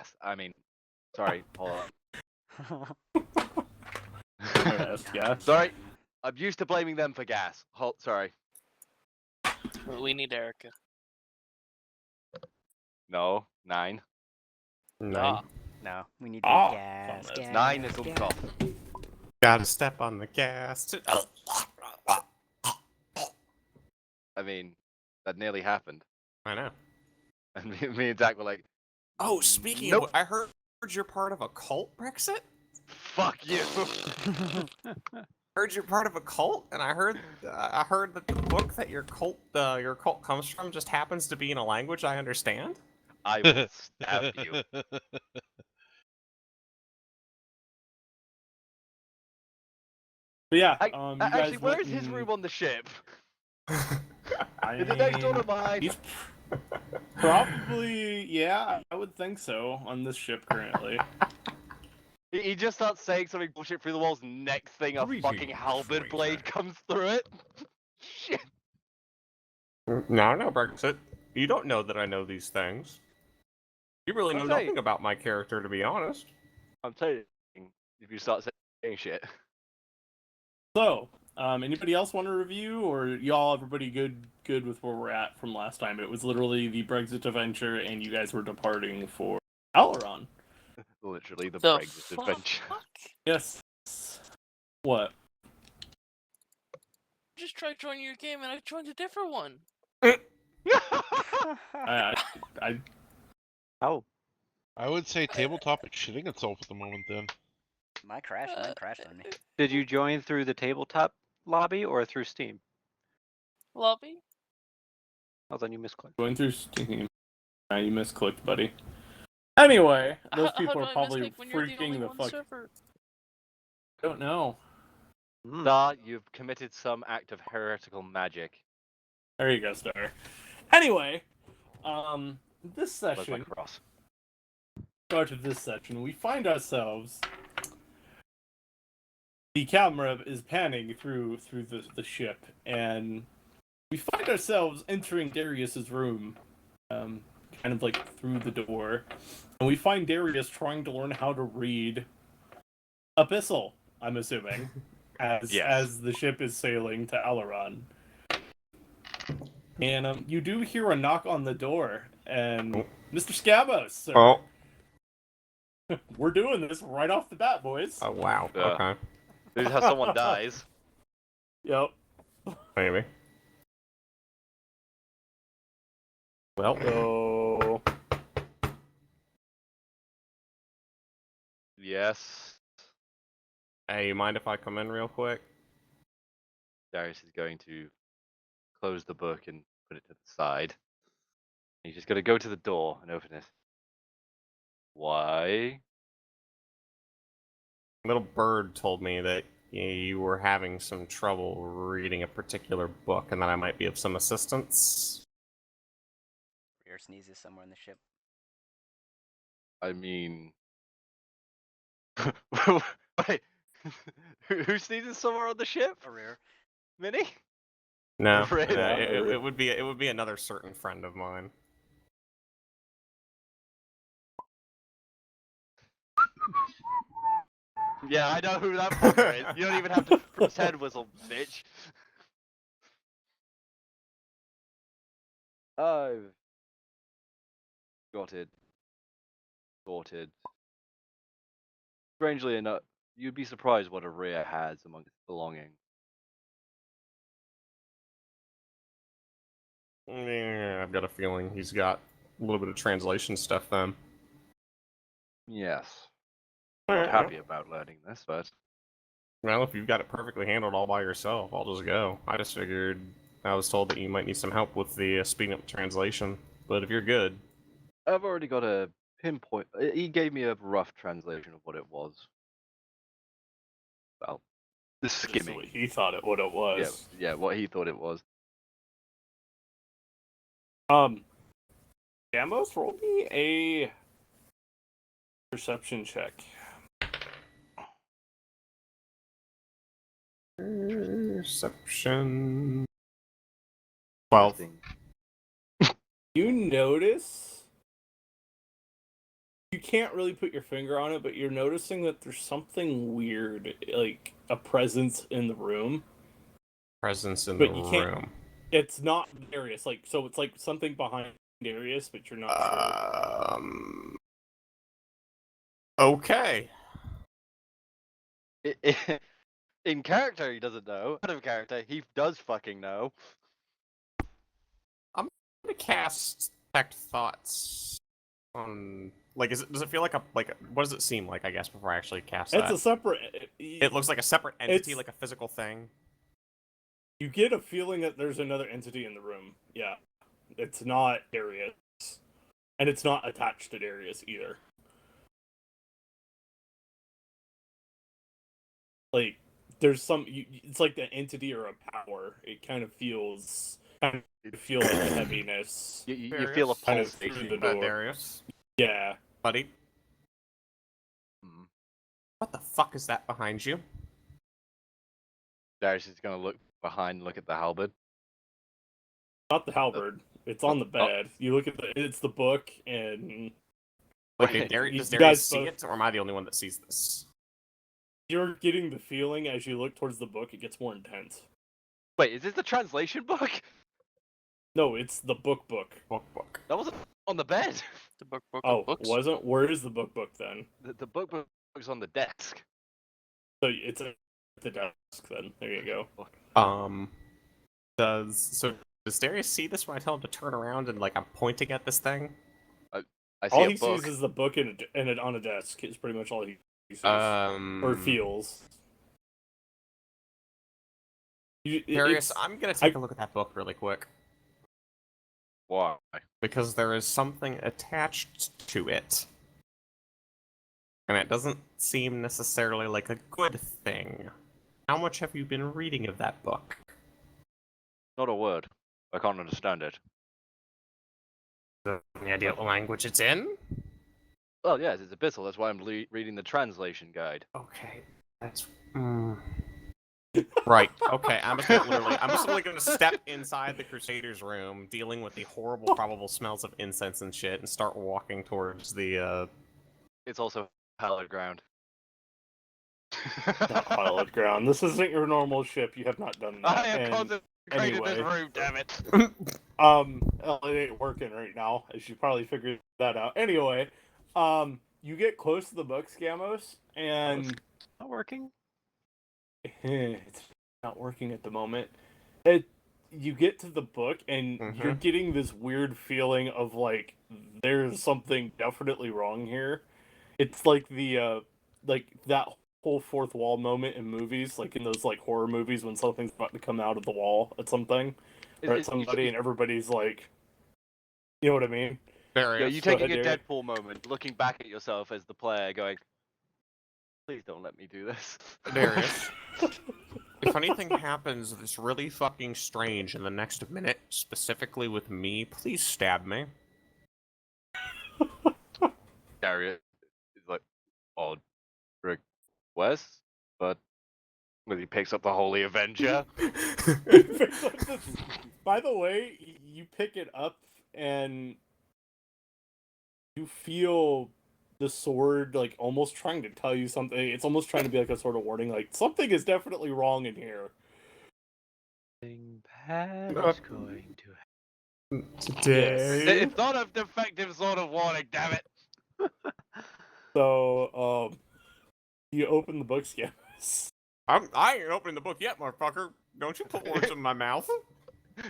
gas. I mean, sorry, hold on. Yeah. Sorry, I'm used to blaming them for gas. Sorry. We need Erica. No, 9. 9. No, we need Ah, gas, that's gas. 9 is gas. Overclocked. Gotta step on the gas. I mean, that nearly happened. I know. And me and Zach were like, Oh, speaking nope. of, I heard you're part of a cult, Brexit? Fuck you. Heard you're part of a cult, and I heard that the book that your cult comes from just happens to be in a language I understand. I will stab you. But yeah, Actually, you guys where went is his and- room on the ship? I Is it next door to mean, mine? he's probably, yeah, I would think so on this ship currently. He just starts saying something bullshit through the walls. Next thing, a fucking halberd blade comes through it. Shit. No, Brexit. You don't know that I know these things. You really know I'm saying- nothing about my character, to be honest. I'm saying, if you start saying shit. So, anybody else want to review, or everybody good with where we're at from last time? It was literally the Brexit adventure, and you guys were departing for Alaron. Literally the The Brexit adventure. fuck? Yes. What? Just tried joining your game and I joined a different one. I Oh, I would say tabletop is shitting itself at the moment then. mine crashed on me. Did you join through the tabletop lobby or through Steam? Lobby? Oh, then you misclicked. going through Steam. You misclicked, buddy. Anyway, those How people do are I probably misclick when you're the only freaking the one fuck. server? Don't know. Star, you've committed some act of heretical magic. There you go, Star. Anyway, this Where's my session, cross? start of this section, we find ourselves. The camera is panning through the ship, and we find ourselves entering Darius's room, kind of like through the door, and we find Darius trying to learn how to read Abyssal. I'm assuming, as the ship is sailing to Alaron. And you do hear a knock on the door, and Mr. Scabos, sir. Oh. We're doing this right off the bat, boys. Oh, wow. Yeah. Okay. This is how someone dies. Yep. Maybe. Well, So, Yes. hey, you mind if I come in real quick? Darius is going to close the book and put it to the side. He's just going to go to the door and open it. Why? Little bird told me that you were having some trouble reading a particular book, and that I might be of some assistance. Rear sneezes somewhere in the ship. I mean... Wait. Who sneezes somewhere on the ship? Rear. Minnie? No, Afraid not. it would be another certain friend of mine. Yeah, I know who that fucker is. You don't even have to pretend whistle, bitch. I've got it sorted. Strangely enough, you'd be surprised what a rear has among its belongings. Yeah, I've got a feeling he's got a little bit of translation stuff then. Yes. Not happy about learning this, but Well, if you've got it perfectly handled all by yourself, I'll just go. I just figured I was told that you might need some help with the speeding up the translation, but if you're good, I've already got a pinpoint. He gave me a rough translation of what it was. Well, the this is skimming. what he thought what it was. Yeah, what he thought it was. Gambos, roll me a perception check. Perception. 12. You notice you can't really put your finger on it, but you're noticing that there's something weird, like a presence in the room. Presence in But the you can't- room. It's not Darius, like so. It's like something behind Darius, but you're not sure. Okay. In character, he doesn't know. Out of character, he does fucking know. I'm gonna cast Detect Thoughts on. Like, does it feel like what does it seem like? I guess before I actually cast It's that. a separate. It looks like a separate entity, It's- like a physical thing. You get a feeling that there's another entity in the room. Yeah, it's not Darius, and it's not attached to Darius either. Like, there's some. It's like the entity or a power. It kind of feels. You feel like a heaviness. You feel a Kind of pulse. through the door. Darius, Yeah. buddy. Hmm. What the fuck is that behind you? Darius is gonna look behind, look at the halberd. Not the halberd. It's on the bed. You look at it's the book, and Like, Right. does You Darius guys see both- it, or am I the only one that sees this? you're getting the feeling as you look towards the book, it gets more intense. Wait, is this the translation book? No, it's the book. Book. That wasn't on the bed. The book of Oh, books. wasn't? Where is the book then? The book's on the desk. So it's at the desk then. There you go. Does Darius see this when I tell him to turn around and, like, I'm pointing at this thing? I see All a he book. sees is the book and it on a desk. Is pretty much all he sees or feels. Darius, I'm gonna take a look at that book really quick. Why? Because there is something attached to it. And it doesn't seem necessarily like a good thing. How much have you been reading of that book? Not a word. I can't understand it. Any idea what language it's in? Well, yes, it's abyssal. That's why I'm reading the translation guide. Okay, that's... Right, okay, I'm just literally gonna step inside the Crusaders' room, dealing with the horrible probable smells of incense and shit, and start walking towards the, It's also hallowed ground. Not hallowed ground. This isn't your normal ship. You have not done that. I have And, consecrated anyway. this room, damn it. it ain't working right now, as you probably figured that out. Anyway, you get close to the book, Scamos, and Not working? it's not working at the moment. You get to the book, and you're getting this weird feeling of like there's something definitely wrong here. It's like the like that whole fourth wall moment in movies, like in those like horror movies when something's about to come out of the wall at something or at somebody, and everybody's like, you know what I mean? Yeah, you taking a ahead, Deadpool moment, looking back at yourself as the player, going, "Please don't let me do this." Darius. If anything happens that's really fucking strange in the next minute, specifically with me, please stab me. Darius is like, "Odd request," but when he picks up the Holy Avenger. By the way, you pick it up and you feel the sword like almost trying to tell you something. It's almost trying to be like a sort of warning, like something is definitely wrong in here. Something bad is going to Today. It's not a defective sort of warning, damn it. So, you open the book, Scams. I ain't opening the book yet, motherfucker. Don't you put words in my mouth.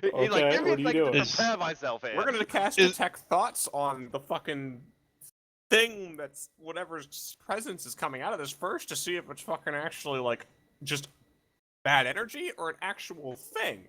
He's like, Okay, "Give me what a are you second to doing? prepare myself here." We're gonna cast Detect Thoughts on the fucking thing that's whatever's presence is coming out of this first to see if it's fucking actually like just bad energy or an actual thing.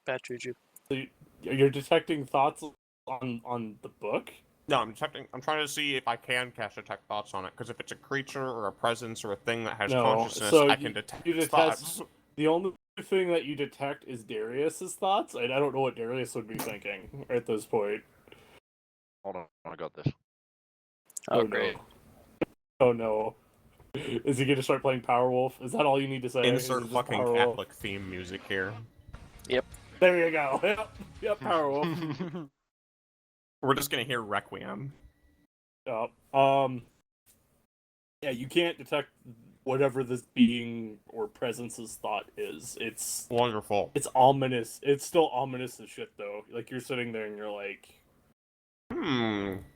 Bad juju. So you're detecting thoughts on the book? No, I'm trying to see if I can cast Detect Thoughts on it, because if it's a creature or a presence or a thing that has No, consciousness, so I can detect you its detect- thoughts. The only thing that you detect is Darius's thoughts, and I don't know what Darius would be thinking at this point. Hold on, I got this. Oh, no. great. Oh no. Is he gonna start playing Powerwolf? Is that all you need to say? Is Insert it just fucking Powerwolf? Catholic theme music here. There you go. Yep, Powerwolf. We're just gonna hear Requiem. Yeah, you can't detect whatever this being or presence's thought is. Wonderful. It's ominous. It's still ominous as shit though. Like you're sitting there and you're like,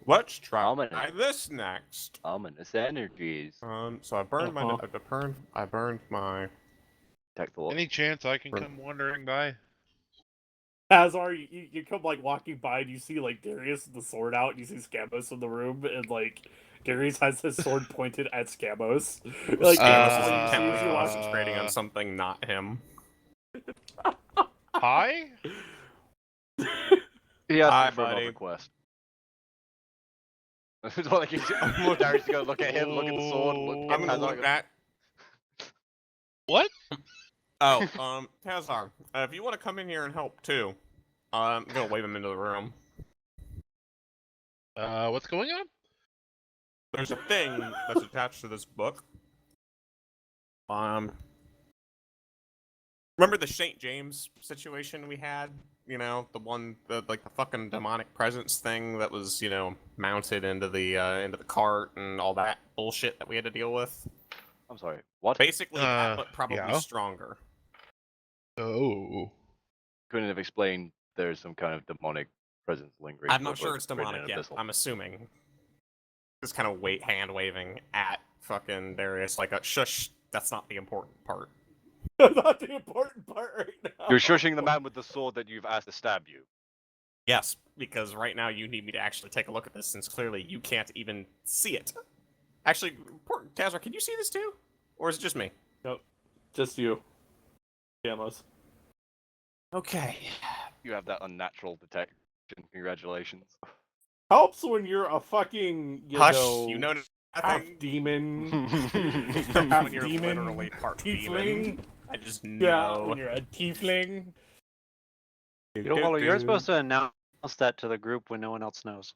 Let's try Ominous. this next. Ominous energies. So I burned my. Uh-huh. I burned my. Detect the Any chance I can come wandering by? Azar, you come like walking by and you see like Darius with the sword out and you see Scamos in the room and like Darius has his sword pointed at Scamos. Like Scamos all is you see intently as you walk. concentrating on something, not him. Hi? He has Hi, to confirm buddy. on request. It's not like he's more Darius to go look at him, look at the sword, look I'm at gonna Hazard, look go, at. What? Oh, Tazar, if you want to come in here and help too, I'm gonna wave him into the room. What's going on? There's a thing that's attached to this book. Remember the St. James situation we had? You know, the fucking demonic presence thing that was, mounted into the cart and all that bullshit that we had to deal with. I'm sorry, what? Basically, that, but probably yeah. stronger. Oh. Couldn't have explained there's some kind of demonic presence lingering. I'm not for a sure book it's written demonic in yet. Abyssal. I'm assuming. Just kind of hand waving at fucking Darius, like, shush. That's not the important part. Not the important part right now. You're shushing the man with the sword that you've asked to stab you. Yes, because right now you need me to actually take a look at this, since clearly you can't even see it. Actually, Tazar, can you see this too? Or is it just me? Nope. Just you. Scamos. Okay. You have that unnatural detection. Congratulations. Helps when you're a fucking, Hush, you know half nothing. demon, When you're demon, literally part tiefling. demon. I just Yeah, know. when you're a tiefling. You know, Waller, you're supposed to announce that to the group when no one else knows.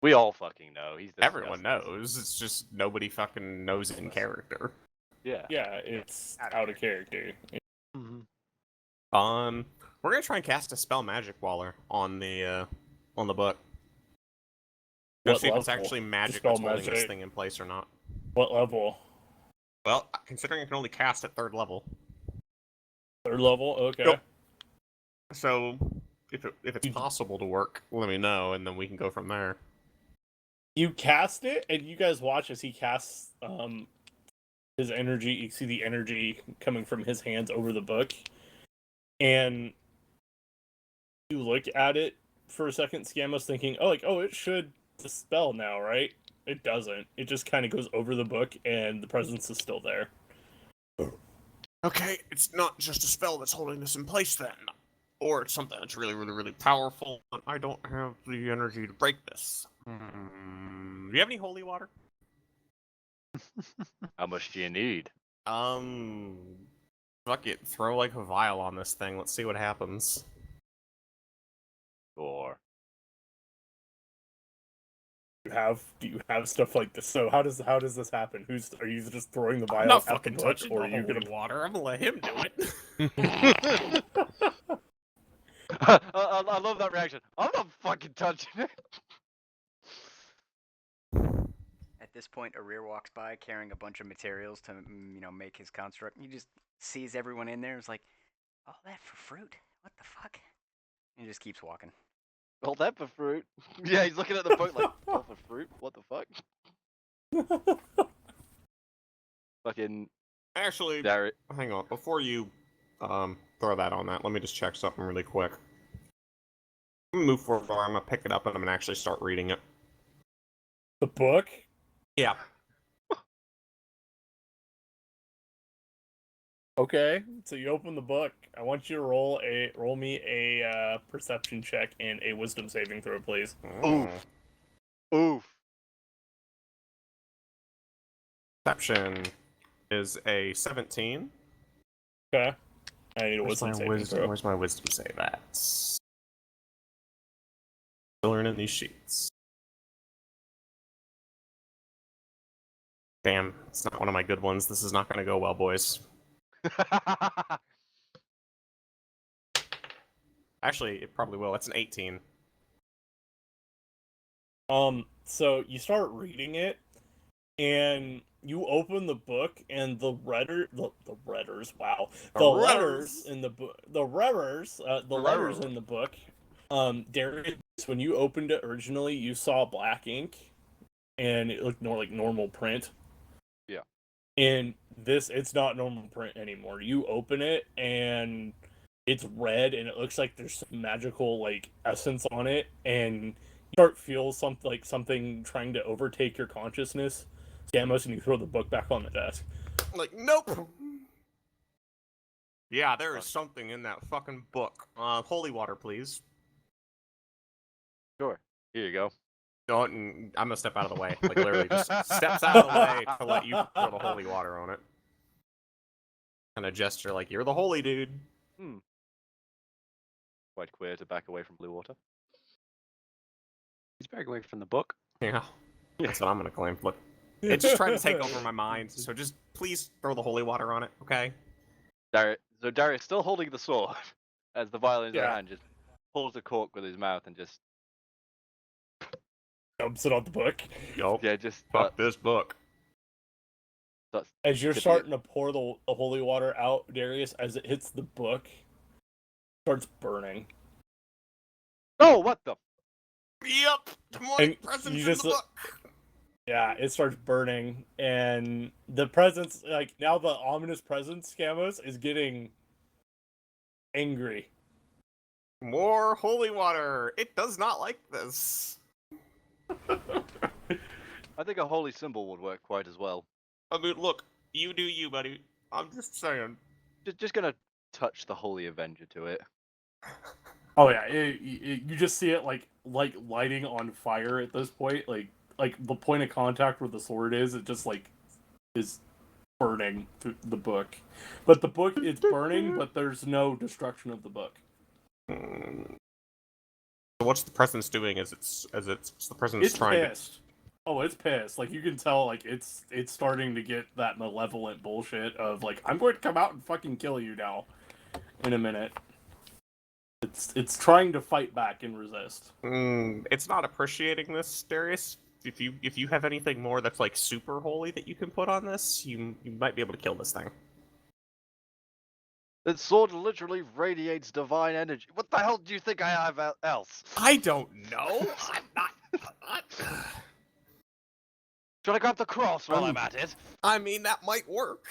We all fucking know. He's Everyone disgusting. knows. It's just nobody fucking knows it in character. Yeah. Yeah, it's out of character. Mm-hmm. We're gonna try and cast a spell magic waller on the book. Go What see if it's level? actually magic Spell that's holding this magic. thing in place or not. What level? Well, considering I can only cast at 3rd level. 3rd level? Okay. Yep. So, if it's possible to work, let me know, and then we can go from there. You cast it, and you guys watch as he casts his energy. You see the energy coming from his hands over the book, and you look at it for a second. Scamos thinking, "Oh, it should dispel now, right?" It doesn't. It just kind of goes over the book, and the presence is still there. Okay, it's not just a spell that's holding this in place then. Or it's something that's really, really, really powerful, but I don't have the energy to break this. Do you have any holy water? How much do you need? Fuck it, throw like a vial on this thing, let's see what happens. Or Do you have stuff like this? So how does this happen? Are you just throwing the vial I'm not at the fucking book, touching or the are you holy gonna? water, I'm gonna let him do it. I love that reaction. I'm not fucking touching it. At this point, Arir walks by carrying a bunch of materials to, make his construct. He just sees everyone in there. It's like, all that for fruit? What the fuck? And he just keeps walking. All that for fruit. Yeah, he's looking at the book like, all for fruit? What the fuck? Fucking Actually, Darius. hang on, before you throw that on that, let me just check something really quick. I'm gonna move forward, I'm gonna pick it up and I'm gonna actually start reading it. The book? Yeah. Okay, so you open the book. I want you to roll me a perception check and a wisdom saving throw, please. Oof. Oof. Perception is a 17. Okay. I need a wisdom saving throw. Where's my wisdom save at? Still in these sheets. Damn, it's not one of my good ones. This is not gonna go well, boys. Actually, it probably will. It's an 18. So you start reading it, and you open the book, and the letters, wow, the letters in the book, the letters in the book. Darius, when you opened it originally, you saw black ink, and it looked more like normal print. Yeah. And it's not normal print anymore. You open it, and it's red, and it looks like there's some magical like essence on it, and you start feel something trying to overtake your consciousness, Scamos, and you throw the book back on the desk. Like, nope. Yeah, there is something in that fucking book. Holy water, please. Sure. Here you go. Don't. I'm gonna step out of the way. Like, literally, just steps out of the way to let you throw the holy water on it. Kind of gesture like you're the holy dude. Quite queer to back away from blue water. He's backing away from the book. Yeah, that's what I'm gonna claim. Look, it's just trying to take over my mind. So just please throw the holy water on it, okay? Darius still holding the sword as the violin in his Yeah. hand, just pulls the cork with his mouth and just Dumps it on the book. Yup. yeah, just Fuck this book. starts As you're dipping starting to pour the holy water out, Darius, as it hits the book, starts burning. Oh, what the? Yep. Demonic And presence you in just the book. Yeah, it starts burning, and the presence, like, now the ominous presence, Scamos, is getting angry. More holy water. It does not like this. I think a holy symbol would work quite as well. I mean, look, you do you, buddy. I'm just saying. Just gonna touch the holy avenger to it. Oh yeah, you just see it like lighting on fire at this point. Like the point of contact where the sword is, it just like is burning through the book. But the book is burning, but there's no destruction of the book. So what's the presence doing? As the presence It's trying pissed. Oh, it's pissed. Like you can tell, like it's starting to get that malevolent bullshit of like, I'm going to come out and fucking kill you now in a minute. It's trying to fight back and resist. It's not appreciating this, Darius. If you have anything more that's like super holy that you can put on this, you might be able to kill this thing. That sword literally radiates divine energy. What the hell do you think I have else? I don't know. I'm not. Should I grab the cross while I'm at it? I mean, that might work.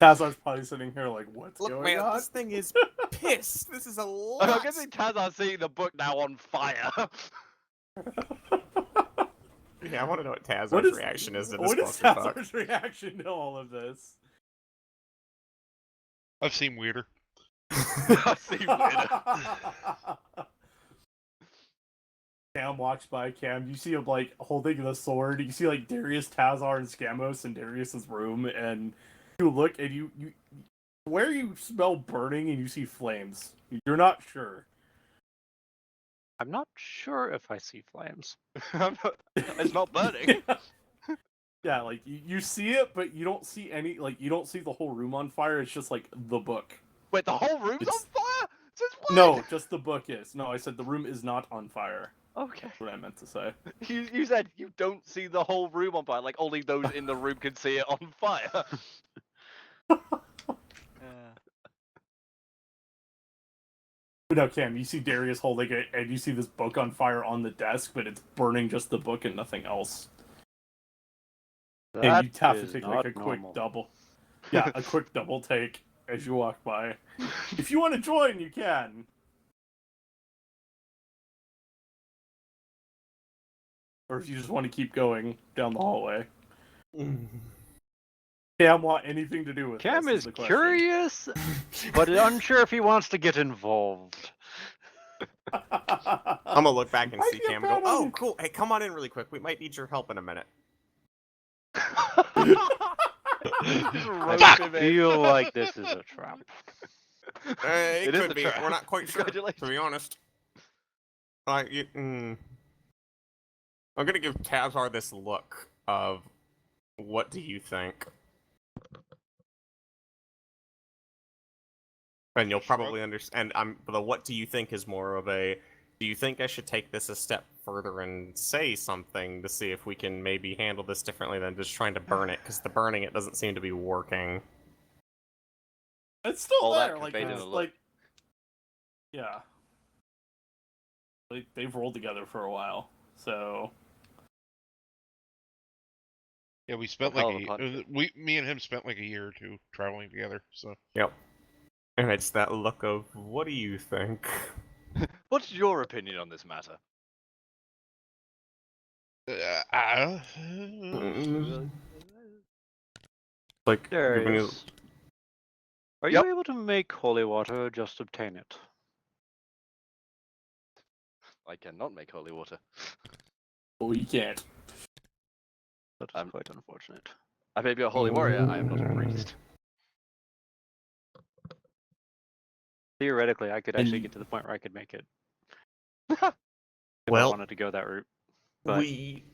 Tazar's probably sitting here like, what's Look, going man, on? this thing is pissed. This is a lot. I'm guessing Tazar's seeing the book now on fire. Yeah, I want to know what Tazar's reaction is to this What is clusterfuck. Tazar's reaction to all of this? I've seen weirder. I see weirder. Cam walks by. Cam, you see him like holding the sword. You see like Darius, Tazar, and Scamos in Darius's room, and you look and you where you smell burning and you see flames. You're not sure. I'm not sure if I see flames. It's not burning. Yeah, like you see it, but you don't see any. Like you don't see the whole room on fire. It's just like the book. Wait, the whole room's on fire? Since when? No, just the book is. No, I said the room is not on fire. Okay. That's what I meant to say. You said you don't see the whole room on fire, like only those in the room can see it on fire. No, Cam, you see Darius holding it, and you see this book on fire on the desk, but it's burning just the book and nothing else. And you have to take like a quick double. Yeah, a quick double take as you walk by. If you want to join, you can. Or if you just want to keep going down the hallway. Cam want anything to do with Cam this is the question. curious, but unsure if he wants to get involved. I'm gonna look back and I see get Cam and go, mad at oh, you." cool. Hey, come on in really quick. We might need your help in a minute. I feel like this is a trap. It is could a be. trap. We're not quite sure, to Congratulations. be honest. I'm gonna give Tazar this look of, what do you think? And you'll probably understand. The what do you think is more of a, Do you think I should take this a step further and say something to see if we can maybe handle this differently than just trying to burn it? Because the burning it doesn't seem to be working. It's still All that there, like conveyed in it's a look. like, yeah. They've rolled together for a while, so Yeah, we spent hell like of a partnership. me and him spent like a year or two traveling together. So Yep. And it's that look of, what do you think? What's your opinion on this matter? Like, giving you... Darius, are Yep. you able to make holy water or just obtain it? I cannot make holy water. we can't. That's quite unfortunate. I may be a holy warrior, I am not a priest. Theoretically, I could actually And- get to the point where I could make it. If I Well, wanted to go that route. But we...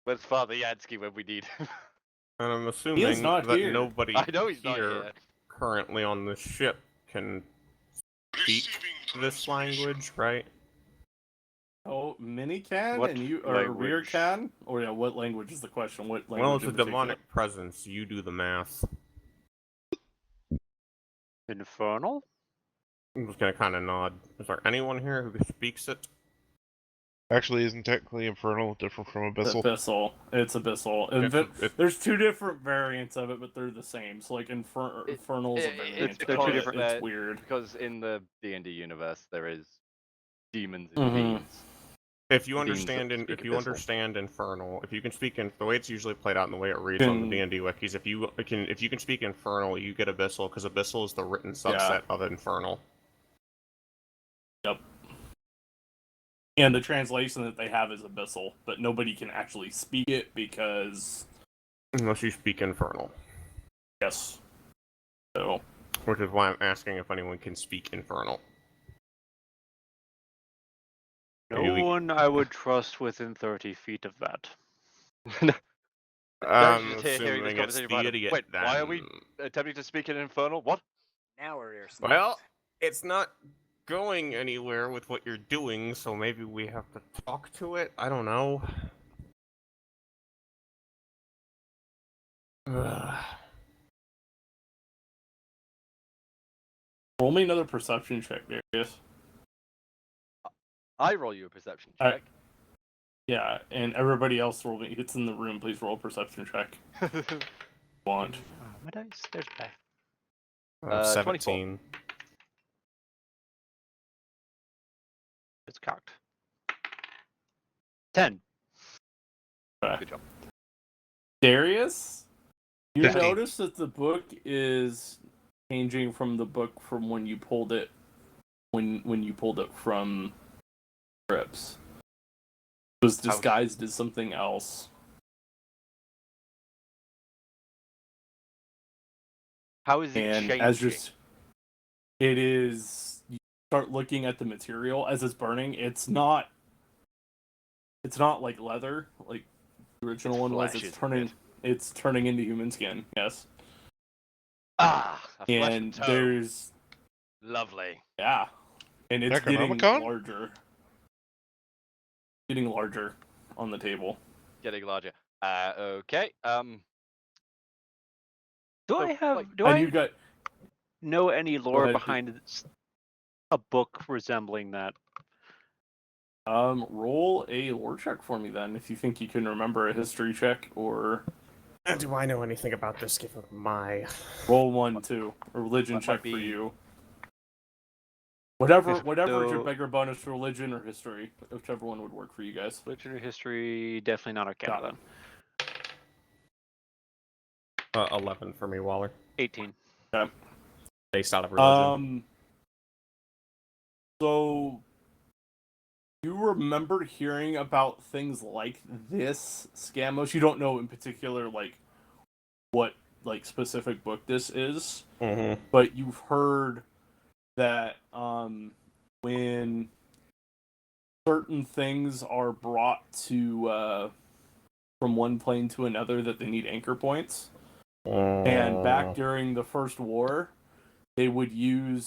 Where's Father Yansky when we need him? And I'm assuming not that here. nobody I know he's not here here. currently on the ship can speak this language, right? Oh, mini can What and you or rear language? can? Or yeah, what language is the question? What language? Well, it's a in particular? demonic presence. You do the math. infernal? I'm just gonna kind of nod. Is there anyone here who speaks it? actually, isn't technically infernal different from abyssal? Abyssal. It's abyssal. There's two different variants of it, but they're the same. So like infernal's a variant. they're two of it. different- It's weird. Because in the D&D universe, there is demons and Mhm. fiends. If you Beings understand, that speak if you abyssal. understand infernal, if you can speak in the way it's usually played out and the way it reads on the Can- D&D wikis, if you can speak infernal, you get abyssal because abyssal is the written subset of infernal. Yep. And the translation that they have is abyssal, but nobody can actually speak it because Unless you speak infernal, yes. So which is why I'm asking if anyone can speak infernal. No Maybe we- one I would trust within 30 feet of that. I'm Just hearing this assuming it's conversation the about it. idiot. Wait, then. why are we attempting to speak in Infernal? What? Now we're here. Well, it's not going anywhere with what you're doing, so maybe we have to talk to it. I don't know. roll me another perception check, Darius. I roll you a perception I- check. Yeah, and everybody else roll me. It's in the room. Please roll a perception check. Want. Oh, my dice. There's back. 17. It's cocked. 10. Good job. Darius, you 15. notice that the book is changing from the book from when you pulled it when you pulled it from Grips. It was disguised as something else. How is it And changing? as it is, you start looking at the material as it's burning. It's not like leather, like the original It's one was. flesh, It's isn't it? it's turning into human skin. Yes, Ah, a flesh and tone. there's Lovely. yeah, and it's getting Necronomicon? larger, getting larger on the table. Getting larger. Okay. Do So, I have? like- Do And I you got know any lore ahead, behind a book resembling that? roll a lore check for me then, if you think you can remember a history check, or Do I know anything about this given my... roll 1, 2, a religion Might check for be- you. Whatever is your So- bigger bonus, religion or history, whichever one would work for you guys. Religion or history? Definitely not Arcana Got then. 11 for me, Waller. 18. Based out of religion. So you remember hearing about things like this, Scamos? You don't know in particular, like, what, like, specific book this is, Mm-hmm. but you've heard that, when certain things are brought to, from one plane to another, that they need anchor points. And back during the First War, they would use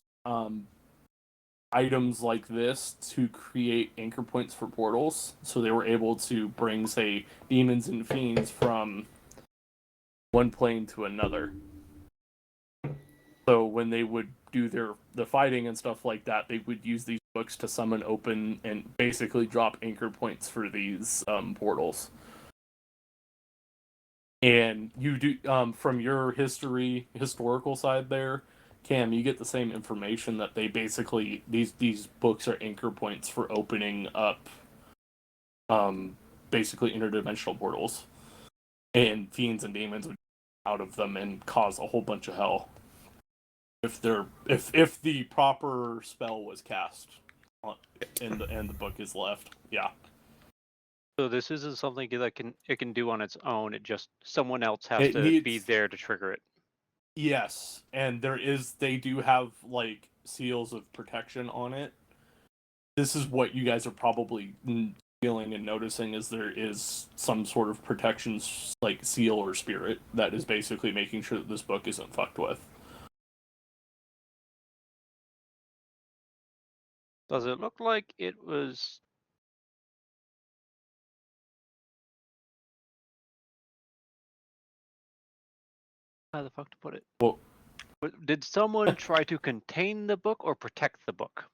items like this to create anchor points for portals. So they were able to bring, say, demons and fiends from one plane to another. So when they would do the fighting and stuff like that, they would use these books to summon, open, and basically drop anchor points for these portals. And you do from your historical side there, Cam, you get the same information that they basically these books are anchor points for opening up basically interdimensional portals. And fiends and demons would out of them and cause a whole bunch of hell. If the proper spell was cast and the book is left. Yeah. So this isn't something that it can do on its own. It just someone else has to be there to trigger it. Yes, and they do have like seals of protection on it. This is what you guys are probably feeling and noticing, is there is some sort of protection like seal or spirit that is basically making sure that this book isn't fucked with. Does it look like it was? How the fuck to put it? Well, did someone try to contain the book or protect the book?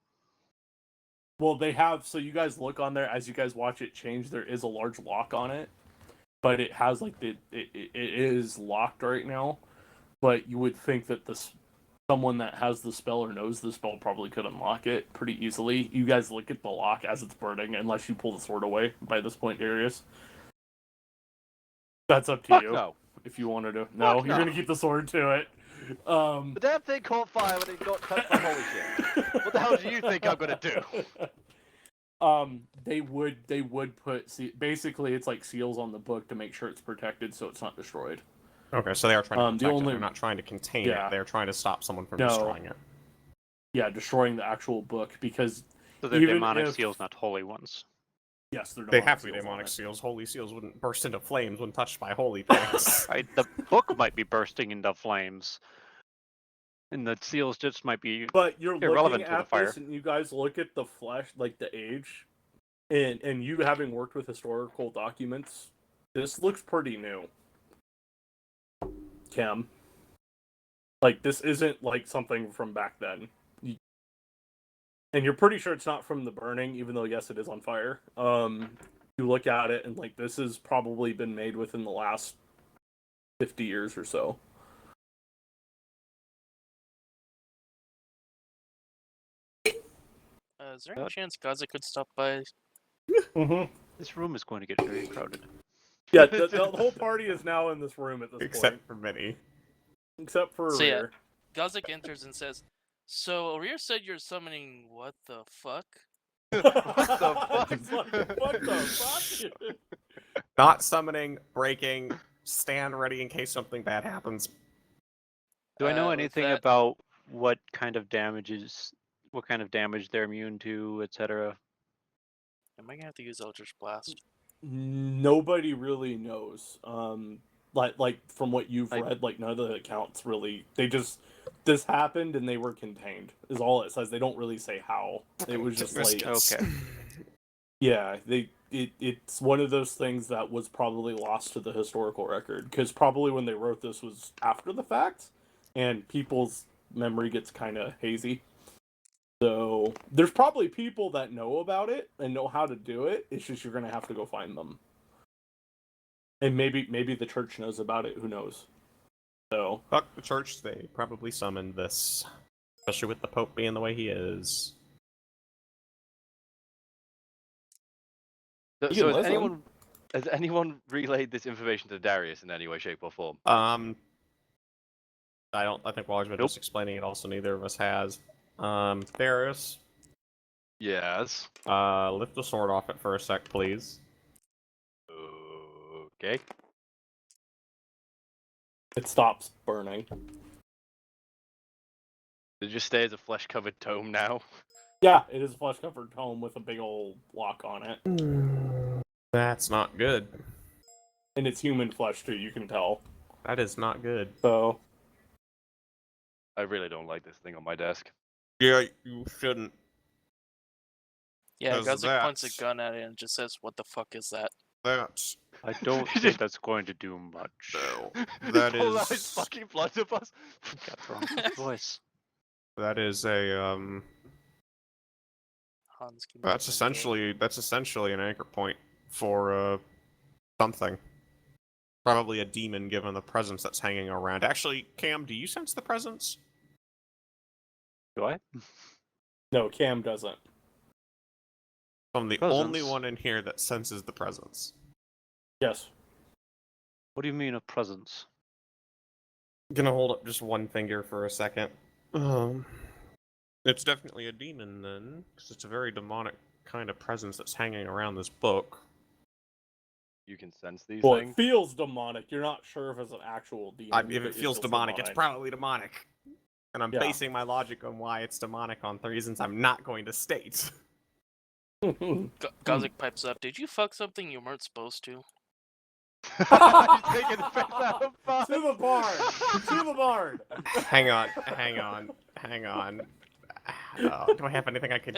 Well, they have. So you guys look on there as you guys watch it change. There is a large lock on it, but it has like it is locked right now. But you would think that someone that has the spell or knows the spell probably could unlock it pretty easily. You guys look at the lock as it's burning, unless you pull the sword away by this point, Darius. That's up to Fuck you. no. If you wanted to. No, Fuck you're no. gonna keep the sword to it. The damn thing caught fire when it got touched by holy shit. What the hell do you think I'm gonna do? They would put basically it's like seals on the book to make sure it's protected so it's not destroyed. Okay, so they are trying to protect it. They're not trying to contain Yeah. it. They're trying to stop someone from No. destroying it. Yeah, destroying the actual book, because So they're even demonic if- seals, not holy ones. yes, they're They demonic have to be seals on demonic it. seals. Holy seals wouldn't burst into flames when touched by holy things. Right, the book might be bursting into flames, and the seals just might be But you're irrelevant looking to the at fire. this, and you guys look at the flesh, like the age, and you having worked with historical documents, this looks pretty new. Cam, like this isn't like something from back then, and you're pretty sure it's not from the burning, even though yes, it is on fire. You look at it, and like this has probably been made within the last 50 years or so. Is there any chance Gaza could stop by? Mm-hmm. This room is going to get very crowded. Yeah, the whole party is now in this room at this Except point. for Minnie. Except for So, yeah. Rear. Gazik enters and says, "So Rear said you're summoning what the fuck?" What the fuck? What the fuck? Not summoning, breaking, stand ready in case something bad happens. Do I know with anything that- about what kind of damage they're immune to, etc.? Am I gonna have to use Eldritch Blast? Nobody really knows. Like from what you've Like- read, like none of the accounts really. This happened and they were contained. Is all it says. They don't really say how. It was just like Okay. yeah, it's one of those things that was probably lost to the historical record, because probably when they wrote this was after the fact, and people's memory gets kind of hazy. So there's probably people that know about it and know how to do it. It's just you're gonna have to go find them, and maybe the church knows about it. Who knows? So Fuck the church, they probably summoned this. Especially with the Pope being the way he is. So, You so can listen. has anyone relayed this information to Darius in any way, shape, or form? I think Waller's been Nope. just explaining it, also neither of us has. Ferris, Yes. lift the sword off it for a sec, please. Okay. it stops burning. It just stay as a flesh-covered tome now. Yeah, it is a flesh covered tome with a big old lock on it, That's not good. and it's human flesh too. You can tell. That is not good. So I really don't like this thing on my desk. Yeah, you shouldn't. Yeah, 'Cause Guzik points a that's- gun at it and just says, "What the fuck is that?" That's I don't think that's going to do much. no. He That pulled out his is fucking blunderbuss. Got the wrong voice. that is a Hans can that's definitely do it. essentially an anchor point for something. Probably a demon, given the presence that's hanging around. Actually, Cam, do you sense the presence? Do I? No, Cam doesn't. I'm the only Presence? one in here that senses the presence. Yes. What do you mean a presence? I'm gonna hold up just one finger for a second. It's definitely a demon then, because it's a very demonic kind of presence that's hanging around this book. You can sense these Well, things. it feels demonic. You're not sure if it's an actual demon. If but it feels demonic, it's probably demonic. And I'm Yeah. basing my logic on why it's demonic on the reasons I'm not going to state. Guzik pipes up. Did you fuck something you weren't supposed to? He's taking the piss out of us. To the barn! To the barn! Hang on. Do I have anything I can...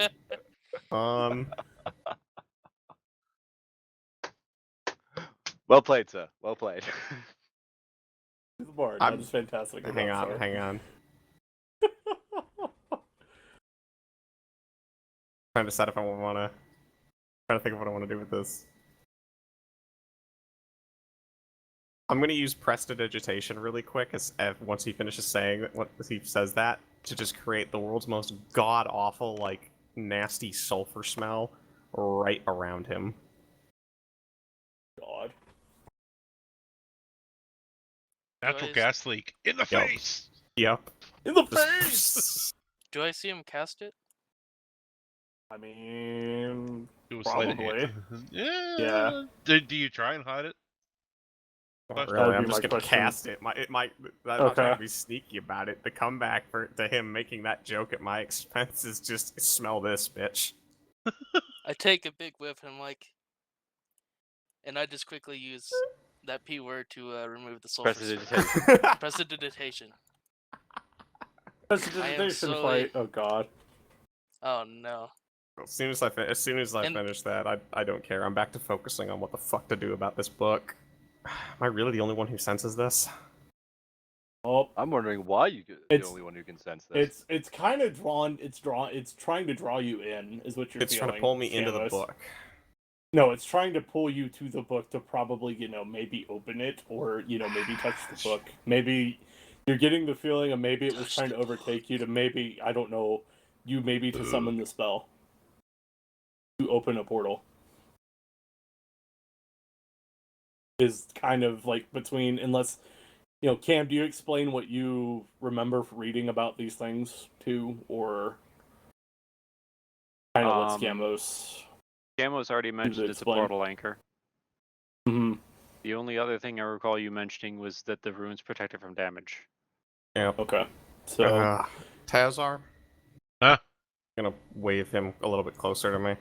Well played, sir. Well played. To the barn. I'm- That is fantastic. hang on. Trying to decide if I want to... Trying to think of what I want to do with this. I'm going to use prestidigitation really quick as once he finishes saying that, once he says that, to just create the world's most god-awful, like, nasty sulfur smell right around him. God. Natural Guys- gas leak in the Yup. face. Yep. In the Just- face! Do I see him cast it? I mean, Do a sleight of Probably. hand. Yeah. Yeah. Do you try and hide it? Not That really, would I'm be just my gonna question. cast it. I'm not trying Okay. to be sneaky about it. The comeback to him making that joke at my expense is just, smell this, bitch. I take a big whiff and I'm like, and I just quickly use that P word to remove the sulfur. Prestidigitation. Prestidigitation. prestidigitation slowly- fight. Oh God. Oh no. As soon as I And- finish that, I don't care. I'm back to focusing on what the fuck to do about this book. Am I really the only one who senses this? Oh, I'm wondering why you're the It's- only one who can sense this. it's kind of drawn. It's trying to draw you in. Is what you're It's feeling. trying to pull me into the Shamus. book. No, it's trying to pull you to the book to probably, maybe open it or, maybe touch the book. Maybe you're getting the feeling of maybe it was Touch trying the to overtake you to maybe, I don't know, you maybe to summon the spell. To open a portal. Is kind of like between, unless, Cam, do you explain what you remember reading about these things too? Or kind of let Scamos... Gamo's already mentioned it's a explain. portal anchor. Mm-hmm. The only other thing I recall you mentioning was that the runes protect it from damage. Yeah. Okay. So... Tazar? Huh? I'm gonna wave him a little bit closer to me.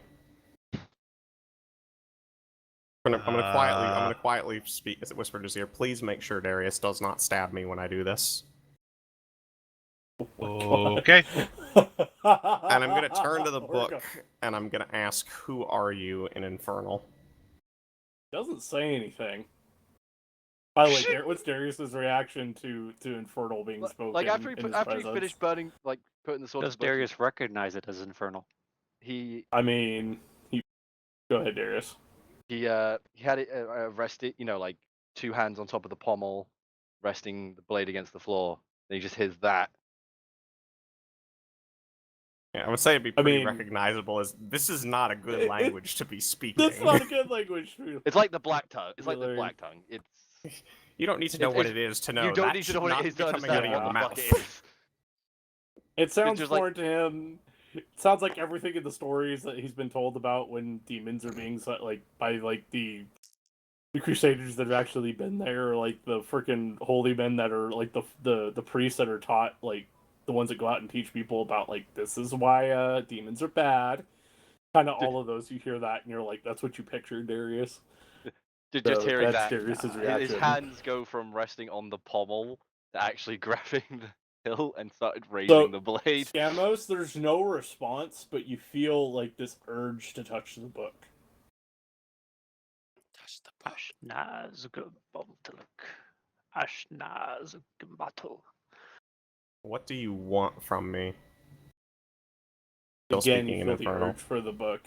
I'm gonna quietly speak as it whispered in his ear. Please make sure Darius does not stab me when I do this. Okay. And And I'm gonna turn to the book and I'm gonna ask, "Who are you in Infernal?" Doesn't say anything. By the way, what's Darius's reaction to Infernal being spoken? Like after in his he presence? finished burning, like putting the sword. Does to the book, Darius recognize it as infernal? he I mean, go ahead, Darius. he had it rested, like 2 hands on top of the pommel, resting the blade against the floor. Then he just hears that. Yeah, I would say it'd be pretty mean- recognizable as this is not a good language to be speaking. That's not a good language. It's like the black tongue. It's like the Really? black tongue. It's You don't need to know It's- what it's- it is to know. you don't that need to should know what not it is be to coming out understand of what your the fuck mouth. it is. It sounds just like- foreign to him. It sounds like everything in the stories that he's been told about when demons are being by the Crusaders that have actually been there, or like the freaking holy men that are like the priests that are taught, like the ones that go out and teach people about like this is why demons are bad. Kind of all of those, you hear that and you're like, that's what you pictured, Darius. Just So hearing that's that, Darius's his reaction. hands go from resting on the pommel to actually grabbing hill and started raising the blade. Scamos, there's no response, but you feel like this urge to touch the book. Touch the book. Ashnaz Gumbaltaluk. Ashnaz Gumbatal. What do you want from me? Still Again, speaking you in feel the Infernal. urge for the book.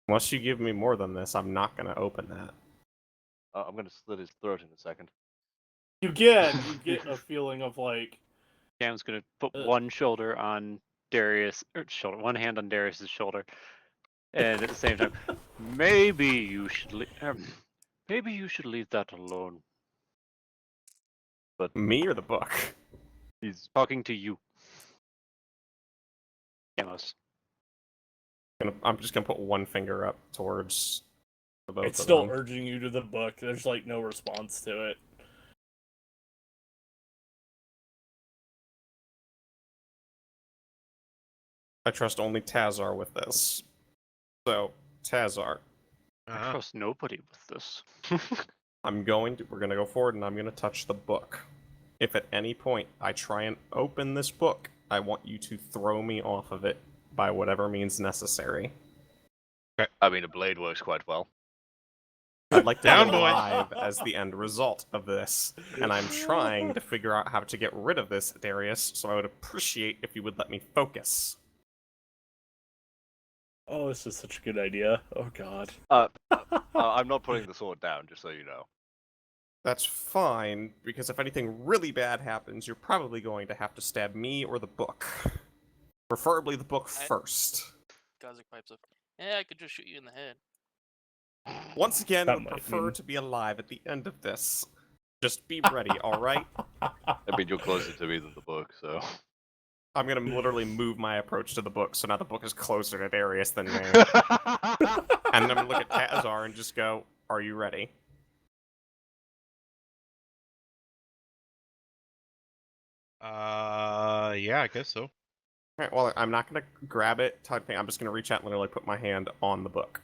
Unless you give me more than this, I'm not gonna open that. I'm gonna slit his throat in a second. You get a feeling of like, Cam's gonna put one shoulder on Darius, or shoulder, one hand on Darius's shoulder, and at the same time, maybe you should leave that alone. But Me or the book? he's Talking to you, Camos. I'm just gonna put one finger up towards the both it's of still them. urging you to the book. There's like no response to it. I trust only Tazar with this. So, Tazar, I trust nobody with this. we're gonna go forward and I'm gonna touch the book. If at any point I try and open this book, I want you to throw me off of it by whatever means necessary. I mean, a blade works quite well. I'd like to Down, be boy. alive as the end result of this, and I'm trying to figure out how to get rid of this, Darius, so I would appreciate if you would let me focus. Oh, this is such a good idea. Oh god. I'm not putting the sword down, just so you know. That's fine, because if anything really bad happens, you're probably going to have to stab me or the book. Preferably the book first. Gazak pipes up. Yeah, I could just shoot you in the head. Once again, That would might prefer mean- to be alive at the end of this. Just be ready, alright? I mean, you're closer to me than the book, so. I'm gonna literally move my approach to the book, so now the book is closer to Darius than me. And then I'm gonna look at Tazar and just go, are you ready? Yeah, I guess so. Alright, well, I'm not gonna grab it type thing, I'm just gonna reach out and literally put my hand on the book.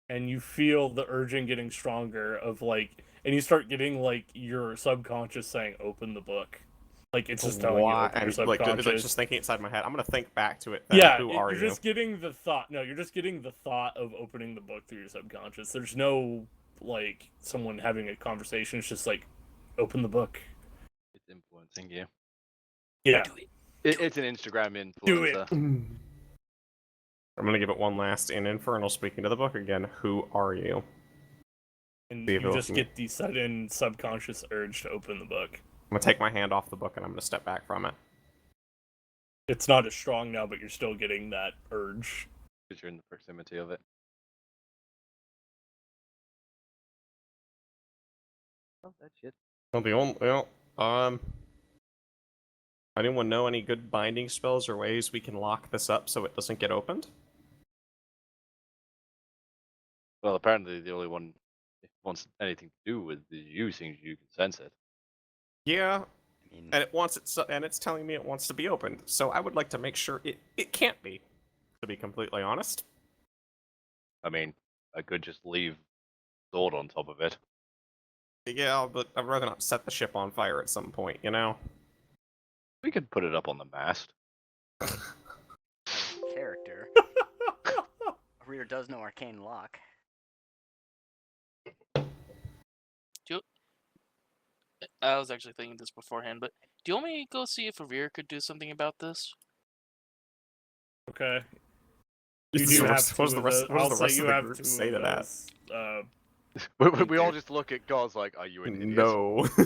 And you feel the urging getting stronger of like, and you start getting like your subconscious saying, "Open the book." Like it's just telling you Why? open your And like, subconscious. just thinking inside my head, I'm gonna think back to it then. Yeah, Who are you're you? just getting the thought. No, you're just getting the thought of opening the book through your subconscious. There's no like someone having a conversation. It's just like, open the book. It's influencing you. Yeah. It's an Instagram Do it. influencer. I'm gonna give it one last in Infernal, speaking to the book again. Who are you? And See you if it'll- just get the sudden subconscious urge to open the book. I'm gonna take my hand off the book and I'm gonna step back from it. It's not as strong now, but you're still getting that urge. Because you're in the proximity of it. Oh, that shit. Well, anyone know any good binding spells or ways we can lock this up so it doesn't get opened? Well, apparently the only one if it wants anything to do with the using, you can sense it. Yeah, I mean, and it's telling me it wants to be opened. So I would like to make sure it can't be, to be completely honest. I mean, I could just leave sword on top of it. Yeah, but I'd rather not set the ship on fire at some point, you know? We could put it up on the mast. character. A reader does know arcane lock. I was actually thinking this beforehand, but do you want me to go see if Avir could do something about this? Okay. What You does do the have rest- two what does the of rest- those. what does I'll the say rest you of the have group two say of to that? those. We all just look at God's like, are you an idiot? No. How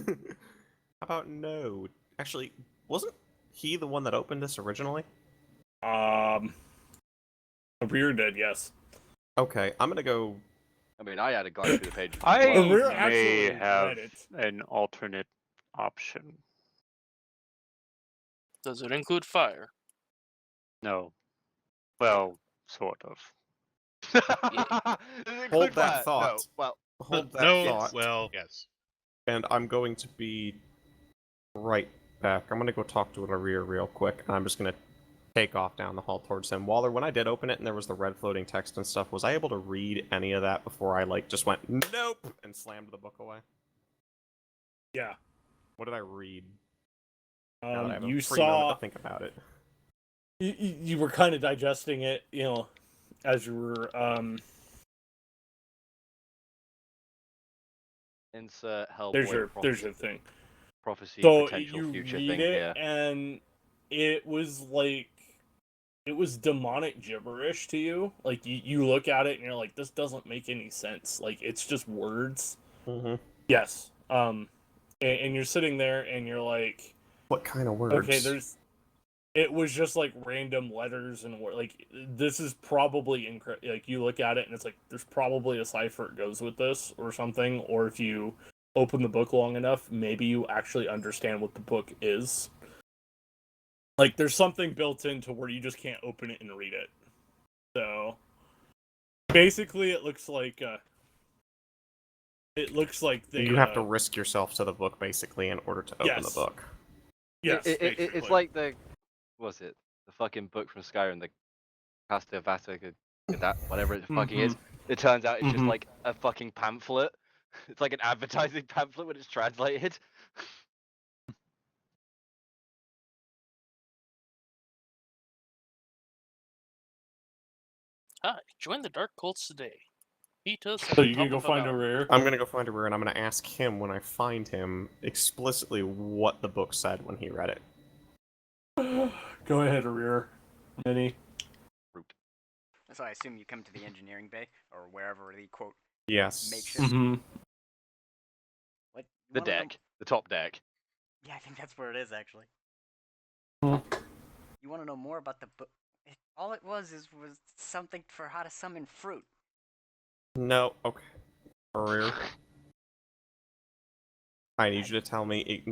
about no? Actually, wasn't he the one that opened this originally? Rear did, yes. Okay, I'm gonna go. I mean, I had a glance through the pages. as I well. We're may actually have read it. an alternate option. Does it include fire? No. Well, sort of. Hold that thought. No, well, Hold that No, thought. well, yes. And I'm going to be right back. I'm gonna go talk to Arir real quick, and I'm just gonna take off down the hall towards him. Waller, when I did open it and there was the red floating text and stuff, was I able to read any of that before I just went nope and slammed the book away? Yeah. What did I read? Now that I have a You free moment saw to think about it. you were kind of digesting it, as you were Insert there's Hellboy your thing. prophecy So potential you future read thing it, here. and it was demonic gibberish to you. Like you look at it and you're like, this doesn't make any sense. Like it's just words. Mm-hmm. Yes. And you're sitting there and you're like, What kind of words? okay, it was just like random letters and like this is probably like you look at it and it's like there's probably a cipher it goes with this or something, or if you open the book long enough, maybe you actually understand what the book is. Like there's something built into where you just can't open it and read it. So basically it looks like they You have to risk yourself to the book basically in order to open the book. Yes, It's basically. like the fucking book from Skyrim, the Casta Vata, that whatever it fucking is. It turns out it's just like a fucking pamphlet. It's like an advertising pamphlet when it's translated. Hi, join the Dark Cults today. Meet us at So the you can top go of a find a mountain. rare. I'm gonna go find a rare, and I'm gonna ask him when I find him explicitly what the book said when he read it. Go ahead, Rear. Mini. So I assume you come to the engineering bay or wherever the quote Yes. makeshift. What? You The wanna know- deck, the top deck. Yeah, I think that's where it is actually. Hmm. You want to know more about the book? All it was something for how to summon fruit. No. Okay. Career. I need you to tell me it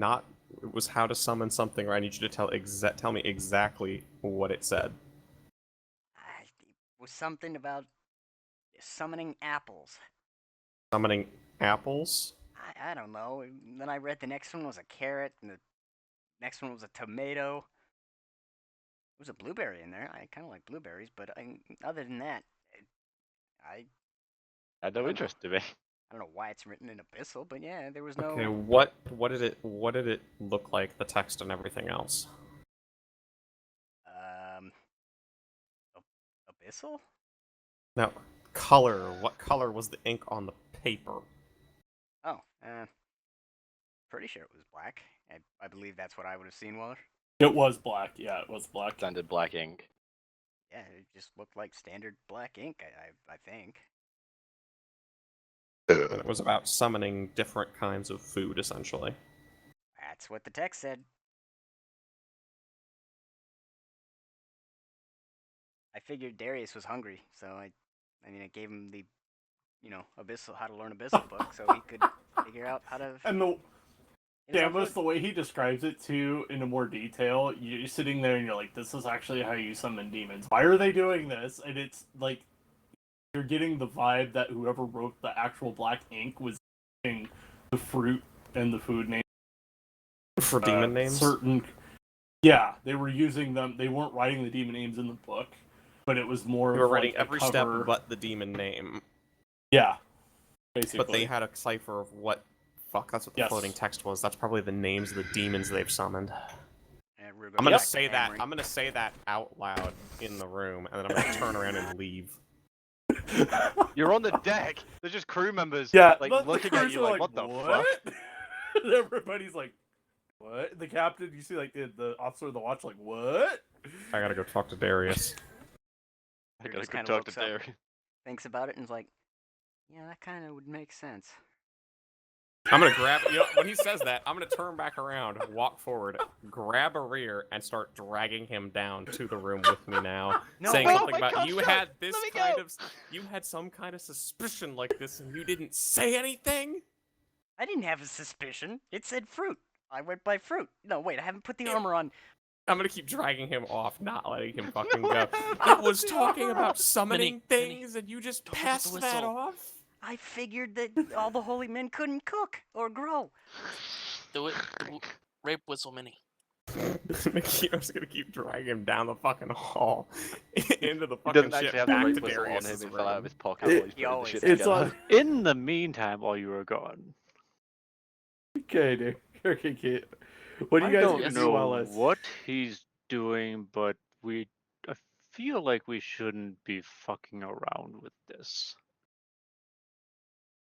was how to summon something, or I need you to tell me exactly what it said. It was something about summoning apples. Summoning apples? I don't know. And then I read the next one was a carrot, and the next one was a tomato. There was a blueberry in there. I kind of like blueberries, but other than that, I Had no don't interest to me. I don't know why it's written in abyssal, but yeah, there was no. Okay, what did it look like, the text and everything else? Abyssal? No, color. What color was the ink on the paper? Oh, pretty sure it was black. I believe that's what I would have seen, Waller. It was black. Yeah, it was black. Standard black ink. Yeah, it just looked like standard black ink. I think. And it was about summoning different kinds of food, essentially. That's what the text said. I figured Darius was hungry, so I gave him the, abyssal, how to learn abyssal book, so he could figure out how to. And the way he describes it too, in more detail, you're sitting there and you're like, this is actually how you summon demons. Why are they doing this? And it's like, you're getting the vibe that whoever wrote the actual black ink was using the fruit and the food names. For demon names? Yeah, they were using them. They weren't writing the demon names in the book, but it was more. They were of writing like every cover. step but the demon name. Yeah, basically. But they had a cipher of what. Fuck, that's what the floating text was. That's probably the names of the demons they've summoned. I'm gonna say that. I'm gonna say that out loud in the room, and then I'm gonna turn around and leave. You're on the deck. There's just crew members, looking at you like, what the fuck? Everybody's like, what? The captain, you see, like the officer of the watch, like, what? I gotta go talk to Darius. I gotta go talk to Darius. Thinks about it and is like, yeah, that kind of would make sense. I'm gonna grab. When he says that, I'm gonna turn back around, walk forward, grab a rear, and start dragging him down to the room with me now, saying something about you had you had some kind of suspicion like this, and you didn't say anything. I didn't have a suspicion. It said fruit. I went by fruit. No, wait, I haven't put the armor on. I'm gonna keep dragging him off, not letting him fucking go. It was talking about summoning things, and you just passed that off. I figured that all the holy men couldn't cook or grow. Do it. Rape whistle, Minnie. Makito's gonna keep dragging him down the fucking hall into the He fucking doesn't ship actually have back the to rape whistle on him. Darius's It fell out of room. his pocket while he's putting the shit together. In the meantime, while you were gone. Okay, Nick. Okay. What do I you guys don't gonna do know while us? what he's doing, but I feel like we shouldn't be fucking around with this.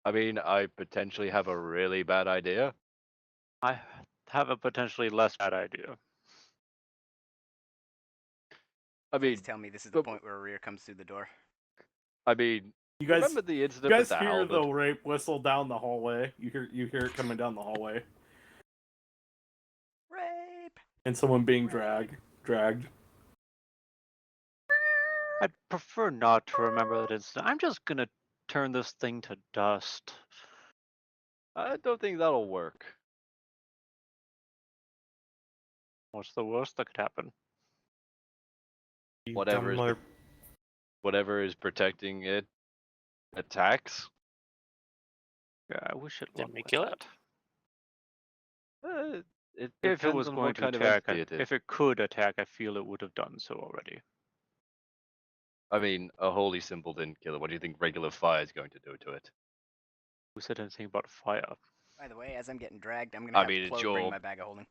I mean, I potentially have a really bad idea. I have a potentially less bad idea. I Please mean, tell me this is the but- point where Rear comes through the door. I mean, You guys, remember the you incident guys with the hear the halberd? rape whistle down the hallway. You hear it coming down the hallway, Rape! and someone being dragged. I'd prefer not to remember that incident. I'm just gonna turn this thing to dust. I don't think that'll work. What's the worst that could happen? You Whatever dumb is mother- Whatever is protecting it attacks. Yeah, we should Didn't look we with kill that. It If it depends was on going what to kind of attack, entity it is. if it could attack, I feel it would have done so already. I mean, a holy symbol didn't kill it. What do you think regular fire is going to do to it? Who said anything about fire? By the way, as I'm getting dragged, I'm gonna I have mean, it's Claude bring your- my bag of holding.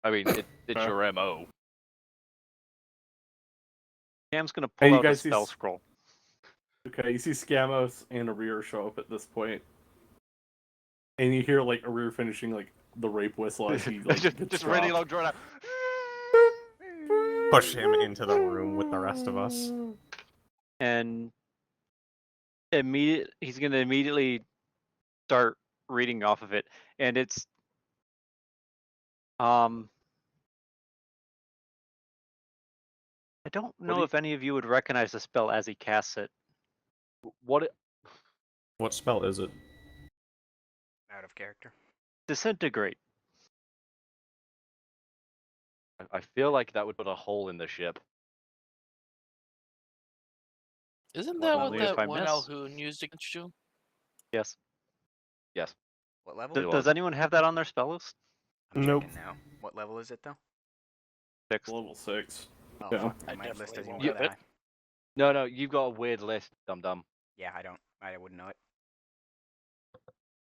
I mean, it's Huh? your MO. Cam's gonna Hey, pull you out a guys see spell s- scroll. Okay, you see Scamos and Arir show up at this point, and you hear like Arir finishing like the rape whistle as he like gets just really long dropped. drawn out. push him into the room with the rest of us. And he's gonna immediately start reading off of it, and it's I don't do know you- if any of you would recognize the spell as he casts it. What? What spell is it? Out of character. Disintegrate. I feel like that would put a hole in the ship. Isn't What that level what is it? that If I one miss- Alhoon used against you? Yes. What level? It Does was. anyone have that on their spell list? I'm Nope. checking now. What level is it though? 6. Level 6. Oh Yeah. fuck, I my list definitely doesn't won't go have that it. high. No, you've got a weird list, dum dum. Yeah, I wouldn't know it.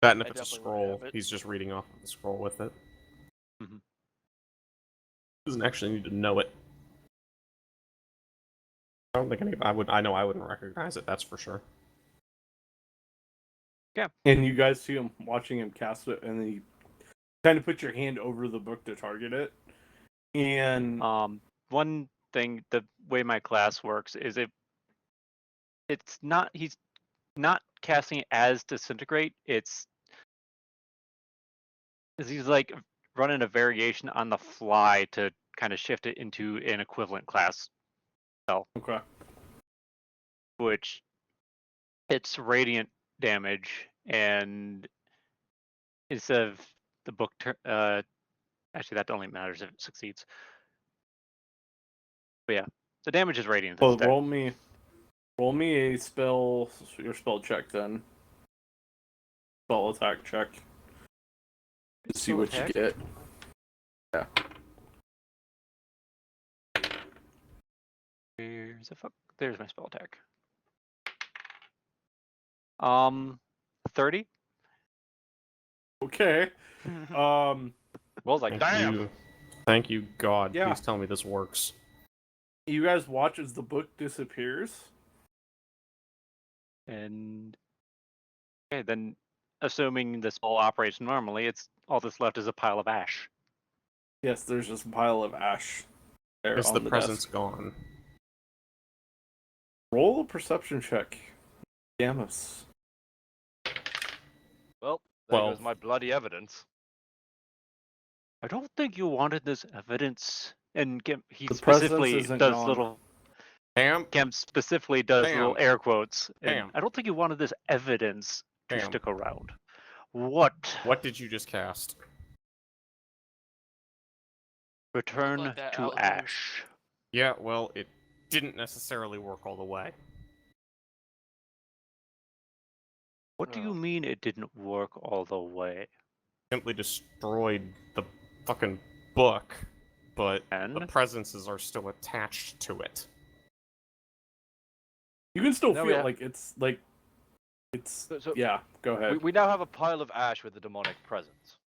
That and if I it's a definitely won't scroll, have it. he's just reading off of the scroll with it. Mhm. Doesn't actually need to know it. I don't think I know I wouldn't recognize it, that's for sure. And you guys see him watching him cast it, and then you kind of put your hand over the book to target it. And One thing, the way my class works is it's not he's not casting it as disintegrate. He's like running a variation on the fly to kind of shift it into an equivalent class, okay, which it's radiant damage, and instead of the book actually that only matters if it succeeds. But yeah, the damage is radiant well, instead. roll me a your spell check then. Spell attack check. To see Spell what attack? you get. Yeah. There's my spell attack. 30. Okay. Will's like, damn. Thank you, God. Yeah. Please tell me this works. You guys watch as the book disappears. And okay, then assuming this spell operates normally, it's all that's left is a pile of ash. Yes, there's just a pile of ash there Is on the the presence desk. gone? Roll a perception check. Gamos. Well, there Well- goes my bloody evidence. I don't think you wanted this evidence. And he The specifically presence isn't does gone. little. Pam? Cam specifically does little Bam. air quotes. And Bam. I don't think you wanted this evidence to Bam. stick around. What? What did you just cast? Return like that to Alhoon's- ash. Yeah, well, it didn't necessarily work all the way. What do you Oh. mean it didn't work all the way? Simply destroyed the fucking book, but the And presences are still attached to it. You can still No, feel yeah. like it's So yeah. Go ahead. we now have a pile of ash with a demonic presence.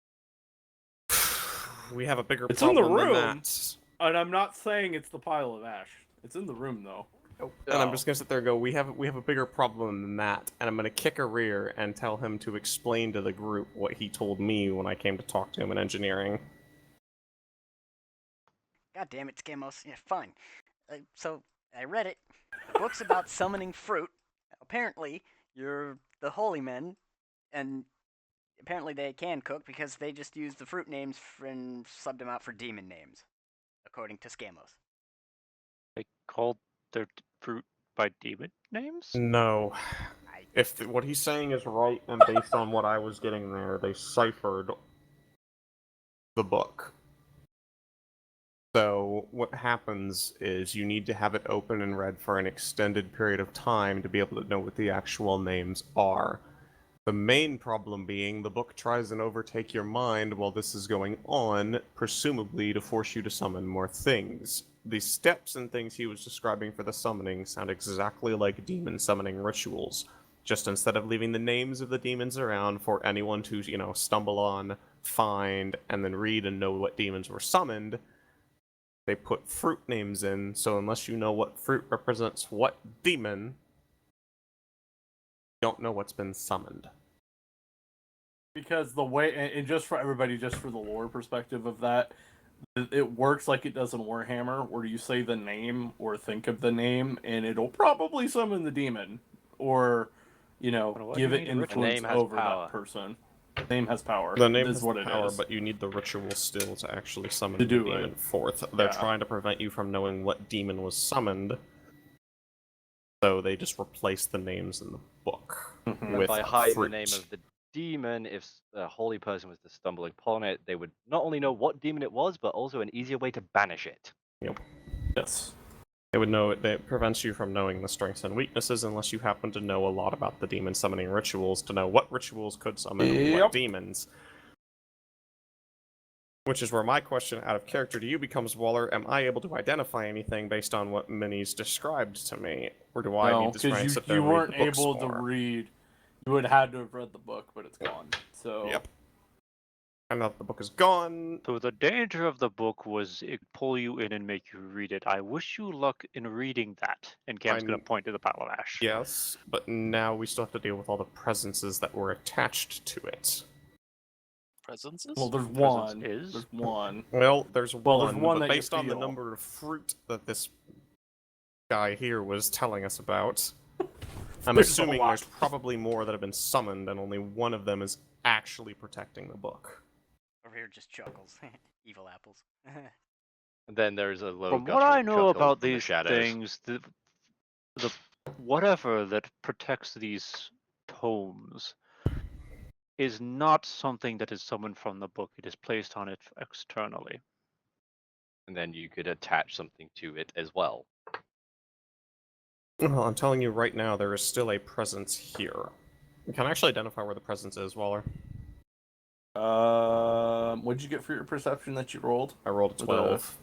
We have a bigger It's in the problem than room. that. And I'm not saying it's the pile of ash. It's in the room, though. And I'm just gonna sit there and go, we have a bigger problem than that, and I'm gonna kick a rear and tell him to explain to the group what he told me when I came to talk to him in engineering. God damn it, Skamos. Yeah, fine. So, I read it. The book's about summoning fruit. Apparently, you're the holy men, and apparently they can cook because they just use the fruit names and subbed them out for demon names, according to Skamos. They called their fruit by demon names? No. If what he's saying is right, and based on what I was getting there, they ciphered the book. So what happens is you need to have it open and read for an extended period of time to be able to know what the actual names are. The main problem being the book tries and overtake your mind while this is going on, presumably to force you to summon more things. The steps and things he was describing for the summoning sound exactly like demon summoning rituals. Just instead of leaving the names of the demons around for anyone to, stumble on, find, and then read and know what demons were summoned, they put fruit names in, so unless you know what fruit represents what demon, you don't know what's been summoned. Because the way, and just for everybody, just for the lore perspective of that, it works like it does in Warhammer, where you say the name or think of the name, and it'll probably summon the demon, or, What do give you it mean a ritual? influence The name has over power. that person. The name has power. The name is has what the it power, is. but you need the ritual still to actually summon To the do demon it. forth. They're Yeah. trying to prevent you from knowing what demon was summoned, so they just replace the names in the book Mhm. with By hiding fruit. the name of the demon, if a holy person was to stumble upon it, they would not only know what demon it was, but also an easier way to banish it. Yes. They would know it prevents you from knowing the strengths and weaknesses unless you happen to know a lot about the demon summoning rituals to know what rituals could summon what Yep. demons. Which is where my question out of character to you becomes, Waller, am I able to identify anything based on what Minnie's described to me? Or do I No, need to try and because sit there you and read weren't the books able to more? read. You would have had to have read the book, but it's gone. So. Yep. And now that the book is gone, So the danger of the book was it pull you in and make you read it. I wish you luck in reading that. And Cam's going I'm- to point to the pile of ash. yes, but now we still have to deal with all the presences that were attached to it. Presences? Well, there's Presence one. is? There's one. Well, there's Well, there's one, one but that you based on the feel. number of fruit that this guy here was telling us about, I'm There's a assuming lot. there's probably more that have been summoned, and only one of them is actually protecting the book. Over here just chuckles. Evil apples. And then there's a low From what I know about from the these shadows. things, the whatever that protects these tomes is not something that is summoned from the book. It is placed on it externally. And then you could attach something to it as well. Well, I'm telling you right now, there is still a presence here. Can I actually identify where the presence is, Waller? What'd you get for your perception that you rolled? I rolled a With a- 12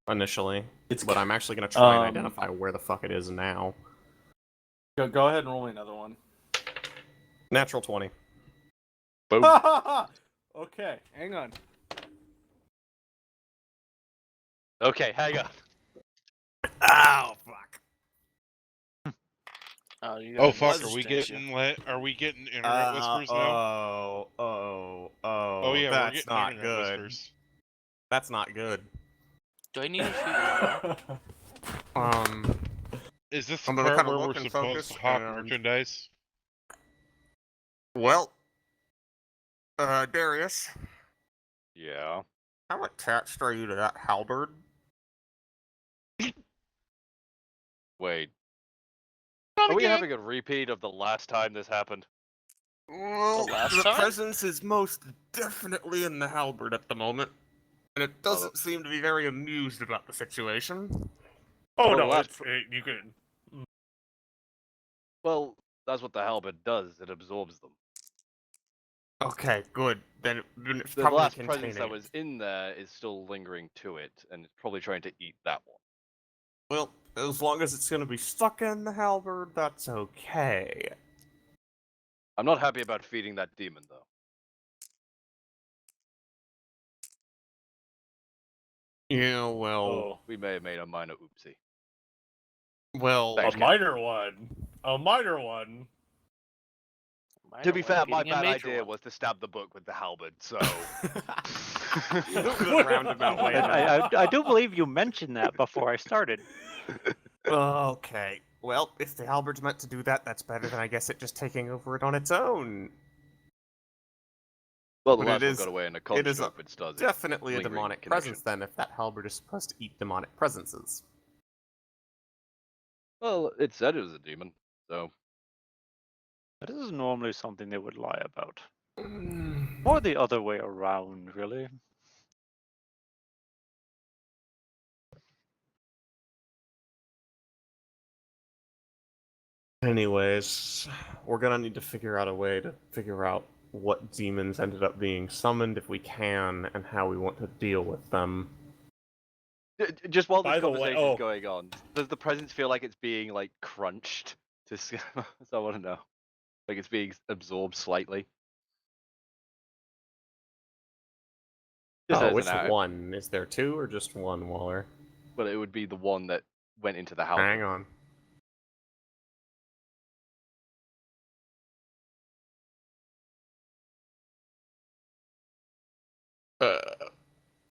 initially, It's but I'm actually going to try and Um, identify where the fuck it is now. Go ahead and roll me another one. Natural 20. Boom. Okay, hang on. Okay, hang on. Ow, fuck. Oh, you Oh got fuck! message, Are we didn't you? getting internet whispers now? Oh, Yeah, we're that's getting not internet good. whispers. That's not good. Do I need to Is this the I'm gonna part kinda where we're look and supposed focus, to hawk and- merchandise? Well, Darius, Yeah. how attached are you to that halberd? Wait. Not Are we again. having a repeat of the last time this happened? Well, last the time? presence is most definitely in the halberd at the moment, and it doesn't seem to be very amused about the situation. Oh Well, no, that's- you can. Well, that's what the halberd does. It absorbs them. Okay, good. Then it's The probably last containing presence that it. was in there is still lingering to it, and it's probably trying to eat that one. Well, as long as it's gonna be stuck in the halberd, that's okay. I'm not happy about feeding that demon, though. Yeah, well, Oh, We may have made a minor oopsie. well. Thanks, a Ken. minor one. A minor one. To be fair, my beating a bad major idea one. was to stab the book with the halberd, so... Move it a roundabout way. I do believe you mentioned that before I started. Okay. Well, if the halberd's meant to do that, that's better than I guess it just taking over it on its own. Well, the But it last one is- got away in a it is construct, which does it. Definitely a lingering demonic connection. presence then, if that halberd is supposed to eat demonic presences. Well, it said it was a demon, so... That is normally something they would lie about. Or the other way around, really. Anyways, we're gonna need to figure out a way to figure out what demons ended up being summoned if we can, and how we want to deal with them. Just while By this the way- conversation is oh. going on, does the presence feel like it's being, like, crunched? So I want to know. Like it's being absorbed slightly? Just Oh, as which an out. one? Is there two or just one, Waller? Well, it would be the one that went into the Hang halberd. on.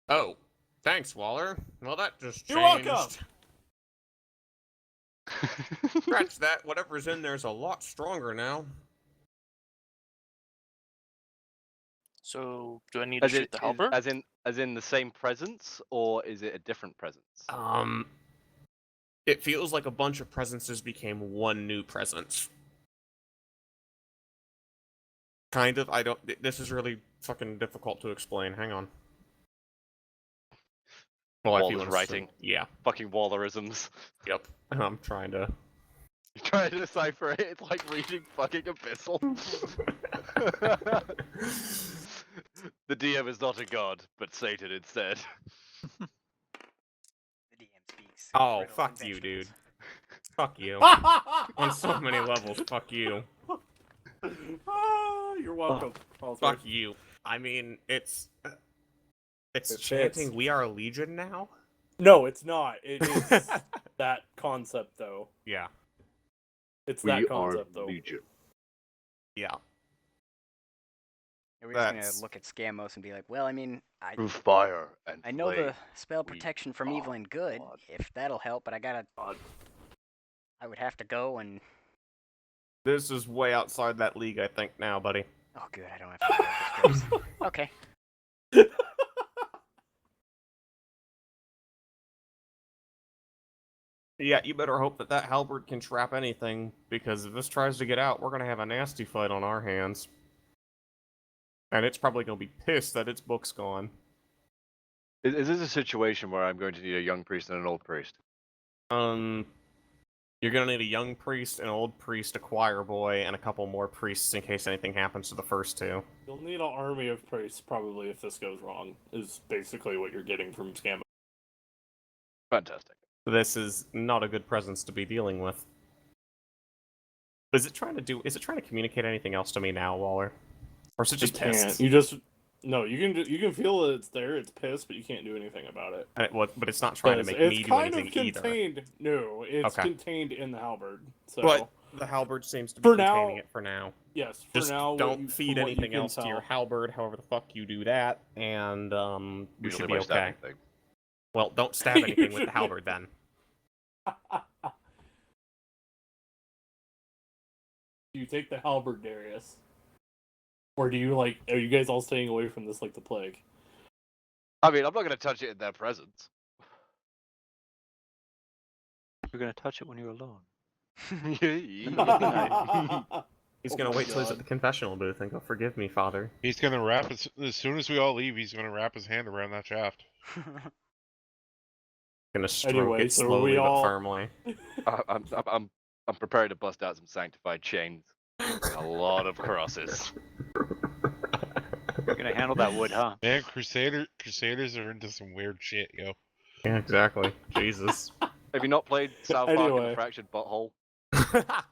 Oh. Thanks, Waller. Well, that just changed. You're welcome. Scratch that. Whatever's in there's a lot stronger now. So, do I need to shoot the halberd? As in the same presence, or is it a different presence? It feels like a bunch of presences became one new presence. Kind of. I don't. This is really fucking difficult to explain. Hang on. Well, if you Waller's want writing. Yeah. Fucking Wallerisms. Yep. I'm trying to. You're trying to decipher it. It's like reading fucking abyssal. The DM is not a god, but Satan instead. The DM speaks. Oh, riddles fuck and you, dude. vegetables. Fuck you. On so many levels. Fuck you. You're welcome. Fuck you. I mean, it's It chanting fits. "We are a legion" now. No, it's not. It is that concept, though. Yeah. It's that concept, though. Yeah. Are we just That's- gonna look at Scamos and be like, well, I mean, Through fire and I know the flame. spell we protection from are evil and good, God. if that'll help, but I would have to go and... This is way outside that league, I think, now, buddy. Oh, good, I don't have to go with the scripts. Okay. Yeah, you better hope that that halberd can trap anything, because if this tries to get out, we're gonna have a nasty fight on our hands. And it's probably gonna be pissed that its book's gone. Is this a situation where I'm going to need a young priest and an old priest? You're gonna need a young priest, an old priest, a choir boy, and a couple more priests in case anything happens to the first two. You'll need an army of priests, probably, if this goes wrong, is basically what you're getting from Scam. Fantastic. This is not a good presence to be dealing with. Is it trying to communicate anything else to me now, Waller? Or is it just pissed? You just... No, you can feel that it's there, it's pissed, but you can't do anything about it. But it's not trying to make me do anything either. No, it's Okay. contained in the halberd. So But the halberd seems to be For containing now- it for now. yes, for Just now, don't feed from what you anything can else to your tell. halberd, however the fuck you do that, and we Usually should by be okay. stabbing things. Well, don't stab anything with the halberd then. Do you take the halberd, Darius? Or do you, like, are you guys all staying away from this like the plague? I mean, I'm not going to touch it in their presence. You're gonna touch it when you're alone. He's gonna Oh my wait till he's God. at the confessional booth and go, "Forgive me, Father." He's gonna wrap as soon as we all leave. He's gonna wrap his hand around that shaft. Gonna stroke Anyway, it so slowly we but all- firmly. I'm prepared to bust out some sanctified chains. And a lot of crosses. You're gonna handle that wood, huh? Man, Crusaders are into some weird shit, yo. Yeah, exactly. Jesus. Have you not played South Park and Anyway. the Fractured Butthole?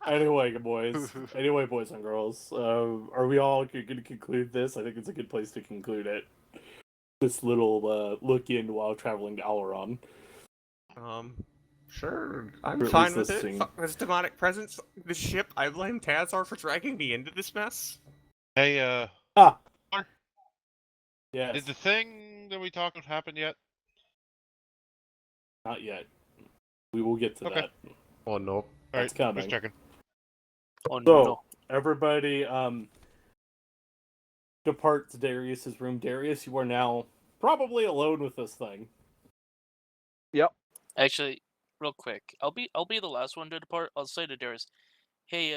Anyway, boys. Anyway, boys and girls. Are we all going to conclude this? I think it's a good place to conclude it. this little look in while traveling to Alaron. Sure, I'm Or at fine least with it. listening. Fuck this demonic presence. The ship. I blame Tazar for dragging me into this mess. Hey, Ah! Mark, Yes. did the thing that we talked about happen yet? Not yet. We will get to Okay. that. Oh no. That's Alright, coming. just checking. Oh So, no. everybody departs Darius's room. Darius, you are now probably alone with this thing. Yep. Actually, real quick, I'll be the last one to depart. I'll say to Darius, hey,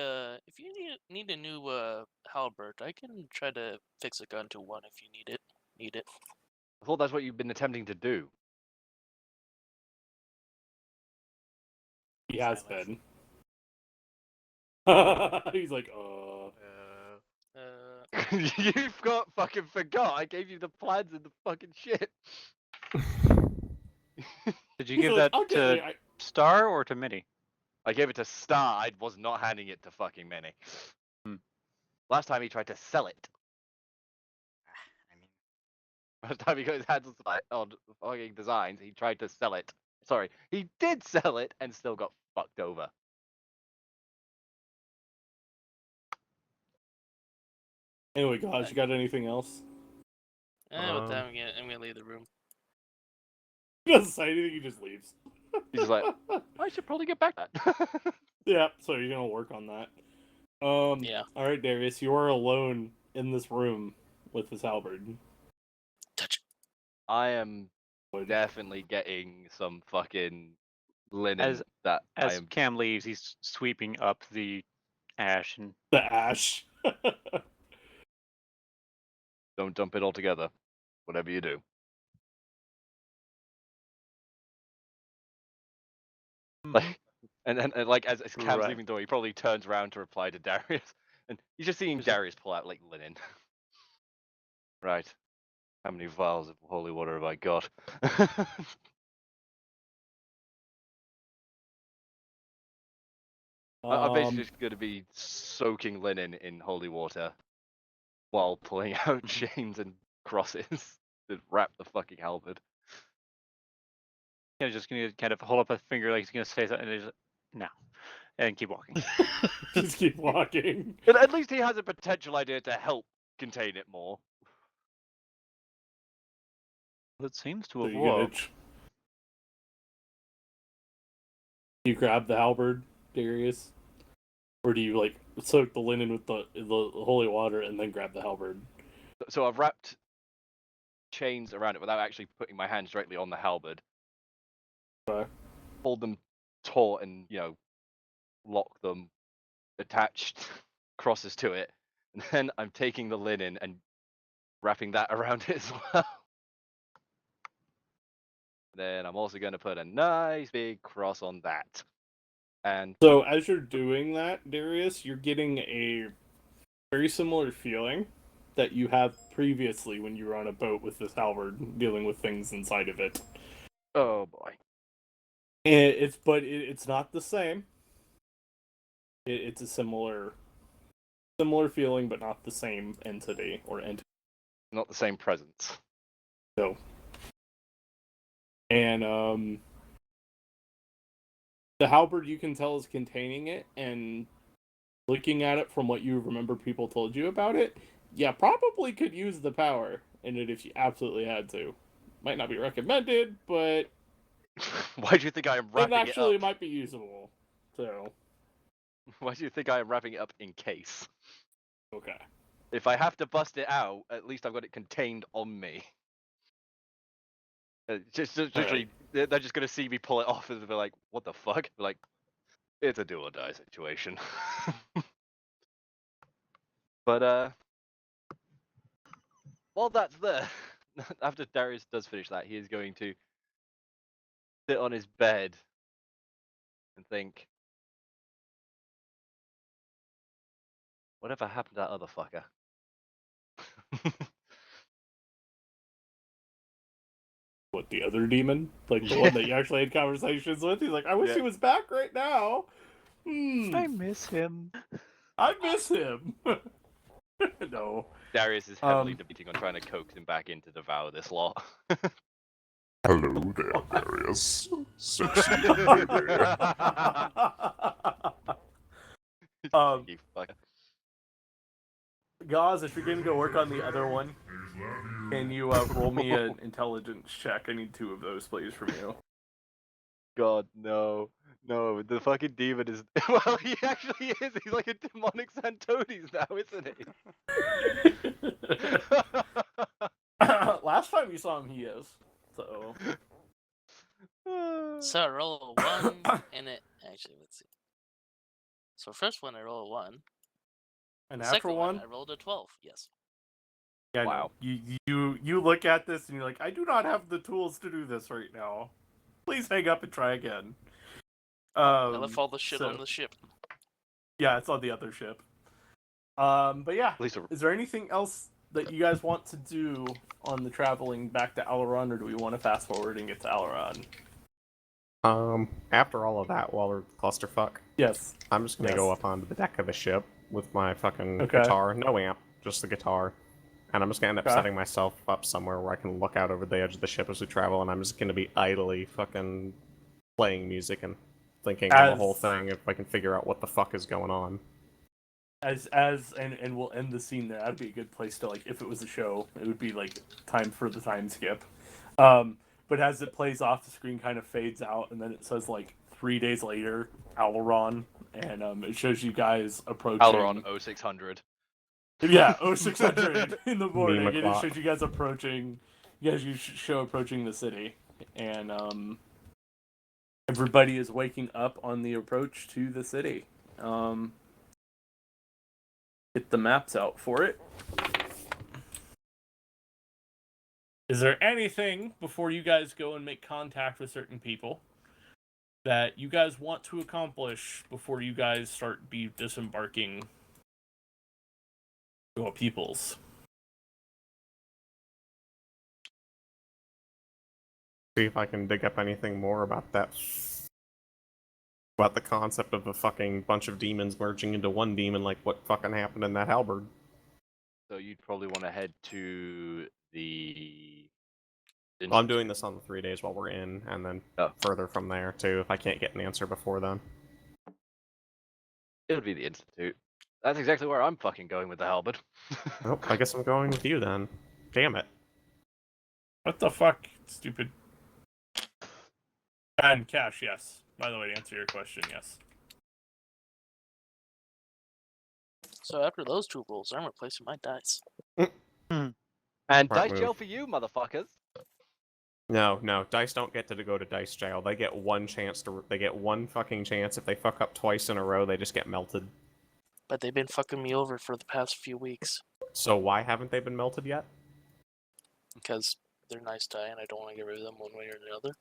if you need a new halberd, I can try to fix a gun to one if you need it. I thought that's what you've been attempting to do. He has Silence. been. He's like, You've got fucking forgot. I gave you the plans and the fucking shit. Did you He's give like, that okay, to Star or to Minnie? I gave it to Star. I was not handing it to fucking Minnie. Last time he tried to sell it. I mean, Last time he got his hands on fucking designs, he tried to sell it. Sorry, he did sell it and still got fucked over. anyway, gosh, you got anything else? With that, I'm gonna leave the room. He doesn't say anything, he just leaves. He's just like, I should probably get back to that. Yeah, so you're gonna work on that. Yeah. Alright, Darius, you are alone in this room with this halberd. Touch. I am definitely getting some fucking linen that I As am. Cam leaves, he's sweeping up the ash and The ash. Don't dump it all together. Whatever you do. Like, and like as Cam's Right. leaving the door, he probably turns around to reply to Darius, and he's just seeing Darius pull out like linen. Right. How many vials of holy water have I got? I'm basically just going to be soaking linen in holy water while pulling out chains and crosses to wrap the fucking halberd. just gonna kind of hold up a finger like he's gonna say something, and he's like, no, and keep walking. Just keep walking. But at least he has a potential idea to help contain it more. It seems to So have you gonna worked. you grab the halberd, Darius? Or do you like soak the linen with the holy water and then grab the halberd? So I've wrapped chains around it without actually putting my hands directly on the halberd. Okay. Hold them taut and, lock them attached crosses to it. And then I'm taking the linen and wrapping that around it as well. Then I'm also going to put a nice big cross on that. And So as you're doing that, Darius, you're getting a very similar feeling that you have previously when you were on a boat with this halberd dealing with things inside of it. oh boy. And it's not the same. It's a similar feeling, but not the same entity or entity. Not the same presence. So, and the halberd you can tell is containing it, and looking at it from what you remember people told you about it, yeah, probably could use the power in it if you absolutely had to. Might not be recommended, but Why do you think I am it wrapping it actually up? might be usable. So, Why do you think I am wrapping it up in case? okay. If I have to bust it out, at least I've got it contained on me. Just literally, they're just gonna see me pull it off and be like, "What the fuck?" Be like, it's a do or die situation. But while that's there, after Darius does finish that, he is going to sit on his bed and think, whatever happened to that other fucker? What, the other demon? Like the one that you actually had conversations with? He's like, I wish Yeah. he was back right now. I miss him. I miss him. No. Darius is heavily debating on trying to coax him back in to devour this lot. Hello there, Darius. Sexy You fucker. Gauze, if you're gonna go work on the other one, can you roll me an intelligence check? I need 2 of those, please, from you. God, no. No, the fucking demon is. Well, he actually is. He's like a demonic Santones now, isn't he? Last time you saw him, he is. So. So I roll a 1, and it actually let's see. So first one I roll a 1. A The second natural one? I rolled a 12. Yes. Yeah, Wow. No. You look at this and you're like, I do not have the tools to do this right now. Please hang up and try again. I left all the shit on the ship. Yeah, it's on the other ship. But yeah, Lisa, is there anything else that you guys want to do on the traveling back to Alaron, or do we want to fast forward and get to Alaron? After all of that, while we're clusterfuck, Yes. I'm just gonna go up onto the deck of the ship with my fucking Okay. guitar. No amp, just the guitar. And I'm just gonna end up Okay. setting myself up somewhere where I can look out over the edge of the ship as we travel, and I'm just gonna be idly fucking playing music and thinking on the whole thing if I can figure out what the fuck is going on. And we'll end the scene there. That'd be a good place to, like, if it was a show, it would be like time for the time skip. But as it plays off, the screen kind of fades out, and then it says like 3 days later, Alaron, and it shows you guys approaching. Alaron 0600. Yeah, 0600 in the morning. Meme It o'clock. shows you guys approaching. You show approaching the city, and everybody is waking up on the approach to the city. Get the maps out for it. Is there anything before you guys go and make contact with certain people that you guys want to accomplish before you guys start disembarking your peoples? See if I can dig up anything more about that. About the concept of a fucking bunch of demons merging into one demon, like what fucking happened in that halberd. So you'd probably want to head to the. Well, I'm doing this on the 3 days while we're in, and then further from there, too, if I can't get an answer before then. It would be the Institute. That's exactly where I'm fucking going with the halberd. Well, I guess I'm going with you then. Damn it. What the fuck, stupid. And Cash, yes. By the way, to answer your question, yes. So after those 2 rolls, I'm replacing my dice. And Smart dice move. jail for you, motherfuckers. No, dice don't get to go to dice jail. They get one chance to. They get one fucking chance. If they fuck up twice in a row, they just get melted. But they've been fucking me over for the past few weeks. So why haven't they been melted yet? Because they're nice die, and I don't want to get rid of them one way or the other.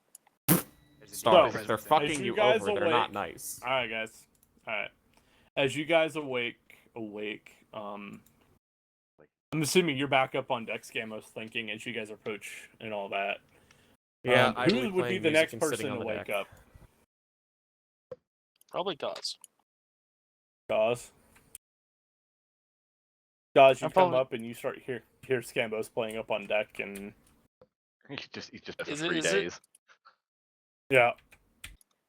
Stop. So, If they're as fucking you you guys over, they're not awake- nice. Alright, guys. Alright. As you guys awake, I'm assuming you're back up on deck, Scamos, thinking as you guys approach and all that. Yeah, who would be the next person to wake up? Probably Gauze. Gauze, you I'm come probably- up and you start hear Scambos playing up on deck, and He's just there for Is it- 3 is it- days. yeah.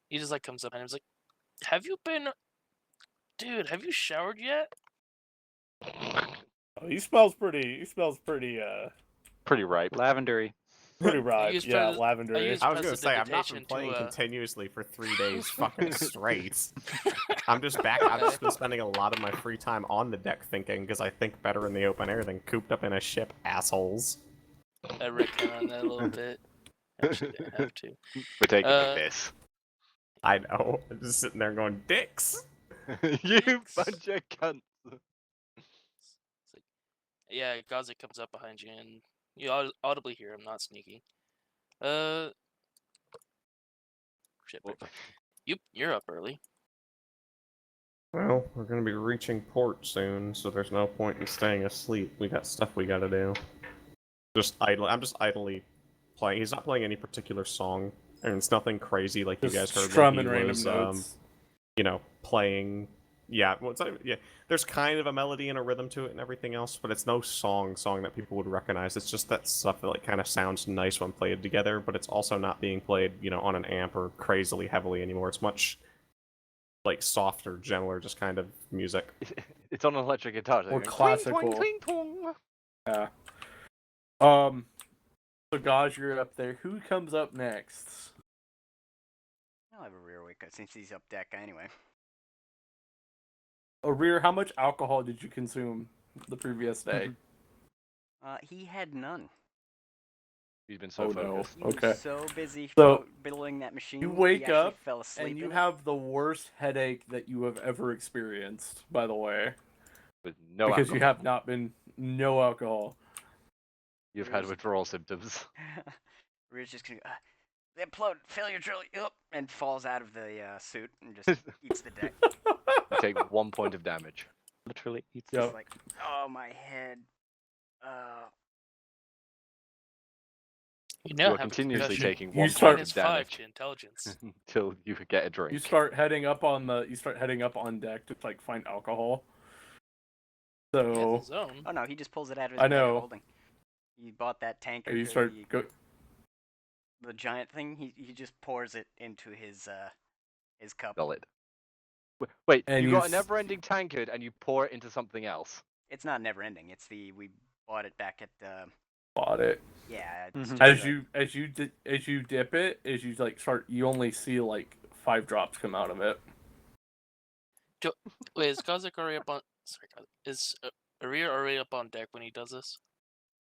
He just like comes up and he's like, "Have you been, dude? Have you showered yet?" Oh, he smells pretty. Pretty ripe. Lavendery. Pretty ripe. used Yeah, pres- lavender. I used I was gonna say I've not been prestidigitation playing to, continuously for 3 days fucking straight. I'm just back. I've just been spending a lot of my free time on the deck thinking because I think better in the open air than cooped up in a ship, assholes. I reckon on that a little bit. Actually, didn't have to. We're taking Uh, a piss. I know. I'm just sitting there going, dicks. You bunch of cunts. It's like, yeah, Gaza comes up behind you, and you audibly hear him, not sneaky. Shit, you're up early. Well, we're gonna be reaching port soon, so there's no point in staying asleep. We got stuff we gotta do. Just idle. I'm just idly playing. He's not playing any particular song, and it's nothing crazy like you guys heard when strumming he random was, notes. you know, playing yeah, well, yeah. There's kind of a melody and a rhythm to it and everything else, but it's no song that people would recognize. It's just that stuff that like kind of sounds nice when played together, but it's also not being played, on an amp or crazily heavily anymore. It's much like softer, gentler, just kind of music. It's on an electric guitar. So Or you're going, classical. Cling, twang, twang. Yeah. So Gaj, you're up there. Who comes up next? I'll have a rear wake up since he's up deck anyway. Rear, how much alcohol did you consume the previous day? He had none. He's been so Oh, no. focused. He Okay. was so busy So, building that machine. You he wake actually up fell asleep and you in it. have the worst headache that you have ever experienced, by the way. With no Because alcohol. you have not been... No alcohol. You've had withdrawal symptoms. We're just gonna go, implode, failure drill, and falls out of the suit and just eats the deck. You take 1 point of damage. Literally eats Yep. It's like, oh, my head. You You now are have a continuously concussion. taking You 1 start- point of -5 damage to intelligence. until you get a drink. You start heading up on deck to like find alcohol. He has So his own. Oh no, he just pulls it out of his I bag of know. holding. He bought that tanker. you start The giant thing. He just pours it into his cup. Solid. Wait, And you you got a s- never-ending tankard and you pour it into something else. It's not never ending. We bought it back at bought it. yeah. Mhm. As you dip it, as you like start, you only see like 5 drops come out of it. Wait, is Kazik already up on? Sorry, Kazik. Is Arir already up on deck when he does this?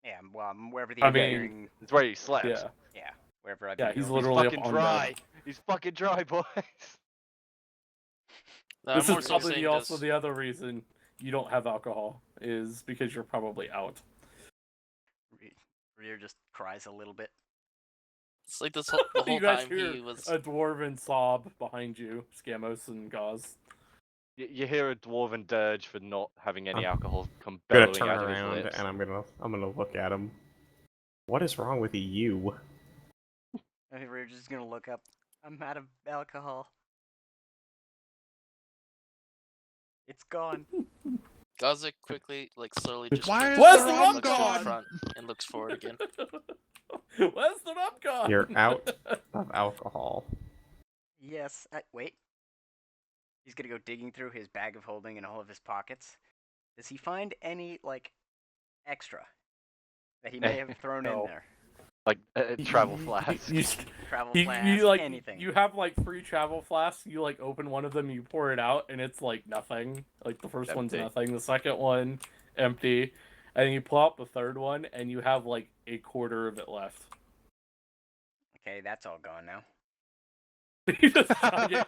Yeah, well, wherever the I mean, engineering, It's where he slept. Yeah, wherever I've yeah, been he's doing. literally Fucking up on dry. deck. He's fucking dry, boys. No, This I'm more is so probably saying also does- the other reason you don't have alcohol is because you're probably out. Rear just cries a little bit. It's like this whole, the whole You guys time hear he was. a dwarven sob behind you, Scamos and Gauze. You hear a dwarven dirge for not having any I'm alcohol come I'm gonna bellowing turn out of his around lips. and I'm gonna look at him. What is wrong with you? Rear just gonna look up. I'm out of alcohol. It's gone. Kazik quickly, like slowly, just Why is Where's turns the around, rum looks to the gone? front, and looks forward again. Where's the rum gone? You're out of alcohol. Yes. Wait. He's gonna go digging through his bag of holding and all of his pockets. Does he find any like extra that he may have thrown in No. there? Like a travel flask. Travel you flask, like anything. you have like 3 travel flasks. You like open one of them, you pour it out, and it's like nothing. Like the first one's Empty. nothing, the second one empty, and then you pull out the third one, and you have like a quarter of it left. Okay, that's all gone now. You just chug it.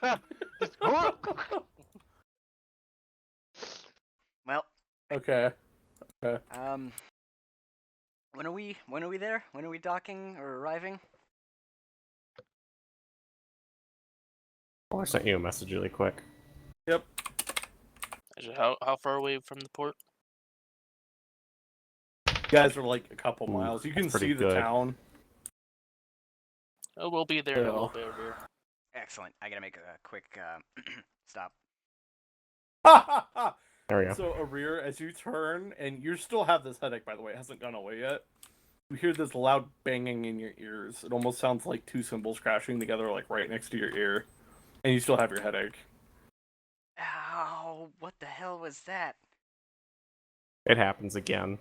Well, Okay. when are we there? When are we docking or arriving? Oh, I sent you a message really quick. Yep. Actually, how far away from the port? You guys are like a couple Ooh, miles. You can that's pretty see the good. town. Oh, we'll be there in a Yeah. little bit, Arir. Excellent. I gotta make a quick stop. There we go. So, Arir, as you turn, and you still have this headache, by the way, it hasn't gone away yet. You hear this loud banging in your ears. It almost sounds like 2 cymbals crashing together, like right next to your ear. And you still have your headache. Ow! What the hell was that? It happens again.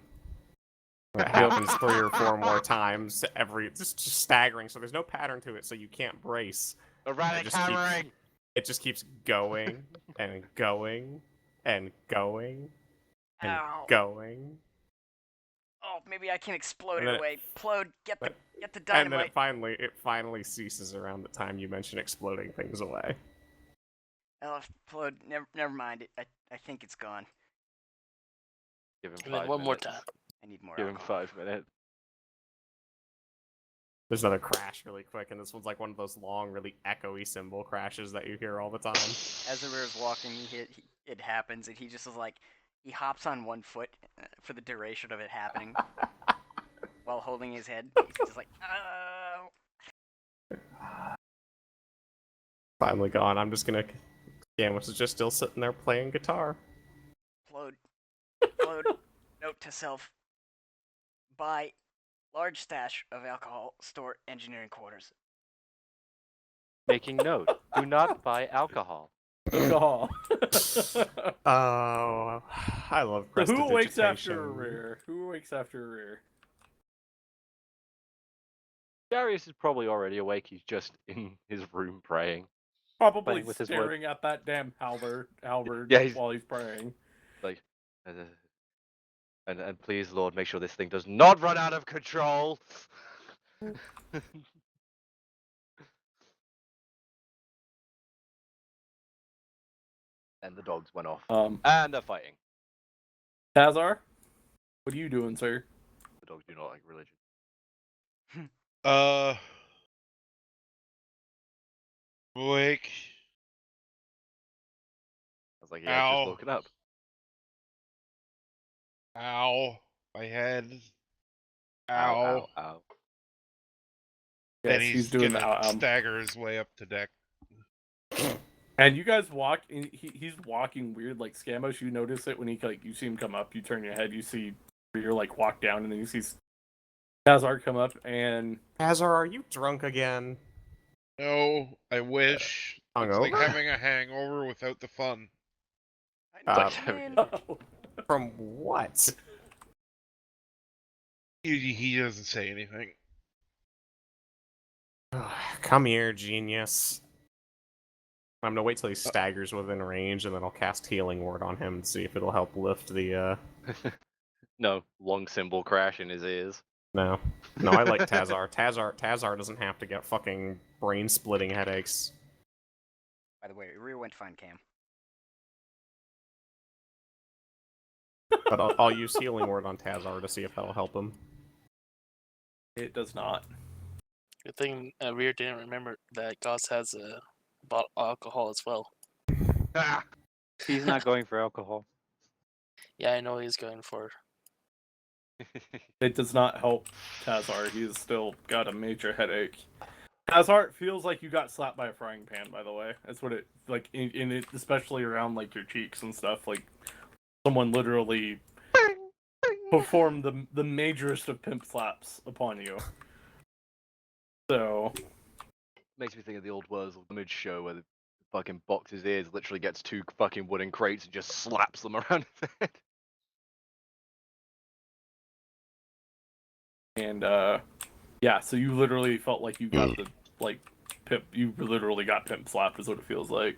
It happens 3 or 4 more times it's just staggering. So there's no pattern to it, so you can't brace. Erratic just keeps- hammering. It just keeps going and going and going and Ow! going. Oh, maybe I can explode And it then away. Plode, get the And then dynamite. it finally ceases around the time you mention exploding things away. Oh, Plode, never mind. I think it's gone. Give him And then 5 one more minutes. time. I need more Give him alcohol. 5 minutes. There's another crash really quick, and this one's like one of those long, really echoey cymbal crashes that you hear all the time. As Arir's walking, it happens, and he just is like, he hops on one foot for the duration of it happening, while holding his head. He's just like, oh. Finally gone. I'm just gonna Gamus is just still sitting there playing guitar. Float. Note to self. Buy large stash of alcohol. Store engineering quarters. Making note: do not buy alcohol. Alcohol. Oh, I love So who wakes prestidigitation. after a rear? Who wakes after a rear? Darius is probably already awake. He's just in his room praying. Probably Playing with his wood. staring at that damn halberd Yeah, while he's praying. Like, and please, Lord, make sure this thing does not run out of control. And the dogs went off. And they're fighting. Tazar, what are you doing, sir? The dogs do not like religion. Awake. I was like, yeah, Ow. just woken up. Ow. My head. Ow, Ow. ow, ow. Then Yes, he's doing gonna the stagger his way up to deck. And you guys walk. He's walking weird, like Scamos. You notice it when you see him come up. You turn your head. You see you're like walk down, and then you see Tazar come up. And Azar, are you drunk again? No, I wish. It's like Hungover? having a hangover without the fun. Man. From what? He doesn't say anything. Come here, genius. I'm gonna wait till he staggers within range, and then I'll cast Healing Word on him and see if it'll help lift the, No, long cymbal crash in his ears. No, I like Tazar. Tazar doesn't have to get fucking brain-splitting headaches. By the way, rear went fine, Cam. But I'll use Healing Word on Tazar to see if that'll help him. it does not. Good thing Rear didn't remember that Goss has bought alcohol as well. Ah! He's not going for alcohol. Yeah, I know he's going for. It does not help Tazar. He's still got a major headache. Tazar, it feels like you got slapped by a frying pan. By the way, that's what it like in it, especially around like your cheeks and stuff. Like someone literally performed the majorest of pimp slaps upon you. So Makes me think of the old Wurzel Image show where the fucking boxer's ears literally gets two fucking wooden crates and just slaps them around his head. and yeah, so you literally felt like you got the like pimp. You literally got pimp slapped, is what it feels like.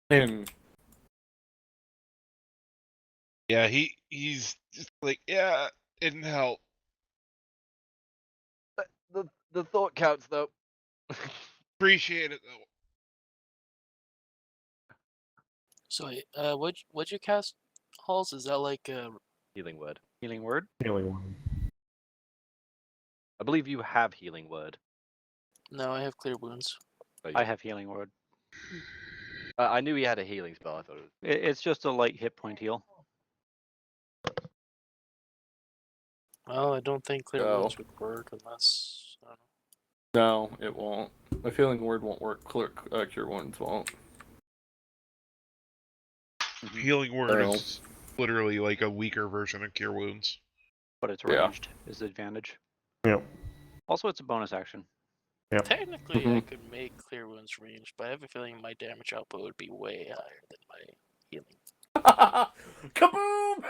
And Yeah, he's just like, yeah, didn't help. The thought counts though. Appreciate it though. So, what'd you cast, Halls? Is that like Healing word. Healing word? Healing Word. I believe you have healing word. No, I have clear wounds. Oh, I you- have healing word. I knew he had a healing spell. I thought it was. It's just a light hit point heal. Well, I don't think clear No. wounds would work unless. I don't know. no, it won't. My feeling word won't work. Cure wounds won't. Healing word No. is literally like a weaker version of Cure Wounds. But it's Yeah. ranged is the advantage. Yep. Also, it's a bonus action. Technically, I Mhm. could make clear wounds ranged, but I have a feeling my damage output would be way higher than my healing. Kaboom!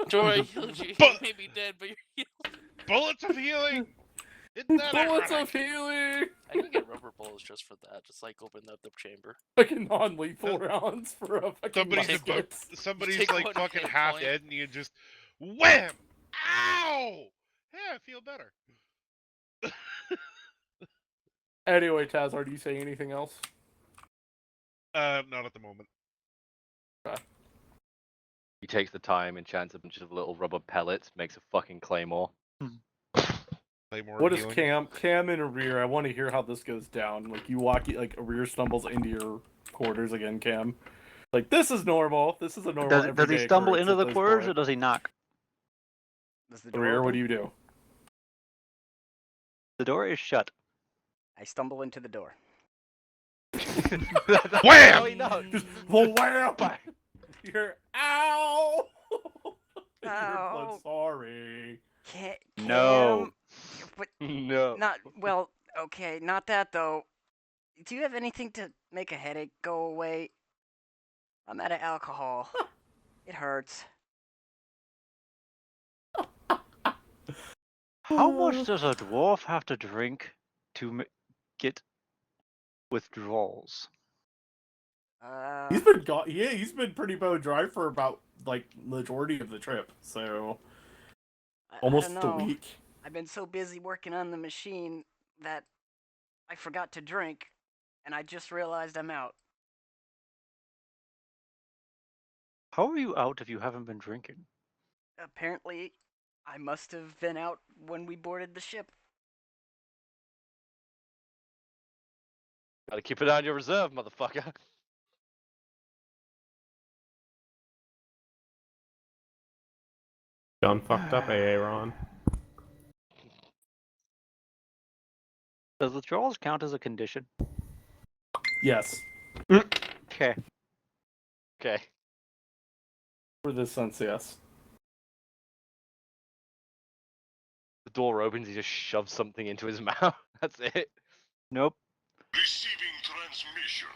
Joe, I healed you. You But- may be dead, but you're healed. Bullets of healing! Isn't that Bullets ironic? of healing! I can get rubber bullets just for that. Just like open up the chamber. Fucking non-lethal rounds for a fucking Somebody's musket. Somebody's Take like one fucking hit half point. dead and you just wham! Ow! Yeah, I feel better. Anyway, Tazar, do you say anything else? Not at the moment. He takes the time and chants a bunch of little rubber pellets, makes a fucking claymore. Claymore What is healing. Cam in a rear? I want to hear how this goes down. Like you walk, like a rear stumbles into your quarters again, Cam. Like this is normal. This is a normal. Does he everyday stumble occurrence into at the this quarters point. or does he knock? Does the The door rear, what open? do you do? The door is shut. I stumble into the door. That's Wham! how he knows. Just wham! Bang. You're ow! You're Ow. sorry. No. But No. not well. Okay, not that though. Do you have anything to make a headache go away? I'm out of alcohol. It hurts. How much does a dwarf have to drink to get withdrawals? He's been he's been pretty bone dry for about like majority of the trip, so I almost don't a know. week. I've been so busy working on the machine that I forgot to drink, and I just realized I'm out. How are you out if you haven't been drinking? Apparently, I must have been out when we boarded the ship. Gotta keep it on your reserve, motherfucker. Done fucked up, Aaron. Does withdrawals count as a condition? Yes, Okay. Okay. for this sense, yes. The door opens, he just shoves something into his mouth. That's it. Nope. Receiving transmission.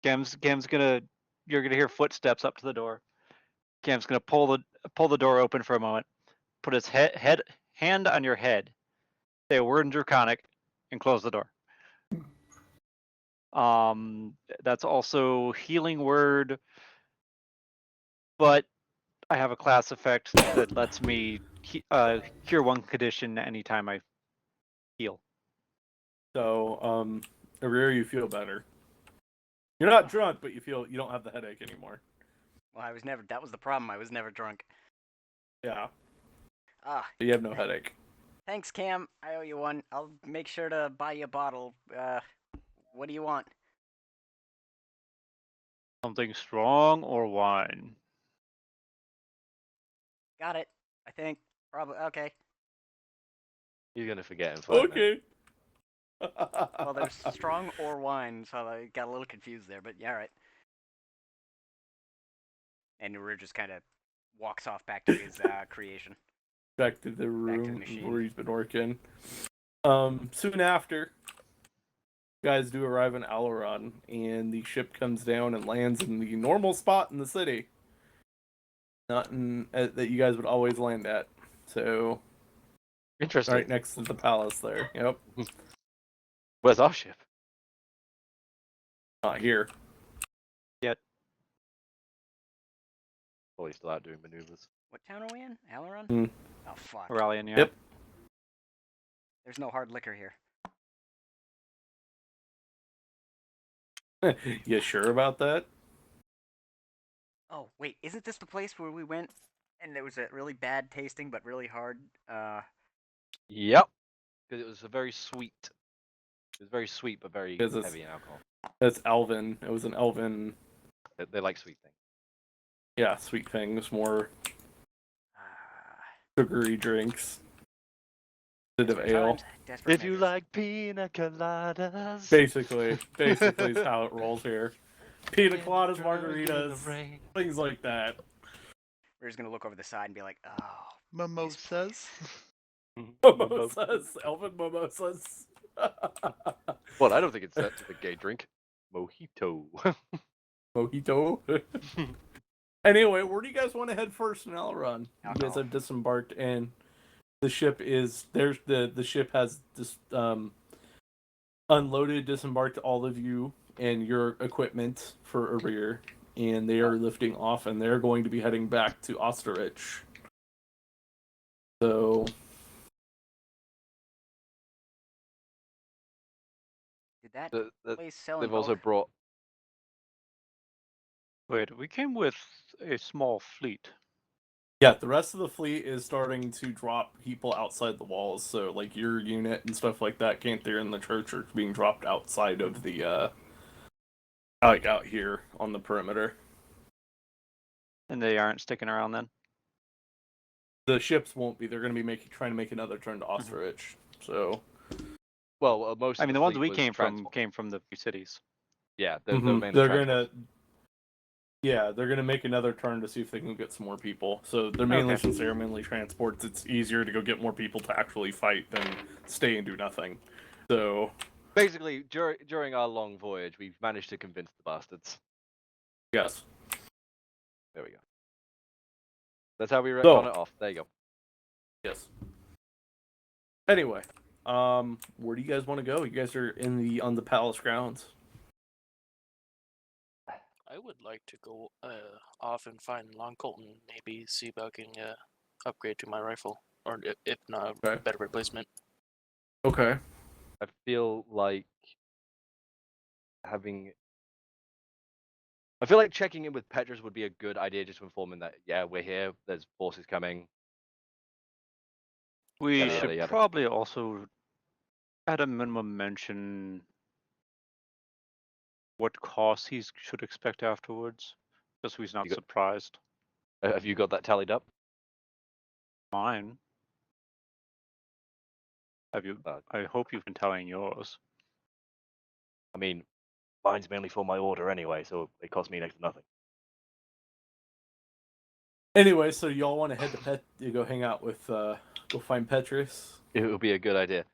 Cam's gonna. You're gonna hear footsteps up to the door. Cam's gonna pull the door open for a moment. Put his hand on your head. Say a word in Draconic, and close the door. That's also healing word, but I have a class effect that lets me cure one condition anytime I heal. So, Arira, you feel better. You're not drunk, but you don't have the headache anymore. Well, I was never. That was the problem. I was never drunk. Yeah, Ah, but you have no headache. thanks, Cam. I owe you one. I'll make sure to buy you a bottle. What do you want? Something strong or wine? Got it. I think. Probably. Okay. He's gonna forget in 5 minutes. Okay. Well, there's strong or wine, so I got a little confused there, but yeah, all right. And Uru just kind of walks off back to his creation. Back to the room machine. where he's been working. Soon after, you guys do arrive in Alaron, and the ship comes down and lands in the normal spot in the city. Not in that you guys would always land at. So, Interesting. right next to the palace there. Yep. Where's our ship? Not here. Oh, he's still out doing maneuvers. What town are we in? Alaron? Hmm. Oh, fuck. Aurelian, yeah. Yep. There's no hard liquor here. You sure about that? Oh, wait, isn't this the place where we went and it was a really bad tasting but really hard? Yep. Because it was a very sweet. It was very sweet, but very 'Cause it's- heavy in alcohol. That's Elven. It was an Elven. They like sweet things. Yeah, sweet things, more uh, sugary drinks instead of ale. times, desperate If you measures. like pina coladas. Basically is how it rolls here. Pina coladas, Drunk in the margaritas, rain. things like that. We're just gonna look over the side and be like, oh, Mimosas. Mimosas, Elven mimosas. Well, I don't think it's a gay drink. Mojito. Mojito. Anyway, where do you guys want to head first in Alaron? You guys Alcohol. have disembarked, and the ship is there's the ship has this unloaded, disembarked all of you and your equipment for Arrear, and they are lifting off, and they're going to be heading back to Osterich. So did that The- place sell in They've also bulk? brought. Wait, we came with a small fleet. yeah, the rest of the fleet is starting to drop people outside the walls. So like your unit and stuff like that, Cantor and the church are being dropped outside of the like out here on the perimeter. And they aren't sticking around then? The ships won't be. They're going to be trying to make another turn to Osterich. So Well, most. I of mean, the the ones fleet we was came from transport. came from the few cities. Yeah, they're Mhm. mainly They're transport. they're gonna make another turn to see if they can get some more people. So they're mainly, Okay. since they're mainly transports, it's easier to go get more people to actually fight than stay and do nothing. So Basically, during our long voyage, we've managed to convince the bastards. yes. There we go. That's how we So- retcon it off. There you go. Yes. Anyway, where do you guys want to go? You guys are on the palace grounds. I would like to go off and find Long Colton, maybe see if I can upgrade to my rifle, or if not, a Okay. better replacement. Okay. I feel like having. I feel like checking in with Petrus would be a good idea, just to inform him that yeah, we're here. There's forces coming. We Yada, should yada, yada. probably also, at a minimum, mention what costs he should expect afterwards, just so he's not You got- surprised. Have you got that tallied up? Mine. Have you? I hope you've been telling yours. I mean, mine's mainly for my order anyway, so it costs me next to nothing. Anyway, so y'all want to head to go hang out with go find Petrus? It would be a good idea.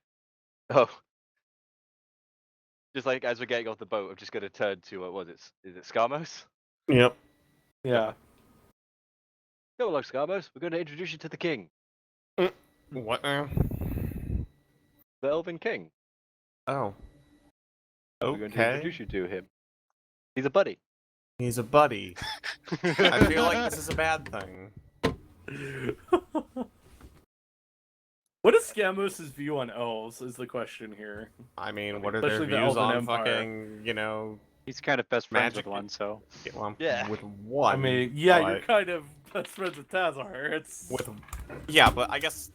Oh. Just like as we're getting off the boat, I'm just going to turn to what was it? Is it Skamos? Yep. Yeah. Hello, Skamos. We're going to introduce you to the king, What now? the Elven King. Oh. We're going to Okay. introduce you to him. He's a buddy. He's a buddy. I feel like this is a bad thing. What is Scamos' view on elves? Is the question here. I mean, what are their Especially the views Elven on Empire. fucking, you know, He's kind of best friends Magic- with one, so. well, Yeah. with one? I mean, yeah, but you're kind of best friends with Tazar. It's with yeah, but I guess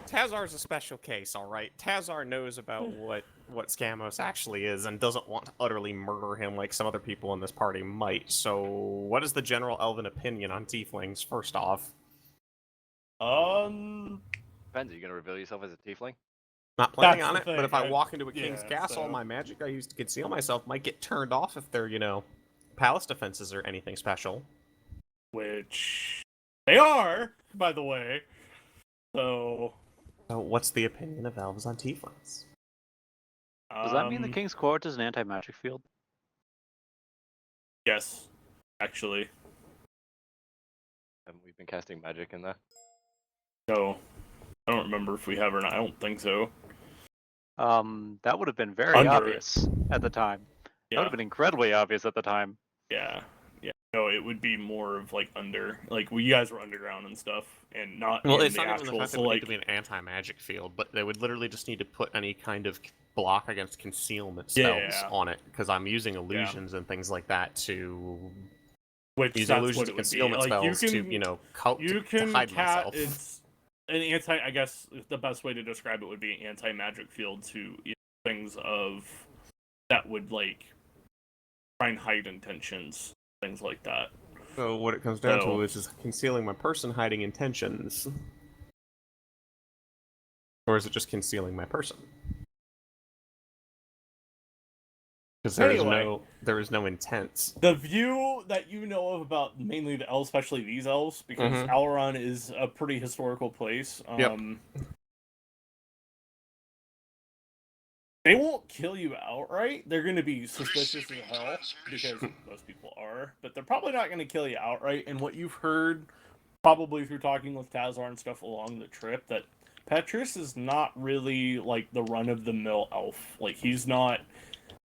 Tazar's a special case, all right. Tazar knows about what Scamos actually is and doesn't want to utterly murder him like some other people in this party might. So, what is the general Elven opinion on tieflings? First off, Depends. Are you going to reveal yourself as a tiefling? not planning That's on the it. thing, But if I I- walk into a king's yeah, castle, so- my magic I use to conceal myself might get turned off if they're, you know, palace defenses or anything special. which they are, by the way. So So, what's the opinion of elves on tieflings? Does that mean the King's Court is an anti-magic field? Yes, actually. Haven't we been casting magic in there? So I don't remember if we have or not. I don't think so. That would have been very Under it. obvious at the time. That would Yeah, have been incredibly obvious at the time. yeah. No, it would be more of like you guys were underground and stuff, and not Well, in it's the not even the actual. fact that So it would like, need to be an anti-magic field, but they would literally just need to put any kind of block against concealment spells Yeah. on it, because I'm using illusions and things like that to which use that's illusions what and it would be. concealment Like spells you to, can, you know, to can hide myself. It's an anti. I guess the best way to describe it would be an anti-magic field to things of that would like try and hide intentions, things like that. So what it comes down So- to is just concealing my person, hiding intentions. Or is it just concealing my person? Because Anyway. there is no intent. The view that you know of about mainly the elves, especially these elves, because Mhm. Alaron is a pretty historical place. Yep. They won't kill you outright. They're going to be suspicious as hell, because most people are. But they're probably not going to kill you outright. And what you've heard, probably through talking with Tazar and stuff along the trip, that Petrus is not really like the run-of-the-mill elf. Like, he's not...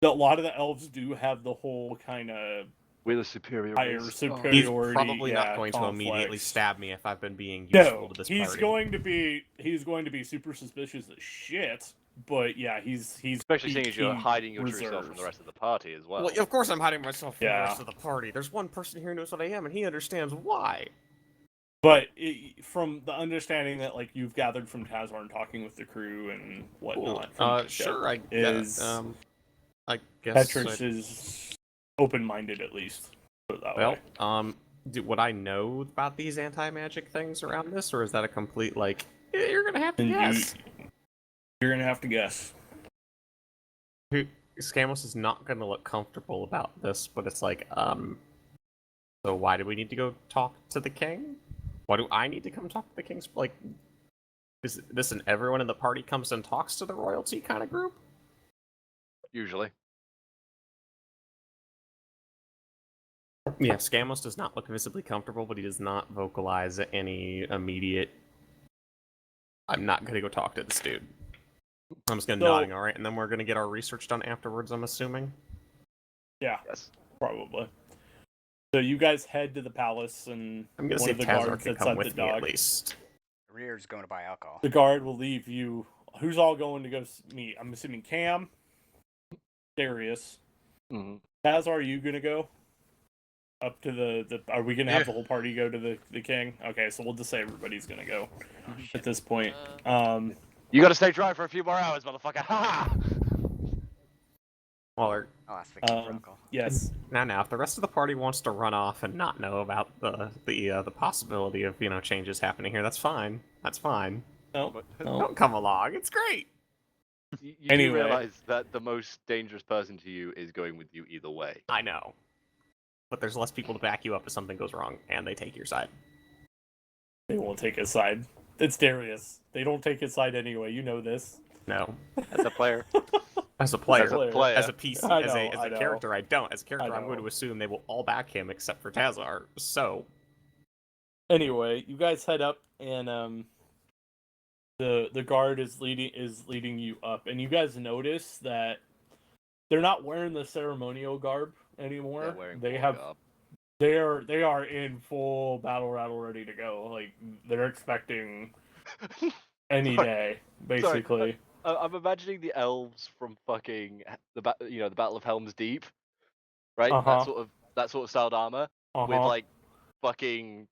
A lot of the elves do have the whole kind of We're the superior higher race. He's superiority. probably not yeah, going to immediately complex. stab me if I've been being useful No, to this he's party. going to be super suspicious as shit. But yeah, he's Especially seeing as you're he hiding your true self from reserves. the rest of the party as well. Well, of course I'm hiding myself from the Yeah. rest of the party. There's one person here who knows what I am, and he understands why. But from the understanding that like you've gathered from Tazar and talking with the crew and whatnot, from the ship, Sure, I is guess. I guess. Petrus is open-minded at least. Put it that Well, way. would I know about these anti-magic things around this, or is that a complete like? You're gonna have to And guess. you're gonna have to guess. Scamos is not going to look comfortable about this, but it's like, so why do we need to go talk to the king? Why do I need to come talk to the king's? Like, is this and everyone in the party comes and talks to the royalty kind of group? Usually. Yeah, Scamos does not look visibly comfortable, but he does not vocalize any immediate, I'm not going to go talk to this dude. I'm just going to nodding, alright? And then we're going to get our research done afterwards, I'm assuming? Yeah, Yes. probably. So you guys head to the palace, and I'm going to one see of if the Tazar guards can that's come at the with me at dock. least. Rear's going to buy alcohol. The guard will leave you. Who's all going to go meet? I'm assuming Cam, Darius, Mm-hmm. Taz. Are you gonna go up to the? Are we gonna have the whole party go to the king? Okay, so we'll just say everybody's gonna go Oh, at shit. this point. You gotta stay dry for a few more hours, motherfucker. Ha! Well, I'll ask Vicky for alcohol. Yes. now, if the rest of the party wants to run off and not know about the possibility of changes happening here, that's fine. That's fine. No. Don't come along. It's great. You Anyway. do realize that the most dangerous person to you is going with you either way. I know, but there's less people to back you up if something goes wrong, and they take your side. They won't take his side. It's Darius. They don't take his side anyway. You know this. No, As a player. as a player, As a player. as a PC, I as know, a character, I don't. As a character, I I'm going know. to assume they will all back him except for Tazar. So, Anyway, you guys head up, and the guard is leading you up, and you guys notice that they're not wearing the ceremonial garb anymore. They're wearing They full have garb. they are in full battle rattle, ready to go. Like they're expecting any Sorry. day, basically. I'm imagining the elves from fucking the Battle of Helm's Deep, right? Uh-huh. That sort of styled armor with Uh-huh. like fucking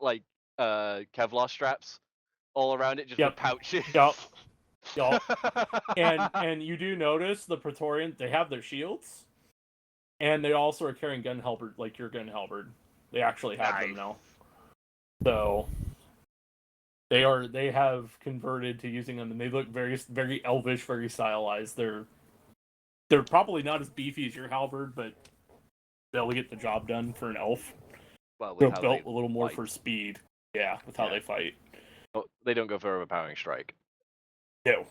like Kevlar straps all around it, just Yep. with pouches. Yup. And you do notice the Praetorians, they have their shields, and they also are carrying gun halberd, like your gun halberd. They actually have them Nice. now. So they have converted to using them, and they look very very elvish, very stylized. They're probably not as beefy as your halberd, but they'll get the job done for an elf. Well, with They're how built they a little more fight. for speed. Yeah, with how Yeah. they fight. They don't go for overpowering strike. No.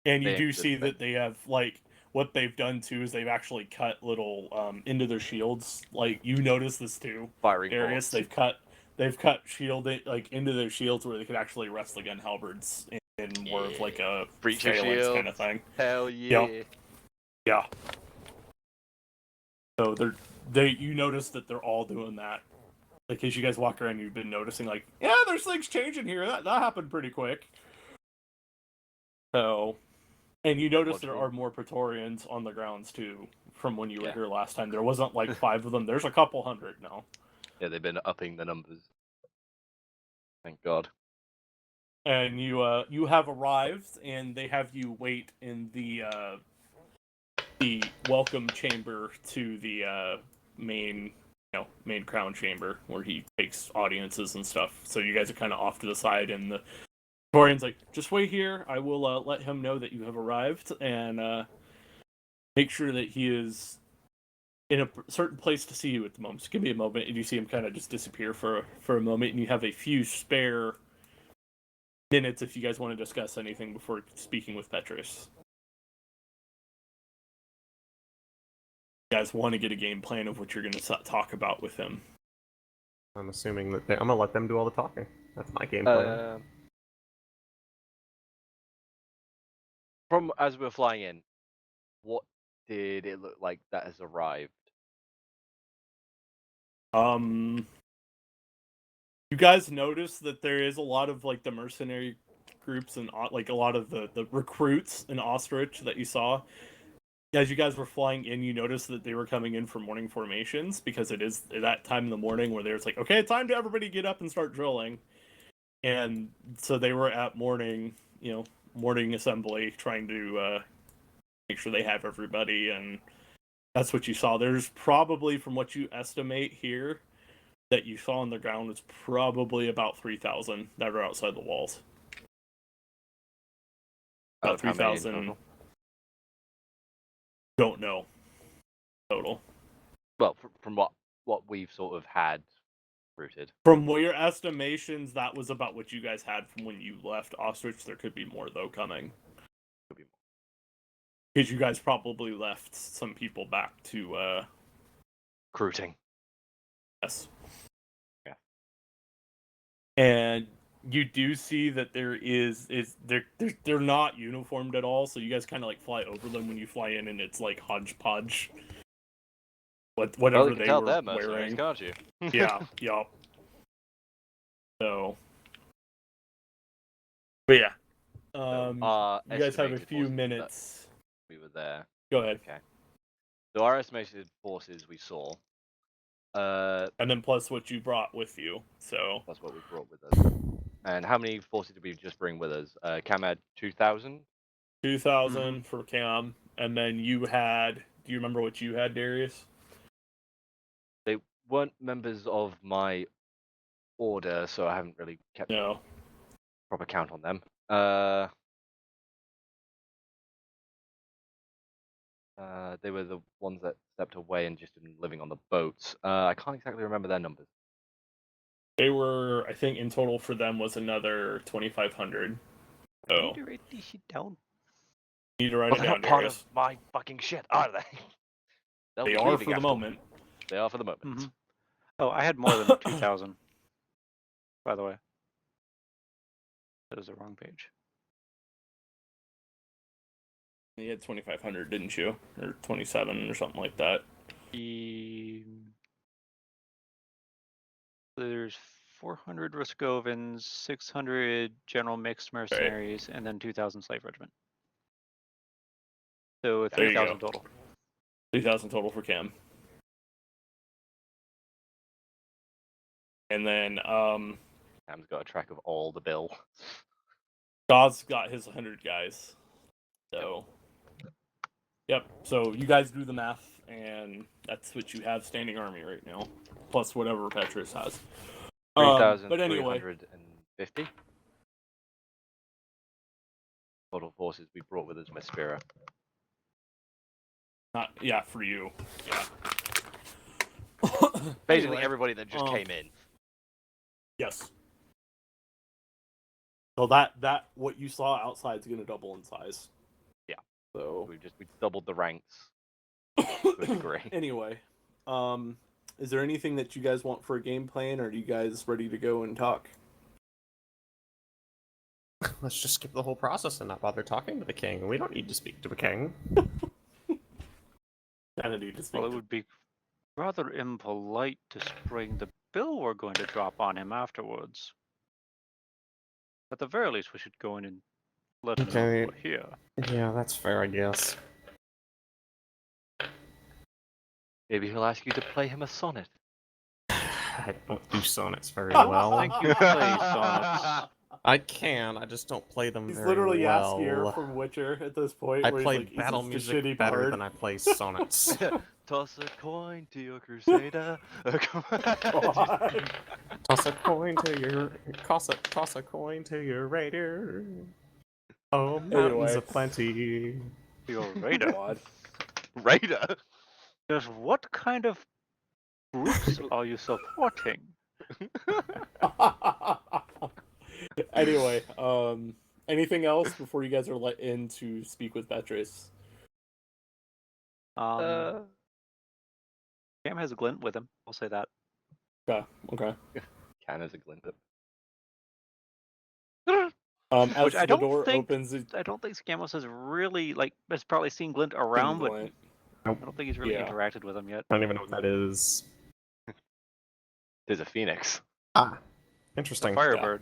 And you They do exist, see but- that they have, like, what they've done too is they've actually cut little into their shields. Like, you notice this too, Firing Darius. bullets. They've cut shield like into their shields where they could actually rest the gun halberds in more of like a Breach your phalanx shield. kind of thing. Hell yeah. Yeah. So you notice that they're all doing that. Like as you guys walk around, you've been noticing like, yeah, there's things changing here. That happened pretty quick. So, and you notice there Logical. are more Praetorians on the grounds too from when you were Yeah. here last time. There wasn't like 5 of them. There's a couple hundred now. Yeah, they've been upping the numbers. Thank God. And you have arrived, and they have you wait in the welcome chamber to the main crown chamber where he takes audiences and stuff. So you guys are kind of off to the side, and the Praetorian's like, just wait here. I will let him know that you have arrived, and make sure that he is in a certain place to see you at the moment. So give me a moment, and you see him kind of just disappear for a moment, and you have a few spare minutes if you guys want to discuss anything before speaking with Petrus. You guys want to get a game plan of what you're going to talk about with him. I'm assuming that I'm gonna let them do all the talking. That's my game plan. From as we're flying in, what did it look like that has arrived? You guys notice that there is a lot of like the mercenary groups and like a lot of the recruits in Ostrich that you saw. As you guys were flying in, you noticed that they were coming in for morning formations because it is that time in the morning where there's like, okay, time to everybody get up and start drilling. And so they were at morning assembly trying to make sure they have everybody, and that's what you saw. There's probably, from what you estimate here, that you saw on the ground, is probably about 3,000 that are outside the walls. About How many in 3,000. total? Don't know. Total. Well, from what we've sort of had routed. From your estimations, that was about what you guys had from when you left Ostrich. There could be more, though, coming. Could be more. Because you guys probably left some people back to, Recruiting. Yes. Yeah. And you do see that they're not uniformed at all, so you guys kind of like fly over them when you fly in, and it's like hodgepodge. Whatever Well, you can they tell were they're mercenaries, wearing. can't you? Yeah, yup. So, but yeah, you guys have a estimated few forces that minutes. We were there. Go ahead. Okay. So our estimated forces we saw. And then plus what you brought with you. So That's what we brought with us. And how many forces did we just bring with us? Cam had 2,000. 2,000 for Cam, and then you had. Do you remember what you had, Darius? They weren't members of my order, so I haven't really kept No. proper count on them. They were the ones that stepped away and just been living on the boats. I can't exactly remember their numbers. They were, I think, in total for them was another 2,500. I So need to write this shit down. you need to write Well, it they're down, not part Darius. of my fucking shit, are they? They'll They be are leaving for the after- moment. They are for the moment. Mhm. Oh, I had more than 2,000. By the way, that was the wrong page. You had 2,500, didn't you? Or 27 or something like that. There's 400 Roscovans, 600 general mixed mercenaries, and then 2,000 slave regiment. So There you 3,000 go. total. 3,000 total for Cam. And then Cam's got a track of all the bill. God's got his 100 guys. So yep. So you guys do the math, and that's what you have standing army right now, plus whatever Petrus has. But anyway, 3,350 total forces we brought with us from Espira. for you. Yeah. Basically, Anyway, everybody that just came in. Yes. So that what you saw outside is going to double in size. Yeah. So We doubled the ranks to a degree. anyway, is there anything that you guys want for a game plan, or are you guys ready to go and talk? Let's just skip the whole process and not bother talking to the king. We don't need to speak to the king. Kind of need to speak. Well, it would be rather impolite to spring the bill we're going to drop on him afterwards. At the very least, we should go in and let him know Okay. we're here. Yeah, that's fair, I guess. Maybe he'll ask you to play him a sonnet. I don't do sonnets very Oh, well. Thank you, play sonnets. I can, I just don't play them He's very literally well. Yaskier from Witcher at this point. I where play he's like, battle he's just a music shitty better bard. than I play sonnets. Toss a coin to your crusader. God. Toss a coin to your toss a coin to your raider. Oh, mountains Anyway. of plenty. Your raider. God. Raider. Just what kind of groups are you supporting? Anyway, anything else before you guys are let in to speak with Petrus? Cam has a glint with him. I'll say that. Okay. Can as a glint. As Which I the don't door think- opens, I don't think Scamos has really has probably seen Glint around, but Glint. I don't think he's really Yeah. interacted with him yet. I don't even know what that is. There's a phoenix. Ah, interesting. Firebird.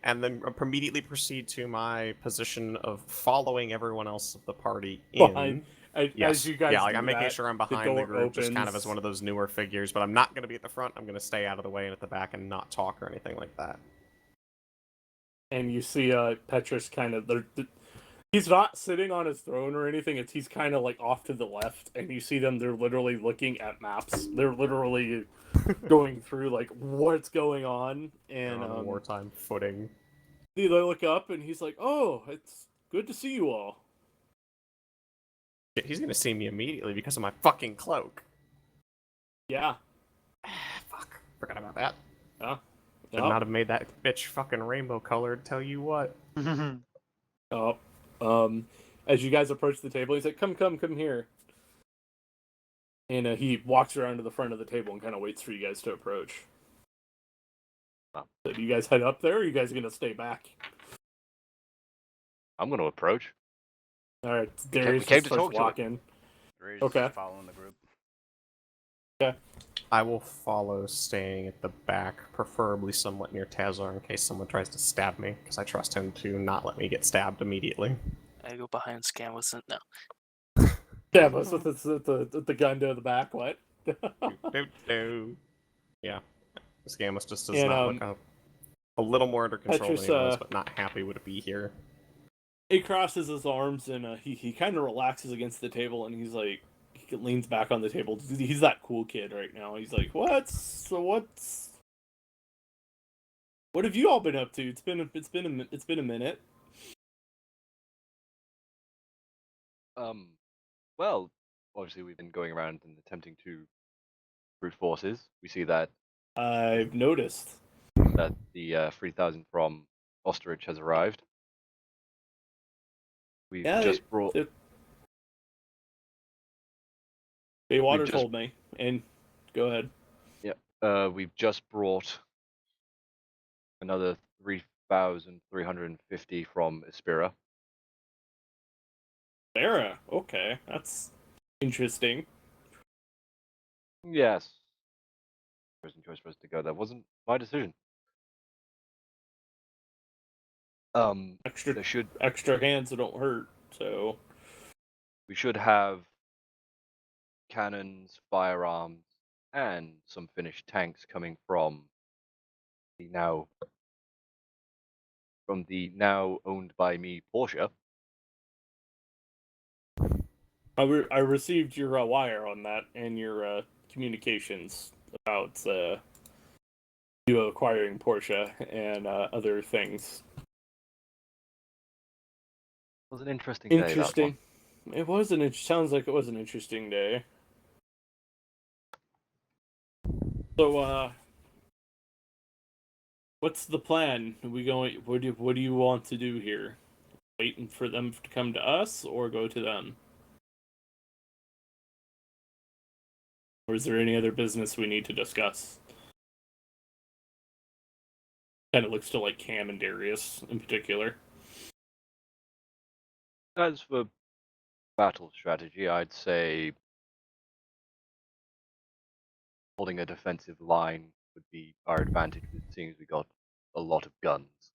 And then immediately proceed to my position of following everyone else of the party Behind- in. as you guys I'm do making that, sure I'm behind the door group, just kind of opens. as one of those newer figures. But I'm not going to be at the front. I'm going to stay out of the way and at the back and not talk or anything like that. And you see Petrus kind of he's not sitting on his throne or anything. He's kind of like off to the left, and you see them. They're literally looking at maps. They're literally going through like what's going on, and They're on a wartime footing. they look up, and he's like, "Oh, it's Good to see you all. Shit, he's gonna see me immediately because of my fucking cloak. Yeah. Fuck. Forgot about that. Yeah. Should not have made that bitch fucking rainbow colored, tell you what. Oh. As you guys approach the table, he's like, come here. And he walks around to the front of the table and kind of waits for you guys to approach. Wow. So do you guys head up there, or are you guys going to stay back? I'm going to approach. All right, We Darius came just to starts talk to him. walking. Ray's Okay. just following the group. I will follow, staying at the back, preferably somewhat near Tazar in case someone tries to stab me, because I trust him to not let me get stabbed immediately. I go behind Scam with no. Yeah, but with the gun to the back, what? Yeah. This game just does And, not look a little more under control Petrus, than he was, but not happy with it be here. He crosses his arms and he kind of relaxes against the table, and he's like, he leans back on the table. He's that cool kid right now. He's like, what have you all been up to? It's been a minute. Well, obviously we've been going around and attempting to brute forces. We see that I've noticed. the 3,000 from Ostrich has arrived. We've Yeah, just brought. Baywater told me. And go ahead. We've just brought another 3,350 from Ispira. Sarah, okay, that's interesting. Yes. Person choice for us to go. That wasn't my decision. Extra hands that don't hurt. So we should have cannons, firearms, and some finished tanks coming from the now owned by me Porsche. I received your wire on that and your communications about you acquiring Porsche and other things. It was an interesting day. Interesting. It was sounds like it was an interesting day. So, what's the plan? Are we going? What do you want to do here? Waiting for them to come to us, or go to them? Or is there any other business we need to discuss? Kind of looks to like Cam and Darius in particular. As for battle strategy, I'd say holding a defensive line would be our advantage, seeing as we got a lot of guns.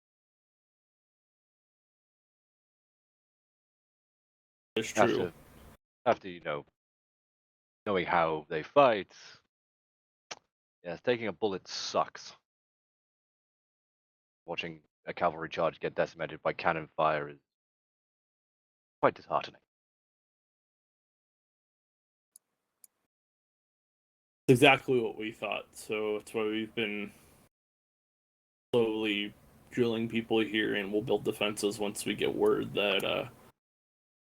It's true. After knowing how they fight, yes, taking a bullet sucks. Watching a cavalry charge get decimated by cannon fire is quite disheartening. Exactly what we thought. So that's why we've been slowly drilling people here, and we'll build defenses once we get word that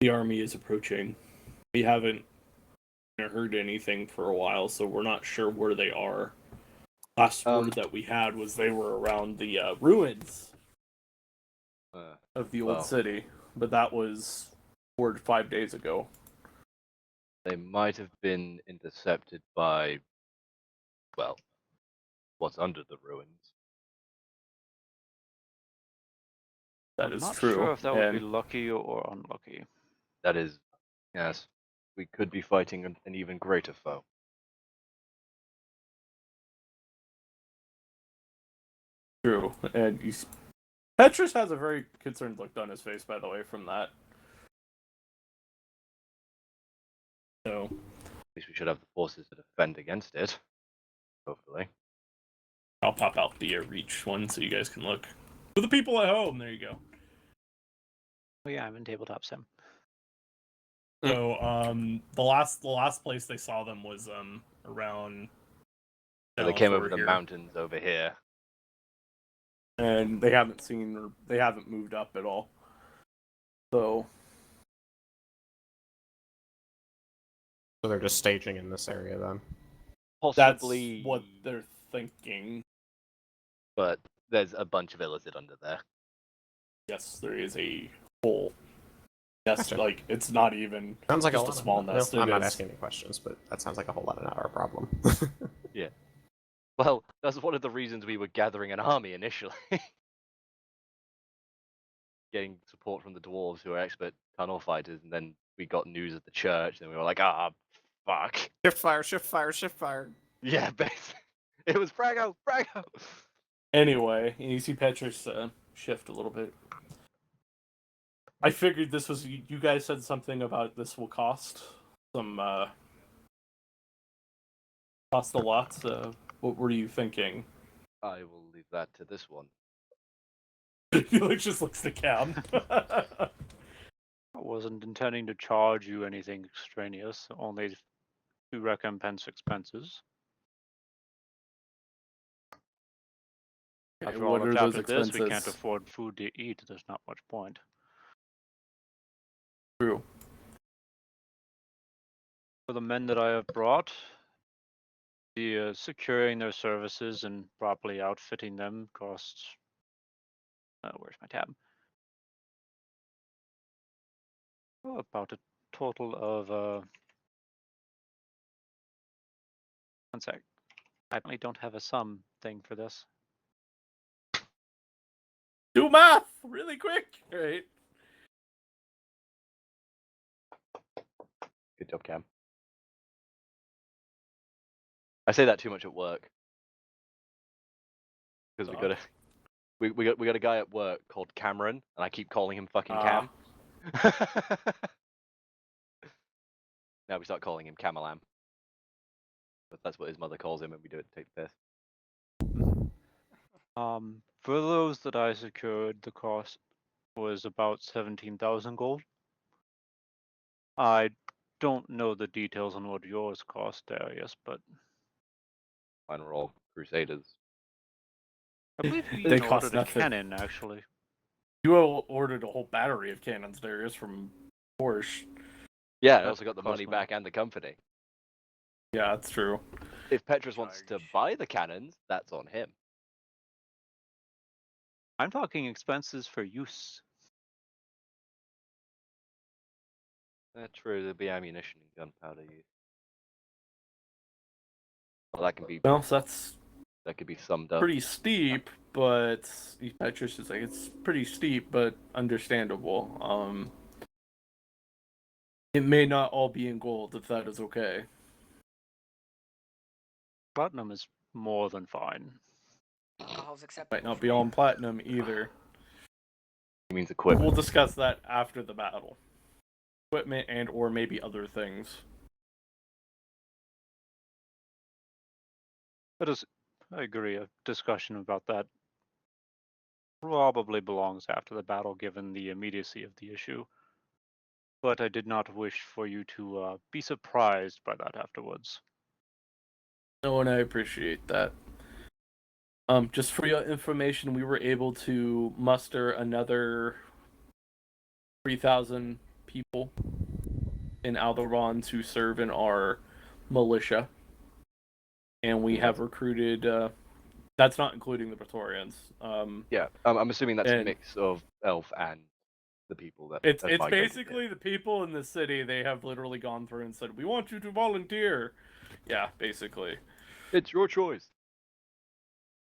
the army is approaching. We haven't heard anything for a while, so we're not sure where they are. Last word that we had was they were around the ruins of the old city, but that was 4 to 5 days ago. They might have been intercepted by, well, what's under the ruins. That is not true. sure if that would be lucky or unlucky. That is, yes, we could be fighting an even greater foe. True. And Petrus has a very concerned look on his face, by the way, from that. So, at least we should have the forces to defend against it. Hopefully. I'll pop out the reach one so you guys can look. For the people at home, there you go. Oh yeah, I'm in tabletop sim. So, the last place they saw them was around. So they came over the mountains over here. And they haven't moved up at all. So they're just staging in this area then. that's Possibly, what they're thinking. but there's a bunch of illicit under there. Yes, there is a hole. Yes, Gotcha. like it's not even Sounds like just a a small lot nest. No, I'm It not is- asking any questions, but that sounds like a whole lot of not our problem. Well, that's one of the reasons we were gathering an army initially. Getting support from the dwarves who are expert tunnel fighters, and then we got news of the church, and we were like, ah, fuck. Shift fire, shift fire, shift fire. Yeah, basically. It was Frago, Frago! Anyway, you see Petrus shift a little bit. I figured this was you guys said something about this will cost some cost a lot. What were you thinking? I will leave that to this one. Felix just looks to Cam. I wasn't intending to charge you anything extraneous, only to recompense expenses. After all, What if are those after this we can't expenses? afford food to eat, there's not much point. True. For the men that I have brought, the securing their services and properly outfitting them costs. Where's my tab? Oh, about a total of. One sec. I apparently don't have a sum thing for this. Do math really quick. All right. Good job, Cam. I say that too much at work. Because we got a guy at work called Cameron, and I keep calling him fucking Cam. Now we start calling him Camelam. But that's what his mother calls him, and we do it to take the piss. For those that I secured, the cost was about 17,000 gold. I don't know the details on what yours cost, Darius, but Mine were all Crusaders. I believe you They even cost ordered nothing. a cannon, actually. You ordered a whole battery of cannons, Darius, from Porsche. Yeah, I That also got the cost money money. back and the company. Yeah, that's true. If Petrus wants to Charge. buy the cannons, that's on him. I'm talking expenses for use. That's true, there'll be ammunition and gunpowder used. Well, that can be Well, so that's summed up. pretty steep, but Petrus is like it's pretty steep, but understandable. It may not all be in gold, if that is okay. Platinum is more than fine. Alcohol's acceptable. Might not for be me. all in platinum either. It means We'll equipment. discuss that after the battle. Equipment and or maybe other things. I agree, a discussion about that probably belongs after the battle, given the immediacy of the issue. But I did not wish for you to be surprised by that afterwards. No, and I appreciate that. Just for your information, we were able to muster another 3,000 people in Alderaan to serve in our militia. And we have recruited, that's not including the Praetorians. Yeah, I'm assuming that's a and- mix of elf and the people that It's have it's migrated basically here. the people in the city. They have literally gone through and said, "We want you to volunteer." Yeah, basically. It's your choice.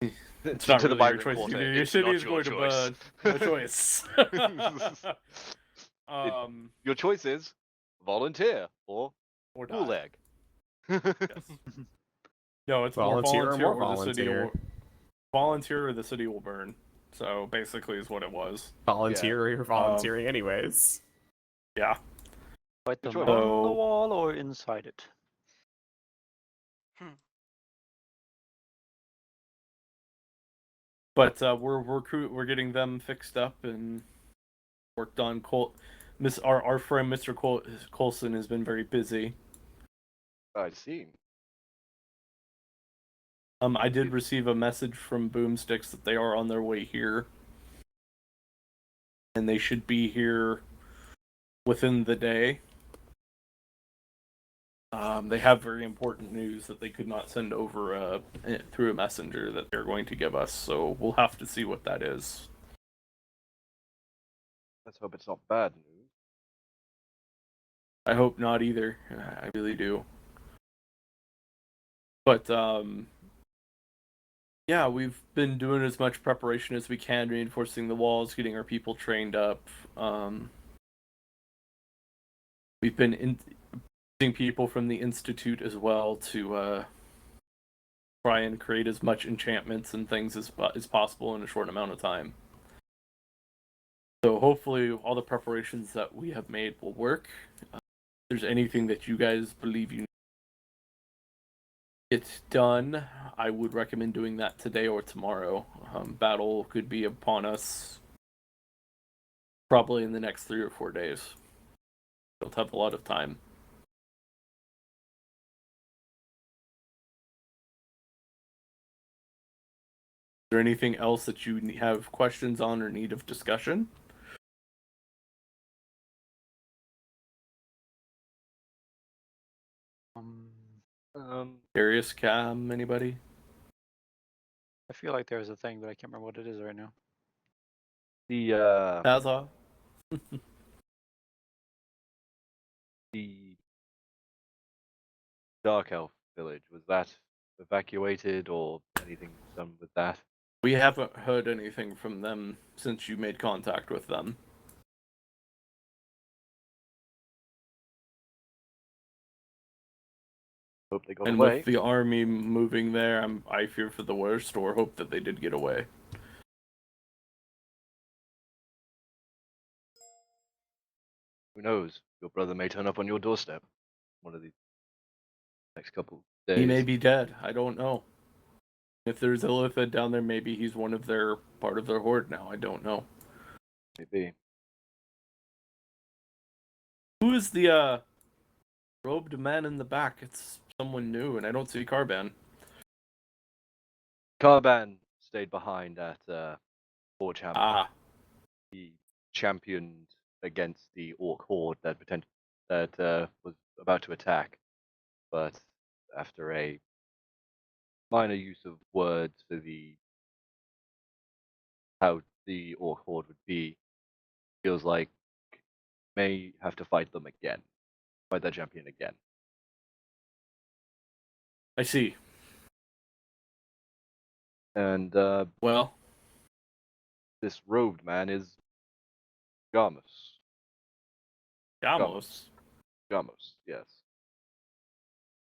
It's not to really the your migrant choice. quarter. Your It's city not is your going to choice. burn. No choice. Your choice is volunteer or Or die. gulag. Yes. No, it's Volunteer or more more the city volunteer. will volunteer or the city will burn. So basically, is what it was. Volunteer or you're volunteering anyways. Yeah. Fight them choice. on the So- wall or inside it. But we're getting them fixed up and worked on. Our friend Mr. Coulson has been very busy. I see. I did receive a message from Boomsticks that they are on their way here, and they should be here within the day. They have very important news that they could not send over through a messenger that they're going to give us, so we'll have to see what that is. Let's hope it's not bad news. I hope not either. I really do. But, yeah, we've been doing as much preparation as we can, reinforcing the walls, getting our people trained up. We've been using people from the Institute as well to try and create as much enchantments and things as possible in a short amount of time. So hopefully all the preparations that we have made will work. If there's anything that you guys believe you need to get done, I would recommend doing that today or tomorrow. Battle could be upon us probably in the next 3 or 4 days. We'll have a lot of time. Is there anything else that you have questions on or need of discussion? Darius, Cam, anybody? I feel like there's a thing, but I can't remember what it is right now. The Tazza? the Dark Elf village, was that evacuated or anything done with that? We haven't heard anything from them since you made contact with them. Hope they got And away. with the army moving there, I fear for the worst, or hope that they did get away. Who knows? Your brother may turn up on your doorstep one of these next couple days. He may be dead. I don't know. If there's Illithid down there, maybe he's part of their horde now. I don't know. Maybe. Who is the robed man in the back? It's someone new, and I don't see Carban. Carban stayed behind at Forge Hammer. Ah, He championed against the orc horde that was about to attack, but after a minor use of words for how the orc horde would be, feels like may have to fight them again, fight that champion again. I see. And Well, this robed man is Gamos. Gamos. Gamos, yes.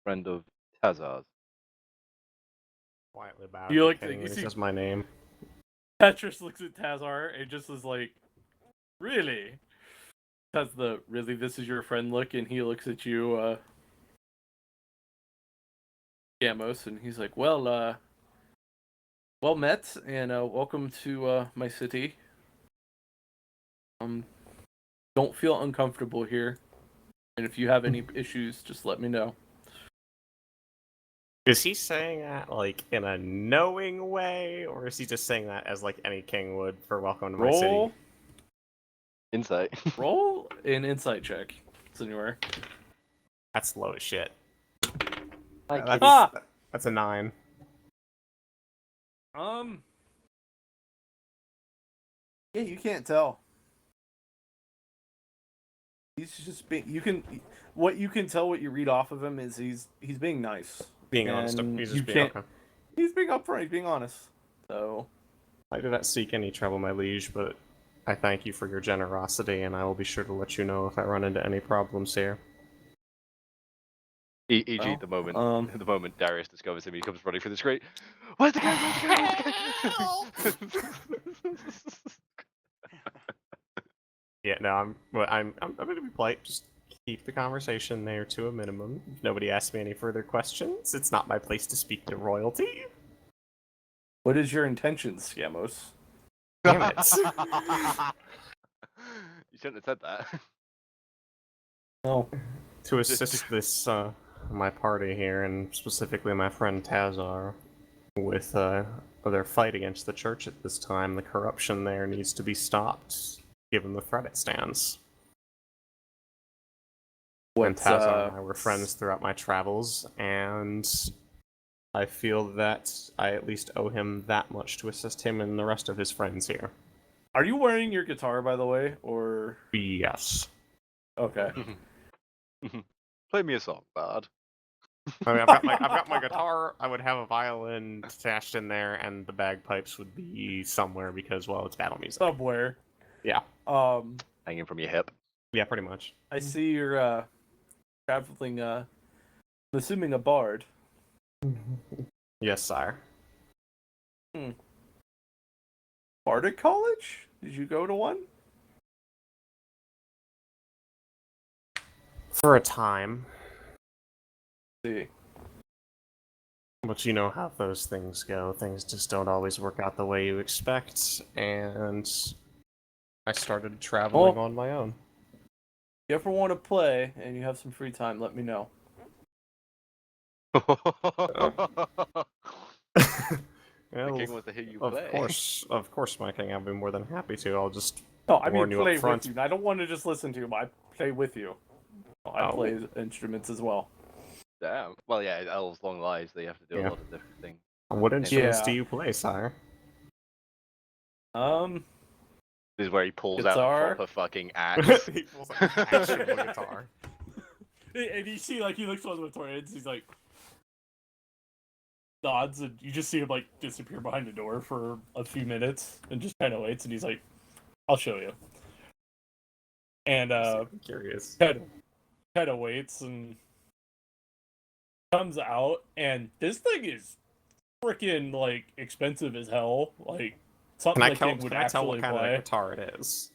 Friend of Tazar's. Quietly bow. You like Kenny you when he see- says my name. Petrus looks at Tazar and just is like, really? Has the really this is your friend look, and he looks at you, Gamos, and he's like, well met, and welcome to my city. Don't feel uncomfortable here, and if you have any issues, just let me know. Is he saying that like in a knowing way, or is he just saying that as like any king would for welcome to my Roll, city? Insight. roll an insight check, Senor. That's low as shit. Thank That's, Ah! that's a 9. Yeah, you can't tell. He's just being. What you can tell, what you read off of him is he's being nice. Being honest, And he's you just being can't- okay. He's being upfront. He's being honest. So I do not seek any trouble, my liege, but I thank you for your generosity, and I will be sure to let you know if I run into any problems here. E.g. Well, the moment Darius discovers him, he comes running for the screen. Where's the guy? Yeah, no, I'm going to be polite. Just keep the conversation there to a minimum. If nobody asks me any further questions, it's not my place to speak to royalty. what is your intentions, Gamos? Damn it. You shouldn't have said that. No. To assist this my party here, and specifically my friend Tazar, with their fight against the church at this time, the corruption there needs to be stopped, given the threat it stands. Phantasm and I were friends throughout my travels, and I feel that I at least owe him that much to assist him and the rest of his friends here. Are you wearing your guitar, by the way, or? Yes. Okay. Play me a song, bud. I mean, I've got my guitar. I would have a violin stashed in there, and the bagpipes would be somewhere because, well, it's battle music. Somewhere. Yeah. Hanging from your hip. Yeah, pretty much. I see you're traveling. I'm assuming a bard. Yes, sire. Bardic College? Did you go to one? For a time. See. But you know how those things go. Things just don't always work out the way you expect, and I started traveling on my own. If you ever want to play and you have some free time, let me know. The king wants to hear you play. Of course, my king. I'll be more than happy to. I'll just No, I mean warn you play up front. with you. I don't want to just listen to you. I play with you. I play instruments as well. Damn. Well, yeah, elves' long lives. They have to do a lot of different things. What instruments do you play, sire? This is where he pulls out Guitar. a proper fucking axe. He pulls out an actual guitar. And you see, like, he looks on the guitar and he's like, nods, and you just see him, like, disappear behind the door for a few minutes and just kind of waits, and he's like, I'll show you. And, I'm curious. kind of waits and comes out, and this thing is freaking, like, expensive as hell. Like, something like it would Can I tell actually what kind play. of guitar it is?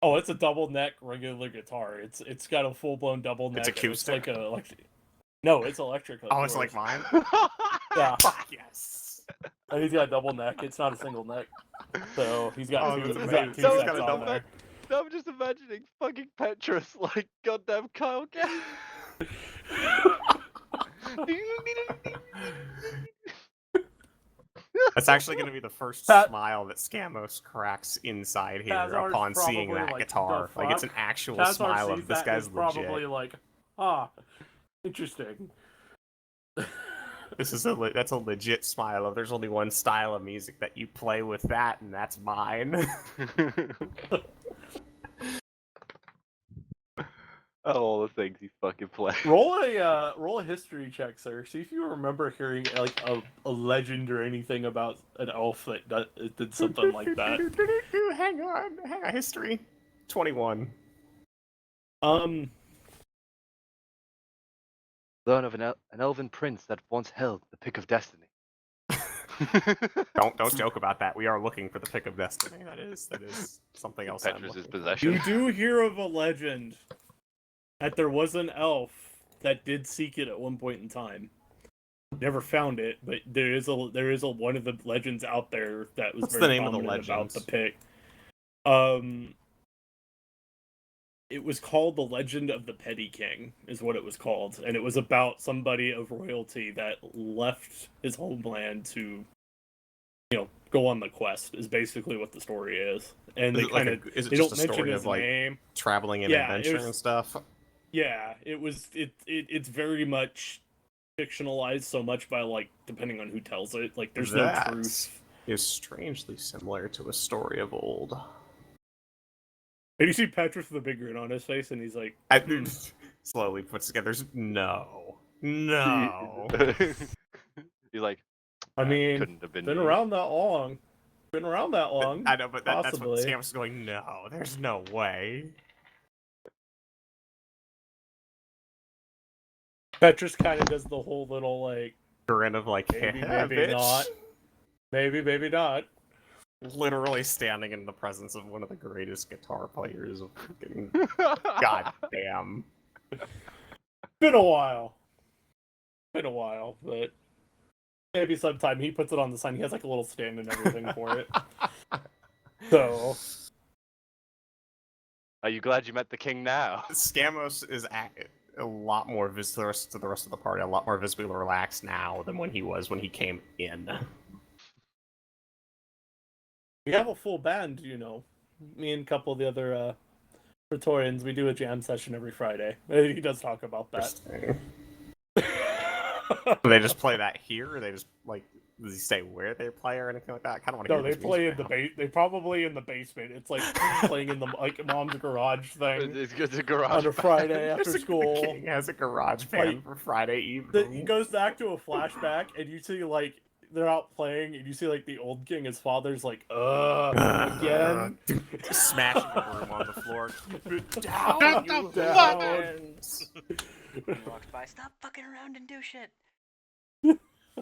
Oh, it's a double neck regular guitar. It's got a full blown double neck. It's acoustic? It's like no, it's electric. Oh, it's like mine? Yeah. Fuck yes. And he's got a double neck. It's not a single neck. So he's got Oh, two. that's He's got amazing. two Someone's sets got a on double there. neck? No, I'm just imagining fucking Petrus like goddamn Kyle Gass. That's actually going to be the first smile that Scamos cracks inside here Tazar's upon seeing probably that like, guitar. "The Like, it's an fuck?" actual Tazar smile sees of this that guy's and is legit. probably like, interesting. That's a legit smile of there's only one style of music that you play with that, and that's mine. All the things he fucking play. Roll a history check, sir. See if you remember hearing like a legend or anything about an elf that did something like that. Hang on, history. 21. Learn of an elven prince that once held the pick of destiny. Don't joke about that. We are looking for the pick of destiny. That is something else. Petrus's possession. You do hear of a legend that there was an elf that did seek it at one point in time. Never found it, but there is a one of the legends out there that was What's very the name of the prominent about the legends? pick. It was called the Legend of the Petty King, is what it was called, and it was about somebody of royalty that left his homeland to, go on the quest. Is basically what the story is, and they kind of is it they just don't a mention story his of like name. traveling and adventure and stuff? Yeah, it's very much fictionalized so much by like depending on who tells it. Like there's no truth. Is strangely similar to a story of old. And you see Petrus with a big grin on his face, and he's like, slowly puts together. No. He's like, I mean, couldn't have been around that long. Been around that long. I know, but that's what possibly. Scam's going. No, there's no way. Petrus kind of does the whole little like grin of like, maybe, yeah, maybe bitch. not. Maybe not. Literally standing in the presence of one of the greatest guitar players of fucking goddamn. Been a while, but maybe sometime he puts it on the sign. He has like a little stand and everything for it. So, are you glad you met the king now? Scamos is a lot more visible to the rest of the party, a lot more visibly relaxed now than when he came in. we have a full band, me and a couple of the other Praetorians, we do a jam session every Friday. He does talk about that. Do they just play that here, or they just like? Does he say where they play or anything like that? I kind of want to No, hear. they play in the They probably in the basement. It's like playing in the like mom's garage thing It's a garage on a band. Friday after The school. king has a garage band Like, for Friday evening. He goes back to a flashback, and you see like they're out playing, and you see like the old king, his father's like, again, smashing a broom on the floor. Shut Down, the you fuck hands. He walks by. Stop fucking around and do shit.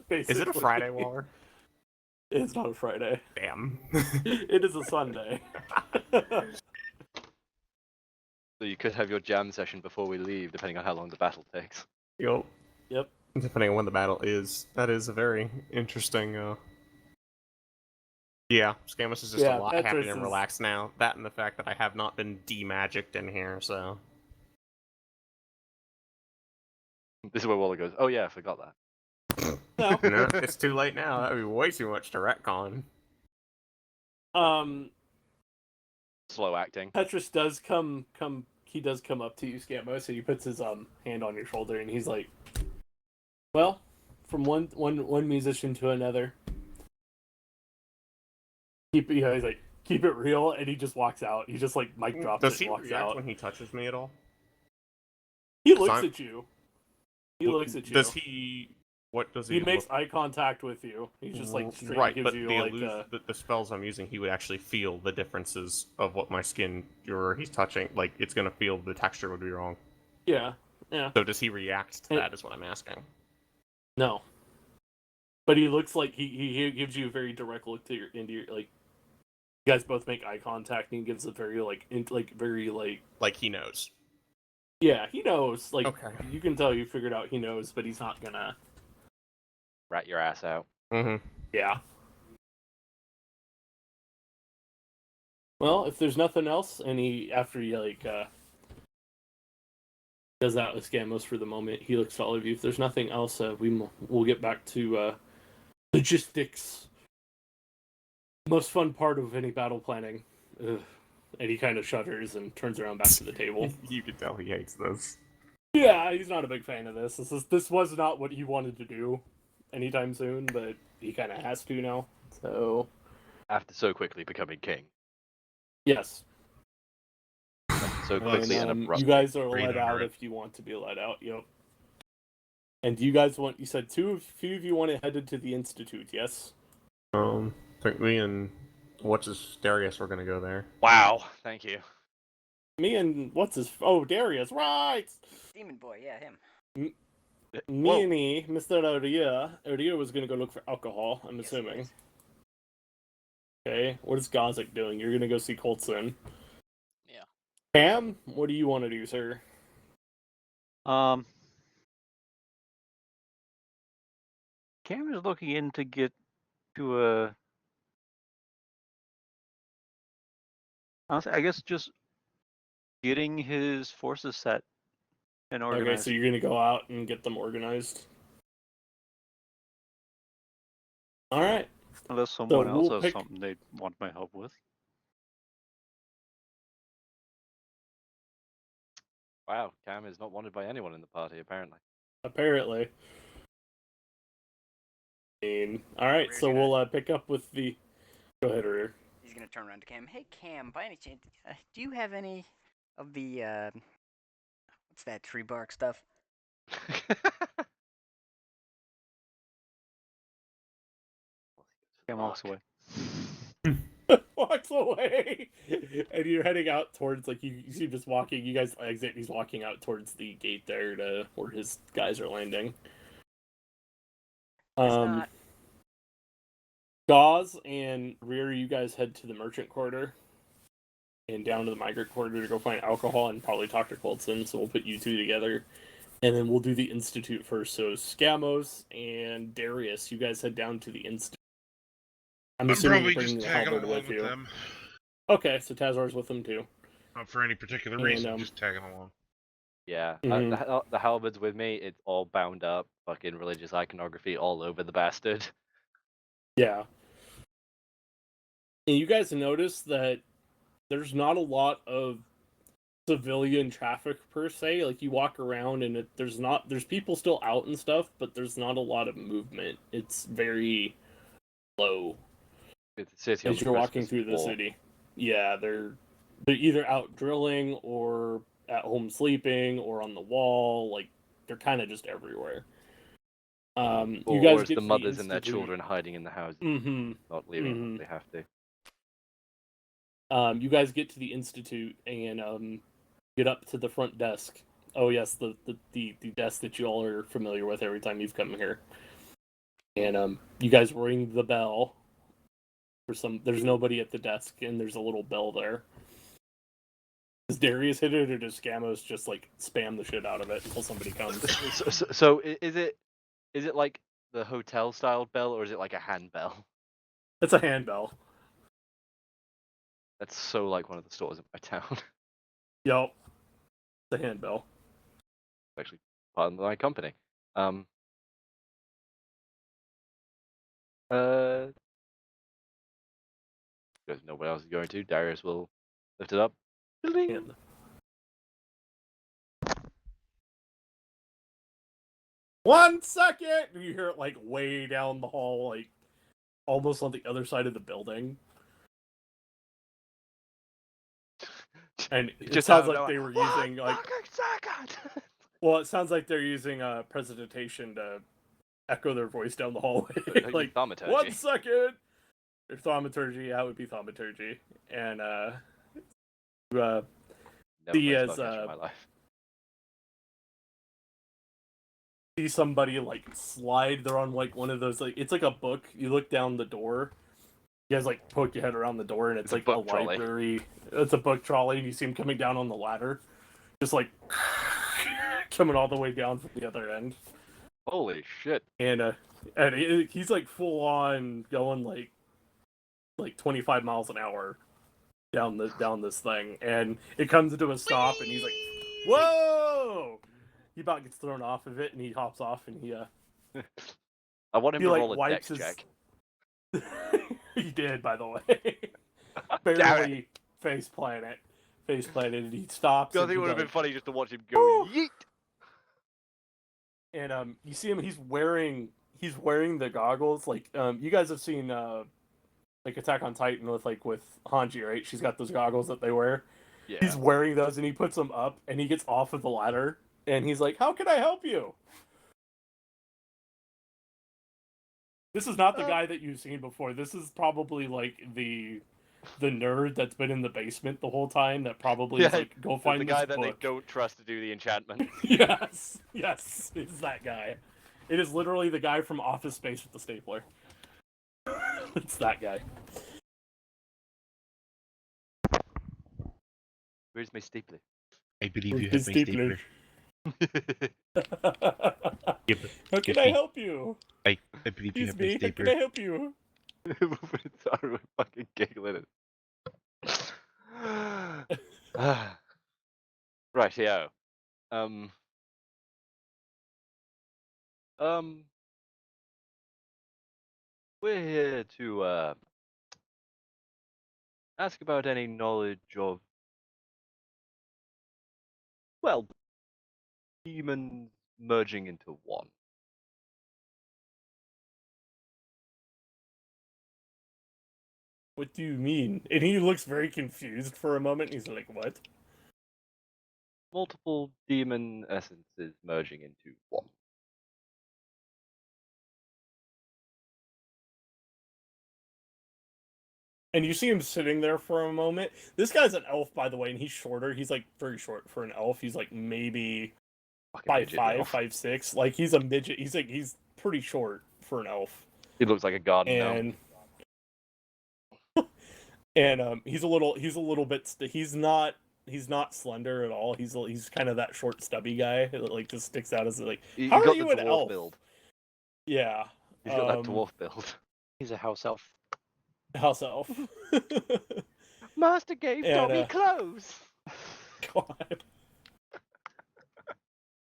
Is it a Friday, Waller? It's not a Friday. Damn. It is a Sunday. So you could have your jam session before we leave, depending on how long the battle takes. Yo. Yep. Depending on when the battle is. That is a very interesting, Yeah, Scamus is just a lot happier and relaxed now. That and the fact that I have not been demagicked in here, so... This is where Waller goes, oh yeah, I forgot that. No. No, it's too late now. That would be way too much to retcon. Slow acting. Petrus does come up to you, Scamos, and he puts his hand on your shoulder, and he's like, well, from one musician to another. He's like, keep it real, and he just walks out. He just like mic drops Does it he and walks react out. when he touches me at all? He looks at you. He looks at you. Does he? What does he? He makes eye contact with you. He's just like straight right, gives but you the spells I'm using, he would actually feel the differences of what my skin or he's touching. Like it's gonna feel the texture would be wrong. yeah. So does he react to that? Is what I'm asking. No. But he looks like he gives you a very direct look into your like. You guys both make eye contact, and he gives a very like he knows. Yeah, he knows. Like Okay. you can tell you figured out he knows, but he's not gonna Rat your ass out. Mm-hmm. Yeah. Well, if there's nothing else, and after he does that with Scamos for the moment, he looks at all of you. If there's nothing else, we'll get back to logistics. Most fun part of any battle planning. Ugh. And he kind of shudders and turns around back to the table. You can tell he hates this. Yeah, he's not a big fan of this. This was not what he wanted to do anytime soon, but he kind of has to now. So After so quickly becoming king. yes. So quickly and abruptly. You guys are Breathe let under out it. if you want to be let out. Yep. And do you guys want? You said few of you wanted headed to the institute. Yes. I think me and Darius were gonna go there. Wow, thank you. Me and Darius, right? Demon boy, yeah, him. Whoa. Me and Mr. Odia was gonna go look for alcohol. I'm Yes, he assuming. is. Okay. What is Gozik doing? You're gonna go see Colson. Yeah. Pam, what do you want to do, sir? Cam is looking in to get to a. Honestly, I guess just getting his forces set and organized. Okay, so you're gonna go out and get them organized. All right. Unless someone else we'll has something they want my help with. Wow, Cam is not wanted by anyone in the party, apparently. Apparently. All right, We're so gonna- we'll pick up with the. Go ahead, Rear. He's gonna turn around to Cam. Hey, Cam, by any chance, do you have any of the what's that tree bark stuff? Cam walks away. Walks away, and you're heading out towards you see him just walking. You guys exit. He's walking out towards the gate there to where his guys are landing. It's not. Gauze and Rear, you guys head to the merchant quarter and down to the migrant quarter to go find alcohol and probably talk to Colson. So we'll put you two together, and then we'll do the institute first. So Scamos and Darius, you guys head down to the institute. I'm assuming probably you're bringing just the tagging halberd along with with you. them. Okay, so Tazar's with them too. Not for any particular And, reason, just tagging along. Yeah, Mhm. the halberd's with me. It's all bound up. Fucking religious iconography all over the bastard. Yeah. And you guys notice that there's not a lot of civilian traffic per se. Like you walk around and there's people still out and stuff, but there's not a lot of movement. It's very low It's a city on as the you're walking precipice through of the war. city. Yeah, they're either out drilling or at home sleeping or on the wall. Like they're kind of just everywhere. You Or guys it's get the to mothers and their Institute. children hiding in the houses, Mm-hmm. not leaving unless they have to. You guys get to the Institute and get up to the front desk. Oh yes, the desk that you all are familiar with every time you've come here. And you guys ring the bell. There's nobody at the desk, and there's a little bell there. Does Darius hit it, or does Scamos just like spam the shit out of it until somebody comes? So is it like the hotel style bell, or is it like a handbell? It's a handbell. That's so like one of the stores in my town. Yup. It's a handbell. Actually, part of my company. You guys know where else is going to. Darius will lift it up. Ding. And 1 second! And you hear it like way down the hall, like almost on the other side of the building. And it sounds like they were using like. Well, it sounds like they're using presentation to echo their voice down the hallway. Like, Thaumaturgy. 1 second! Or thaumaturgy, yeah, it would be thaumaturgy. And Never see played as Spellcaster in my life. see somebody like slide. They're on like one of those like it's like a book. You look down the door. You guys like poke your head around the door, and it's like a book trolley. library. It's a book trolley, and you see him coming down on the ladder, just like coming all the way down from the other end. Holy shit! And he's like full on going like 25 miles an hour down this thing, and it comes to a stop, and he's like, "Whoa!" He about gets thrown off of it, and he hops off, and he I want him he to like roll a wipes dex his. check. He did, by the way. Barely face planted, and he stops. I And think it would have been like, funny just to watch him go yeet. And you see him. He's wearing the goggles. Like you guys have seen like Attack on Titan with Hanji, right? She's got those goggles that they wear. Yeah. He's wearing those, and he puts them up, and he gets off of the ladder, and he's like, "How can I help you?" This is not the guy that you've seen before. This is probably like the nerd that's been in the basement the whole time. That probably is like, "Go find the this guy that book." they don't trust to do the enchantment. Yes, it's that guy. It is literally the guy from Office Space with the stapler. It's that guy. Where's my stapler? I believe you His have my stapler. stapler. How can I help you? I believe you Excuse have my me. How can stapler. I help you? Sorry, we're fucking giggling. Right, yeah. We're here to ask about any knowledge of, well, demons merging into one. What do you mean? And he looks very confused for a moment. He's like, "What?" Multiple demon essences merging into one. And you see him sitting there for a moment. This guy's an elf, by the way, and he's shorter. He's like very short for an elf. He's like maybe Fucking midget 5'5", elf. 5'6". Like he's a midget. He's pretty short for an elf. He looks like a garden gnome. And he's a little bit. He's not slender at all. He's kind of that short, stubby guy that like just sticks out as like. He's How are got you the an dwarf elf? build. Yeah. He's got that dwarf build. He's a house elf. House elf. Master gave Tommy clothes. God.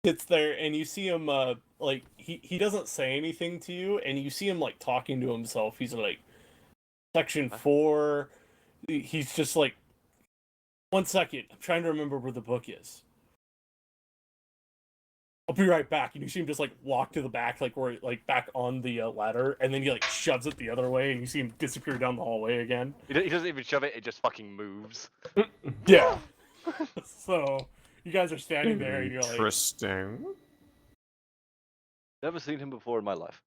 Sits there and you see him like he doesn't say anything to you, and you see him like talking to himself. He's like, Section 4. He's just like 1 second. I'm trying to remember where the book is. I'll be right back. And you see him just like walk to the back, like where like back on the ladder, and then he like shoves it the other way, and you see him disappear down the hallway again. He doesn't even shove it; it just fucking moves. Yeah. So you guys are standing there, and you're like, Interesting. Never seen him before in my life.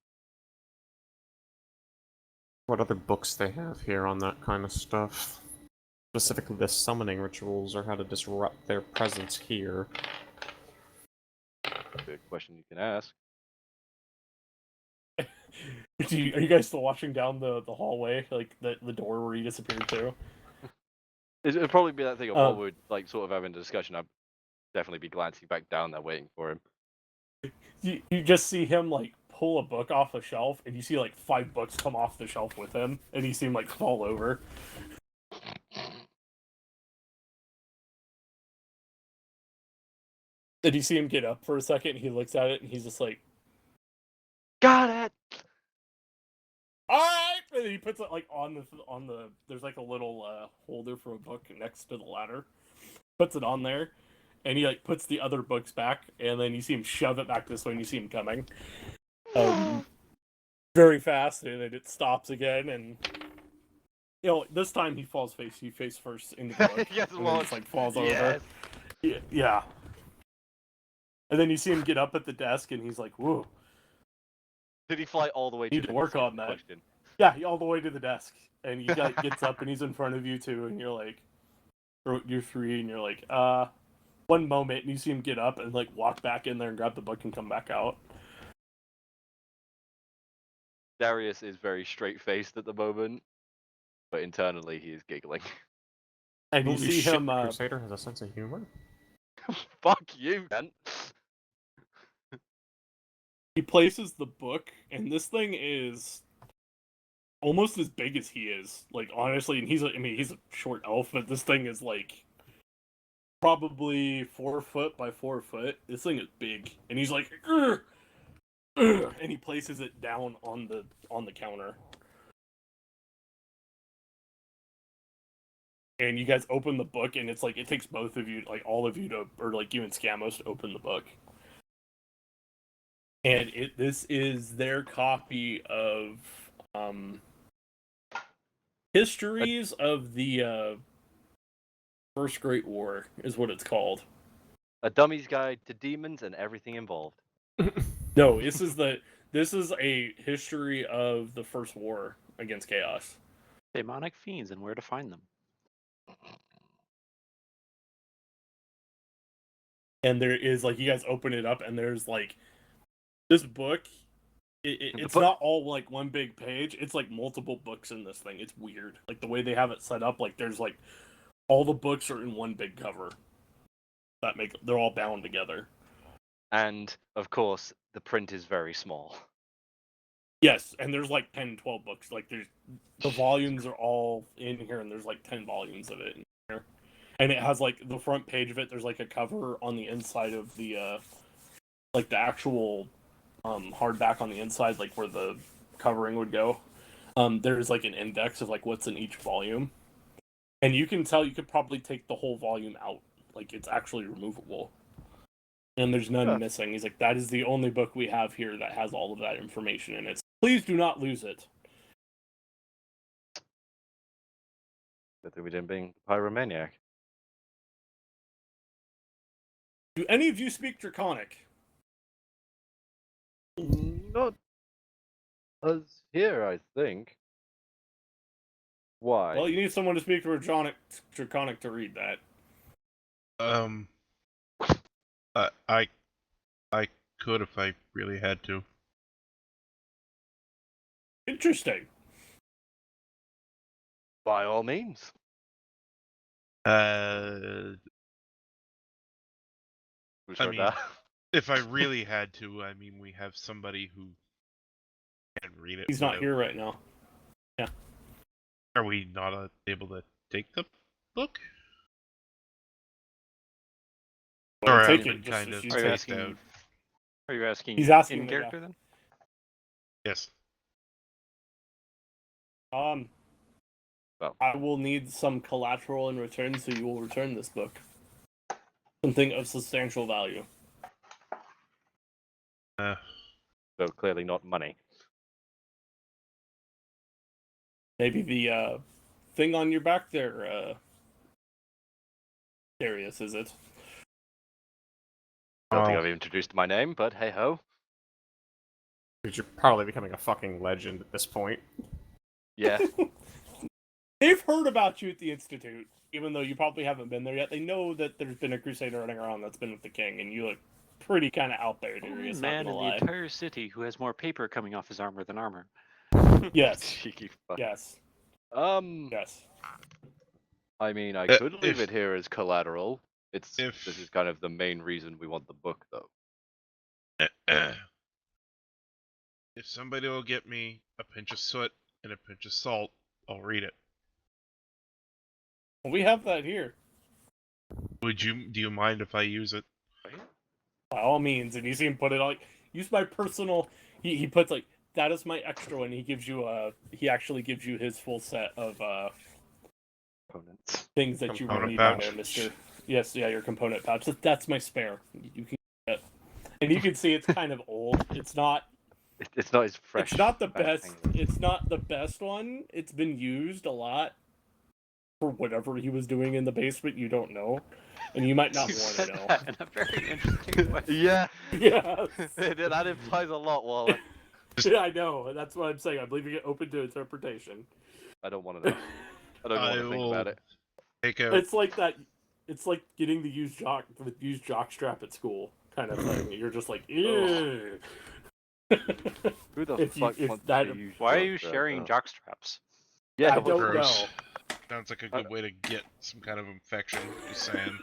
What other books they have here on that kind of stuff? Specifically the summoning rituals or how to disrupt their presence here. Good question you can ask. are you guys still watching down the hallway, like the door where he disappeared to? It'd probably be that thing of what we're like sort of having a discussion. I'd definitely be glancing back down there, waiting for him. You just see him like pull a book off a shelf, and you see like 5 books come off the shelf with him, and you see him like fall over. Did you see him get up for a second? And he looks at it, and he's just like, Got it. "Alright!" And he puts it like on the. There's like a little holder for a book next to the ladder. Puts it on there, and he like puts the other books back, and then you see him shove it back this way, and you see him coming. Very fast, and then it stops again, and this time he falls face first into the book. Yes, and then just like falls yes. over. Yeah. And then you see him get up at the desk, and he's like, "Whoa." Did he fly all the way Need to to the work desk? on that. Question. Yeah, all the way to the desk, and he gets up, and he's in front of you too, and you're like, you're 3, and you're like, 1 moment, and you see him get up and like walk back in there and grab the book and come back out. Darius is very straight-faced at the moment, but internally he is giggling. And you Holy see shit, him. Crusader has a sense of humor. Fuck you, man. He places the book, and this thing is almost as big as he is. Like honestly, and he's a short elf, but this thing is like probably 4 foot by 4 foot. This thing is big, and he's like, "Ugh, ugh," and he places it down on the counter. And you guys open the book, and it's like it takes both of you, like all of you to, or like you and Scamos to open the book. And this is their copy of Histories of the First Great War is what it's called. A dummy's guide to demons and everything involved. No, this is a history of the First War against Chaos. Demonic fiends and where to find them. And there is like, you guys open it up, and there's like this book. It's not all like one big page. It's like multiple books in this thing. It's weird. Like the way they have it set up, like there's like all the books are in one big cover. They're all bound together. And of course, the print is very small. Yes, and there's like 10, 12 books. Like the volumes are all in here, and there's like 10 volumes of it in here. And it has like the front page of it. There's like a cover on the inside of the like the actual hardback on the inside, like where the covering would go. There's like an index of like what's in each volume, and you can tell you could probably take the whole volume out. Like it's actually removable, and there's none missing. He's like, that is the only book we have here that has all of that information in it. Please do not lose it. Good thing we didn't bring Pyromaniac. Do any of you speak Draconic? Not us here, I think. Why? Well, you need someone to speak Draconic to read that. I could if I really had to. Interesting. By all means. I mean, that? if I really had to, I mean, we have somebody who can read it. He's not here right now. Yeah. Are we not able to take the book? Well, Or take I'm it. kind of Just, Are you faked asking? out. Are you asking? He's asking in the character guy. then? Yes. Well, I will need some collateral in return, so you will return this book. Something of substantial value. so clearly not money. Maybe the thing on your back there, Darius, is it? I don't think Oh. I've introduced my name, but hey ho. You're probably becoming a fucking legend at this point. Yeah. They've heard about you at the Institute, even though you probably haven't been there yet. They know that there's been a Crusader running around that's been with the King, and you look pretty kind of out there, Darius. Only Not man gonna in the lie. entire city who has more paper coming off his armor than armor. Yes. Cheeky fuck. Yes. Yes. I mean, I Uh, could leave if- it here as collateral. This if- is kind of the main reason we want the book, though. If somebody will get me a pinch of soot and a pinch of salt, I'll read it. Well, we have that here. Do you mind if I use it? By all means, and you see him put it on. Use my personal. He puts like that is my extra one. He gives you he actually gives you his full set of Components. things that you will Component need pouch. on there, Mister. Yes, yeah, your component pouch. That's my spare. You can get it. And you can see it's kind of old. It's not. It's not as fresh. It's not the kind of best. thing. It's not the best one. It's been used a lot for whatever he was doing in the basement. You don't know, and you might not You want said to know. that in a very interesting way. Yeah. Yeah. That implies a lot, Waller. Yeah, I know. That's what I'm saying. I'm leaving it open to interpretation. I don't want to know. I don't want to think about it. Take out. It's like that. It's like getting the used jock strap at school kind of thing. You're just like, ew. Who the If you- fuck if wants that- to use Why are you jock sharing strap? jockstraps? Yeah, I well, don't gross. know. Sounds like a good way to get some kind of infection. Just saying.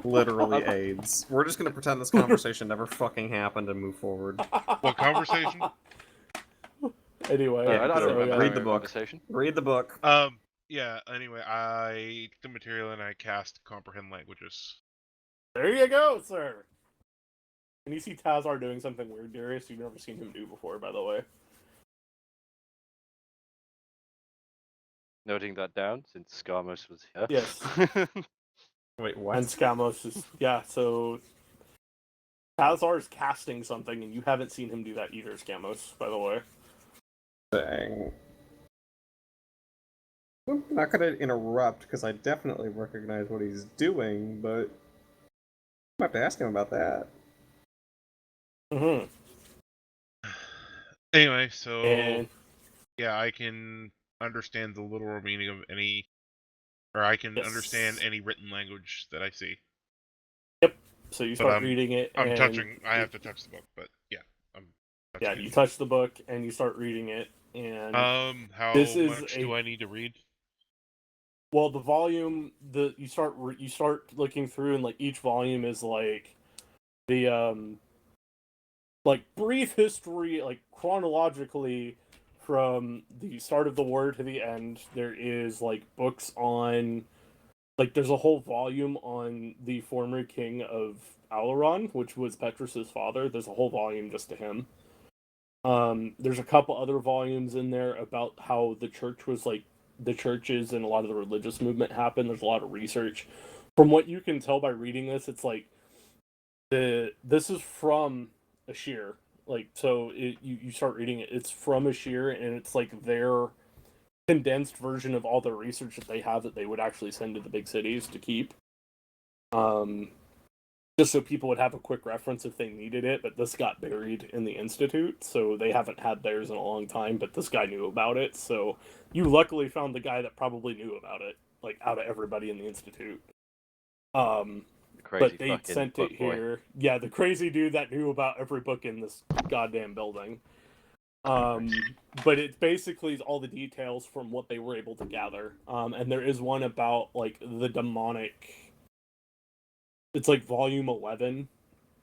Literally AIDS. We're just gonna pretend this conversation never fucking happened and move forward. What conversation? Anyway, I don't so, remember yeah. Read having the a book. conversation. Read the book. Yeah, anyway, I took the material and I cast comprehend languages. There you go, sir. And you see Tazar doing something weird, Darius. You've never seen him do before, by the way. Noting that down since Skamos was here. Yes. Wait, what? And Skamos is so Tazar is casting something, and you haven't seen him do that either, Skamos, by the way. Dang. I'm not gonna interrupt because I definitely recognize what he's doing, but I have to ask him about that. Mm-hmm. Anyway, so And yeah, I can understand the literal meaning of any, or I can Yes. understand any written language that I see. so you But start reading it. I'm and touching. I have to touch the book, but yeah, I'm. Yeah, touching you it. touch the book and you start reading it, and How this is much do I need to read? well, the volume, you start looking through, and like each volume is like the like brief history, like chronologically from the start of the war to the end. There is like books on, like there's a whole volume on the former king of Alaron, which was Petrus's father. There's a whole volume just to him. There's a couple other volumes in there about how the church was like the churches and a lot of the religious movement happened. There's a lot of research. From what you can tell by reading this, it's like this is from Ashir. Like so, you start reading it. It's from Ashir, and it's like their condensed version of all the research that they have that they would actually send to the big cities to keep. Just so people would have a quick reference if they needed it, but this got buried in the Institute, so they haven't had theirs in a long time, but this guy knew about it, so you luckily found the guy that probably knew about it, like, out of everybody in the Institute. Crazy But they fucking sent book it boy. here. Yeah, the crazy dude that knew about every book in this goddamn building. But it basically is all the details from what they were able to gather. And there is one about, like, the demonic... It's like volume 11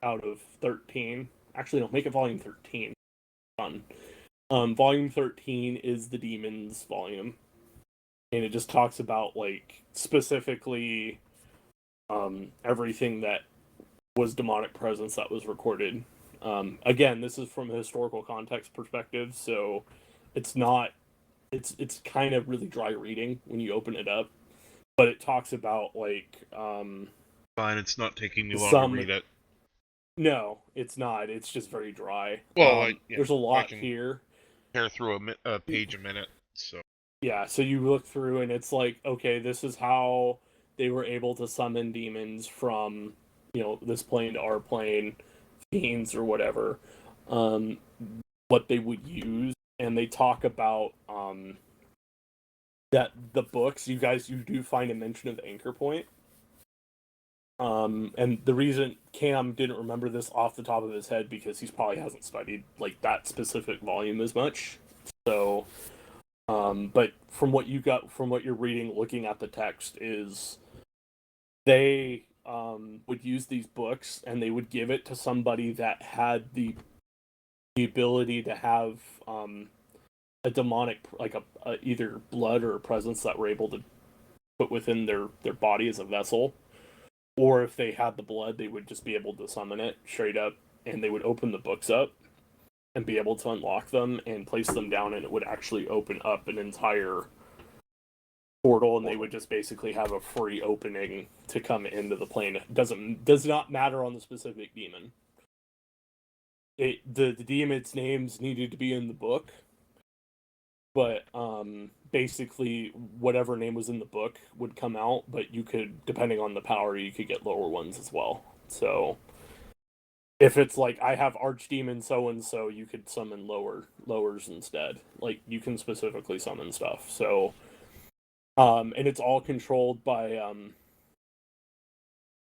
out of 13. Actually, no, make it volume 13. Fun. Volume 13 is the demons volume. And it just talks about, like, specifically everything that was demonic presence that was recorded. Again, this is from a historical context perspective, so it's not it's kind of really dry reading when you open it up, but it talks about like Fine, it's not taking me long Some- to read it. no, it's not. It's just very dry. Well, There's a I lot can here. tear through a page a minute, so. Yeah, so you look through and it's like, okay, this is how they were able to summon demons from, this plane to our plane, fiends or whatever. What they would use, and they talk about that the books, you do find a mention of Anchor Point. And the reason Cam didn't remember this off the top of his head because he probably hasn't studied like that specific volume as much. So but from what you're reading, looking at the text, is they would use these books and they would give it to somebody that had the ability to have a demonic, like a either blood or a presence that were able to put within their body as a vessel, or if they had the blood, they would just be able to summon it straight up, and they would open the books up and be able to unlock them and place them down, and it would actually open up an entire portal, and they would just basically have a free opening to come into the plane. It does not matter on the specific demon. The demon's names needed to be in the book, but basically whatever name was in the book would come out, but you could, depending on the power, you could get lower ones as well. So if it's like, I have Archdemon so-and-so, you could summon lowers instead. Like, you can specifically summon stuff. So, and it's all controlled by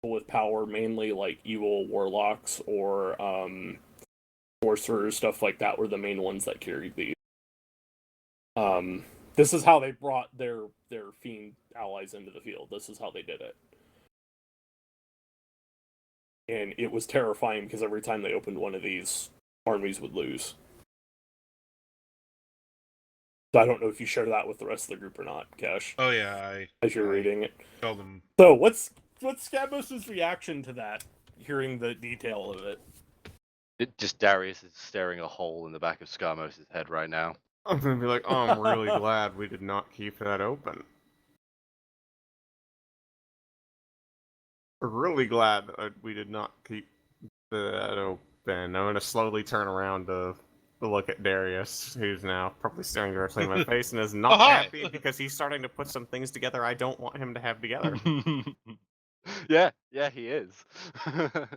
people with power, mainly like evil warlocks or sorcerers, stuff like that were the main ones that carried these. This is how they brought their fiend allies into the field. This is how they did it. And it was terrifying because every time they opened one of these, armies would lose. So I don't know if you share that with the rest of the group or not, Cash. Oh yeah, as you're reading it. tell them. So what's Scabos' reaction to that? Hearing the detail of it. Just Darius is staring a hole in the back of Skarmos' head right now. I'm gonna be like, oh, I'm really glad we did not keep that open. Really glad that we did not keep that open. I'm gonna slowly turn around to look at Darius, who's now probably staring directly in my face and is not happy because he's starting to put some things together I don't want him to have together. Yeah, he is. I'm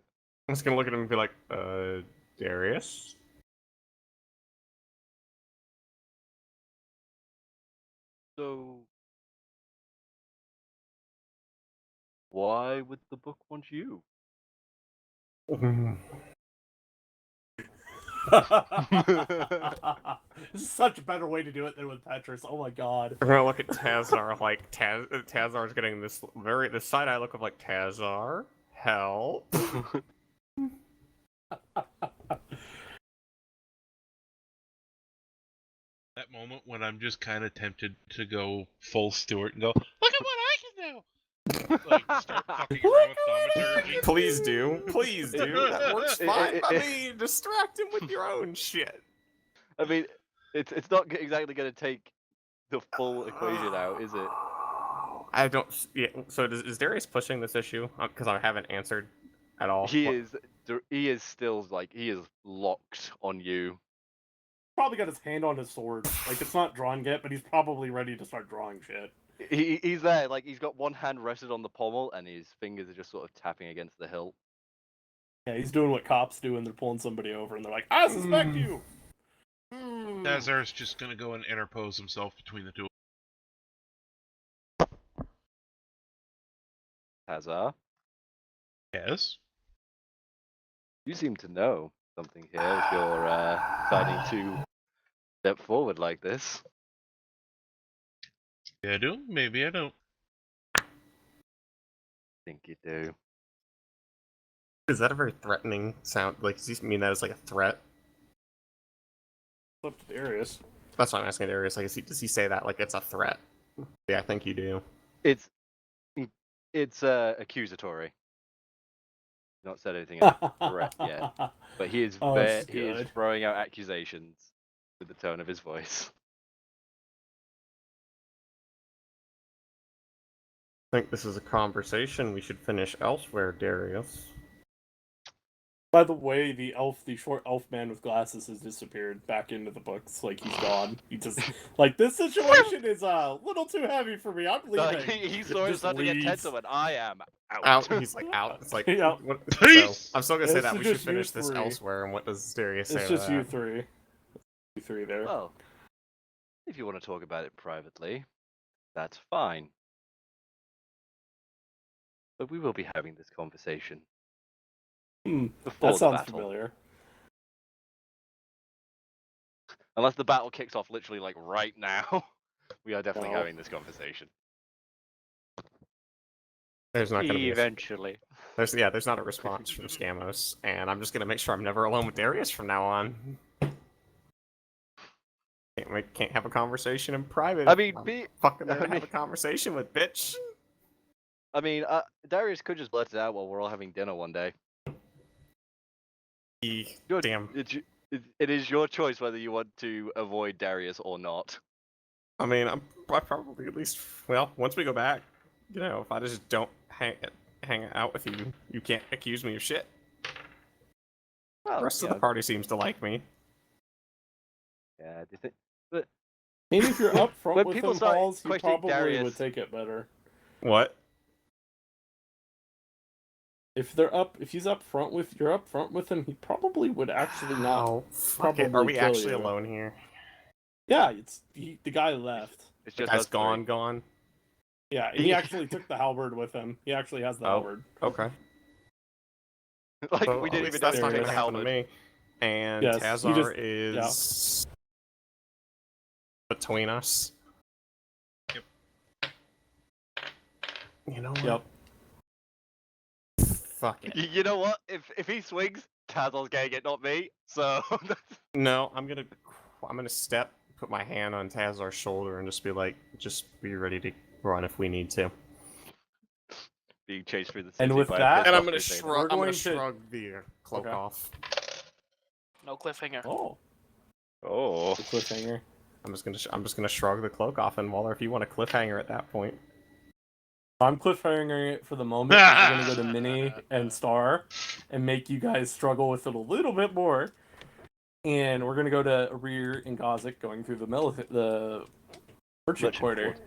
just gonna look at him and be like, Darius? So, why would the book want you? This is such a better way to do it than with Petrus. Oh my god. I'm gonna look at Tazar like Tazar's getting this side eye look of like, Tazar, help. That moment when I'm just kind of tempted to go full Stewart and go, look at what I can do! Like, start fucking around with thaumaturgy. Please do. That works fine by me. Distract him with your own shit. I mean, it's not exactly going to take the full equation out, is it? I don't. Yeah. So is Darius pushing this issue? Because I haven't answered at all. He is still like, he is locked on you. Probably got his hand on his sword. Like, it's not drawn yet, but he's probably ready to start drawing shit. He's there, like, he's got one hand rested on the pommel and his fingers are just sort of tapping against the hilt. Yeah, he's doing what cops do when they're pulling somebody over and they're like, I suspect you! Tazar's just gonna go and interpose himself between the two. Hazar, Yes? you seem to know something here if you're deciding to step forward like this. Yeah, I do? Maybe I don't. I think you do. Is that a very threatening sound? Like, does he mean that as like a threat? It's up to Darius. That's what I'm asking Darius. Like, does he say that like it's a threat? Yeah, I think you do. It's accusatory. Not said anything correct yet, but he is he is throwing out accusations with the tone of his voice. I think this is a conversation we should finish elsewhere, Darius. By the way, the short elf man with glasses has disappeared back into the books. Like, he's gone. He just, like, this situation is a little too heavy for me. I'm Like, leaving. he saw it Just starting to get leaves. tense, and I am out. Out. He's like out. It's like Yeah. what, Peace! So I'm still gonna say It's that we should just you finish this three. elsewhere. And what does Darius say? It's to just you that? three. You three there. Well, if you want to talk about it privately, that's fine. But we will be having this conversation before That the sounds battle. familiar. Unless the battle kicks off literally like right now, we are definitely No. having this conversation. There's not gonna be. Eventually. There's not a response from Scamos, and I'm just gonna make sure I'm never alone with Darius from now on. Can't have a conversation in private. I mean, I'm fucking there to have a conversation with, bitch. I mean, Darius could just blurt it out while we're all having dinner one day. Damn. It is your choice whether you want to avoid Darius or not. I mean, I probably at least. Well, once we go back, you know, if I just don't hang out with you, you can't accuse me of shit. Well, The rest of the party seems to like me. Yeah, do you think? But Maybe if you're up front When with people him, start Pauls, he questioning probably Darius- would take it better. What? If he's up front with him, he probably would actually not. Oh, fuck it. Are probably we kill actually you. alone here? Yeah, the guy left. it's The just guy's us three. gone. Yeah, and he actually took the halberd with him. He actually has the Oh. halberd. Okay. Like So we at didn't least even that's know not he gonna took the happen to halberd. me. And Yes, he Tazar just- is between us. Yep. You know what? Yep. Fuck it. You know what? If he swings, Tazal's getting it, not me. So No, I'm gonna step, put my hand on Tazar's shoulder, and just be like, just be ready to run if we need to. being chased through the city And with by a that- pissed And I'm off gonna crusader. We're I'm gonna going to- shrug the cloak Okay. off. No cliffhanger. Oh, Oh, the cliffhanger. I'm just gonna shrug the cloak off, and Waller, if you want a cliffhanger at that point. I'm cliffhangering it for the moment. We're gonna go to Mini and Star, and make you guys struggle with it a little bit more. And we're gonna go to Rear and Gozik, going through the merchant quarter.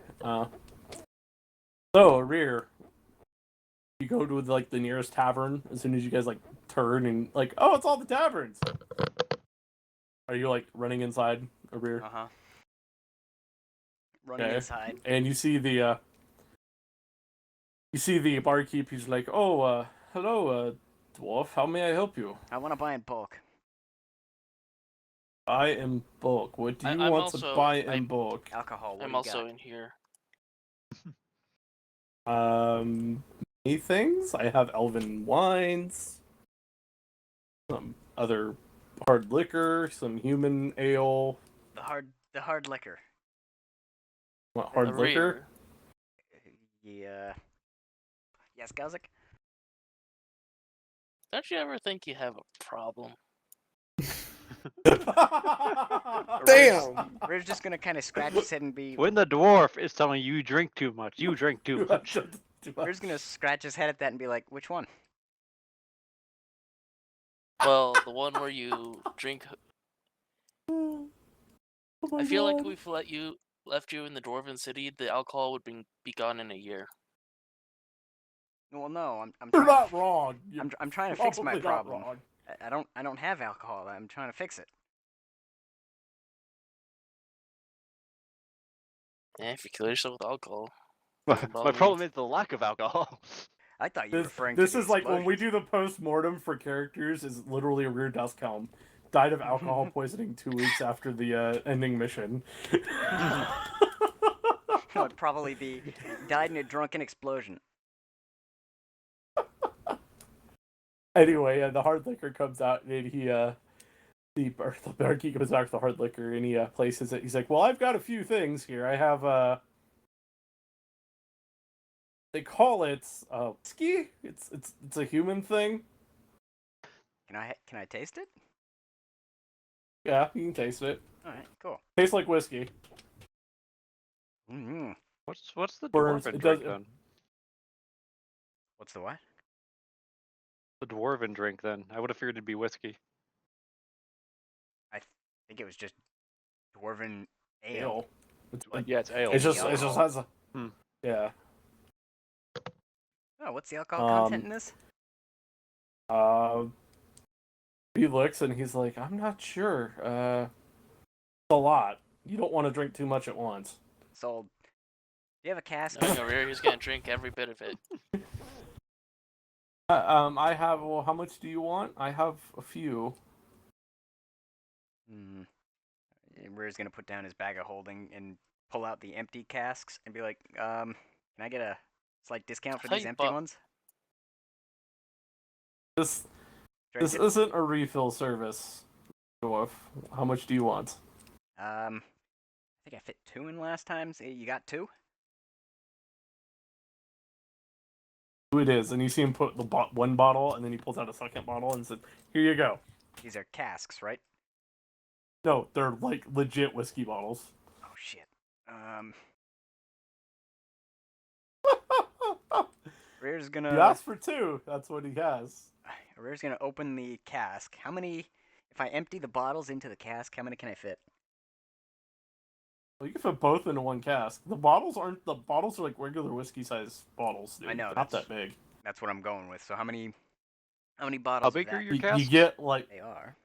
So Rear, you go to like the nearest tavern as soon as you guys like turn and like, oh, it's all the taverns. Are you like running inside Rear? Uh-huh. Running Okay. inside. And you see the barkeep. He's like, "Oh, hello, dwarf. How may I help you?" I want to buy in bulk. Buy in bulk. What do you I'm want also- to buy in bulk? Alcohol. What I'm do you also got? in here. Many things. I have elven wines, some other hard liquor, some human ale. The hard liquor. What, hard The liquor? rear. Yeah. Yes, Gazik? Don't you ever think you have a problem? Damn. We're just gonna kind of scratch his head and be. When the dwarf is telling you drink too much, you drink too much. We're just gonna scratch his head at that and be like, which one? Well, the one where you drink. Oh my I feel like God. if we left you in the Dwarven City, the alcohol would be gone in a year. Well, no, I'm You're trying. not wrong. You're I'm trying to fix my probably not problem. wrong. I don't have alcohol. I'm trying to fix it. Yeah, if you kill yourself with alcohol. my bother me. problem is the lack of alcohol. I thought you were This, referring this to the is like when we explosion. do the post-mortem for characters is literally a rear desk helm. Died of alcohol poisoning 2 weeks after the ending mission. It would probably be died in a drunken explosion. Anyway, the hard liquor comes out and the barkeep goes back to the hard liquor and he places it. He's like, "Well, I've got a few things here. I have they call it whiskey. It's a human thing. Can I taste it? Yeah, you can taste it. All right, cool. Tastes like whiskey. Mm-hmm. What's the Burns- dwarven it drink does- then? What's the what? The dwarven drink, then. I would have figured it'd be whiskey. I think it was just dwarven ale. Ale. It's like, Yeah, it's ale. it just alcohol. has a. Hmm. Yeah. Oh, what's the alcohol content in this? He looks and he's like, I'm not sure. It's a lot. You don't want to drink too much at once. Sold. Do you have a cask? Knowing over here, he's gonna drink every bit of it. I have. Well, how much do you want? I have a few. Rear's gonna put down his bag of holding and pull out the empty casks and be like, can I get a slight discount for these empty ones? This Try to this get- isn't a refill service. Dwarf. How much do you want? I think I fit 2 in last time. So you got 2? Who it is? And you see him put the one bottle, and then he pulls out a second bottle and said, "Here you go." These are casks, right? No, they're like legit whiskey bottles. Oh shit. Rear's You gonna. asked for 2. That's what he has. Rear's gonna open the cask. How many? If I empty the bottles into the cask, how many can I fit? Well, you can fit both into one cask. The bottles are like regular whiskey size bottles. Dude. I know, They're not that that's- big. That's what I'm going with. So how many bottles? How big of are that? your You casks? get like They are.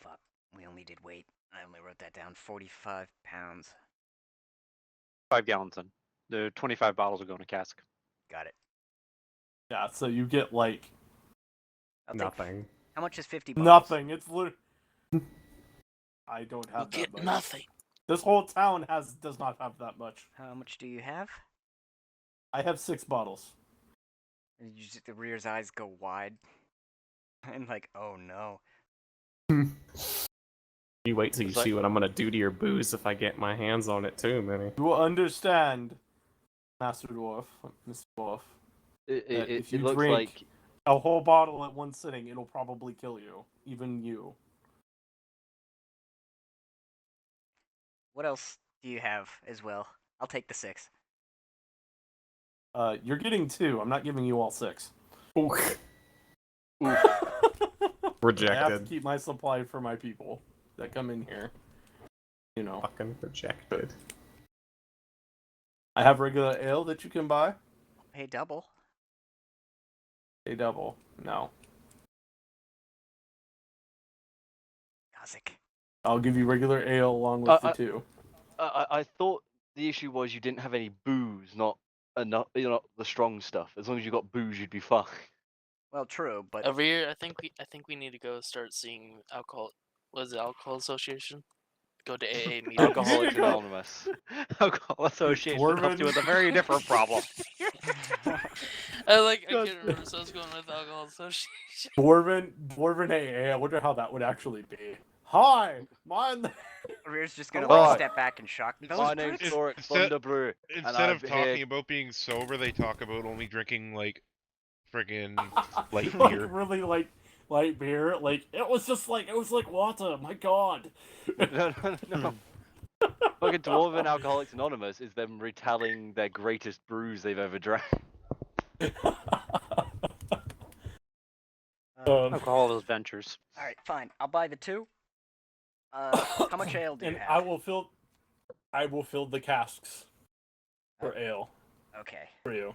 Fuck. We only did weight. I only wrote that down. 45 pounds. 5 gallons then. The 25 bottles will go in a cask. Got it. yeah. So you get like I'll take. Nothing. How much is 50 bottles? nothing. It's literally. I don't You have that get much. nothing. This whole town does not have that much. How much do you have? I have 6 bottles. And you just, the Rear's eyes go wide. And like, oh no. You wait till you It's like- see what I'm gonna do to your booze if I get my hands on it too, Minnie. You will understand, Master Dwarf, Mr. Dwarf. if you It looks drink- like A whole bottle at one sitting, it'll probably kill you, even you. What else do you have as well? I'll take the 6. You're getting 2. I'm not giving you all 6. I have to Rejected. keep my supply for my people that come in here. You know, Fucking rejected. I have regular ale that you can buy. Pay double. A double. No. Kazik. I'll give you regular ale along with the 2. I thought the issue was you didn't have any booze, not enough, not the strong stuff. As long as you got booze, you'd be fine. Well, true, but Every year, I think we need to go start seeing alcohol. What is it? Alcohol Association. Go to AA meetings. Alcoholics go- Anonymous. Alcohol Association helps you with a very different problem. I can't remember. So I was going with Alcohol Association. Dwarven AA. I wonder how that would actually be. Hi, mine. Rear's just gonna Hello. like step back in shock. It's- My Those name's bricks? Doric Instead- Thunderbrew. Instead of I'm talking here- about being sober, they talk about only drinking like friggin' light like beer. really light beer. Like it was like water. My God. No. Fucking Dwarven Alcoholics Anonymous is them retelling their greatest brews they've ever drank. Alcohol adventures. All right, fine. I'll buy the 2. How much ale do you And have? I will fill the casks for ale Okay. for you.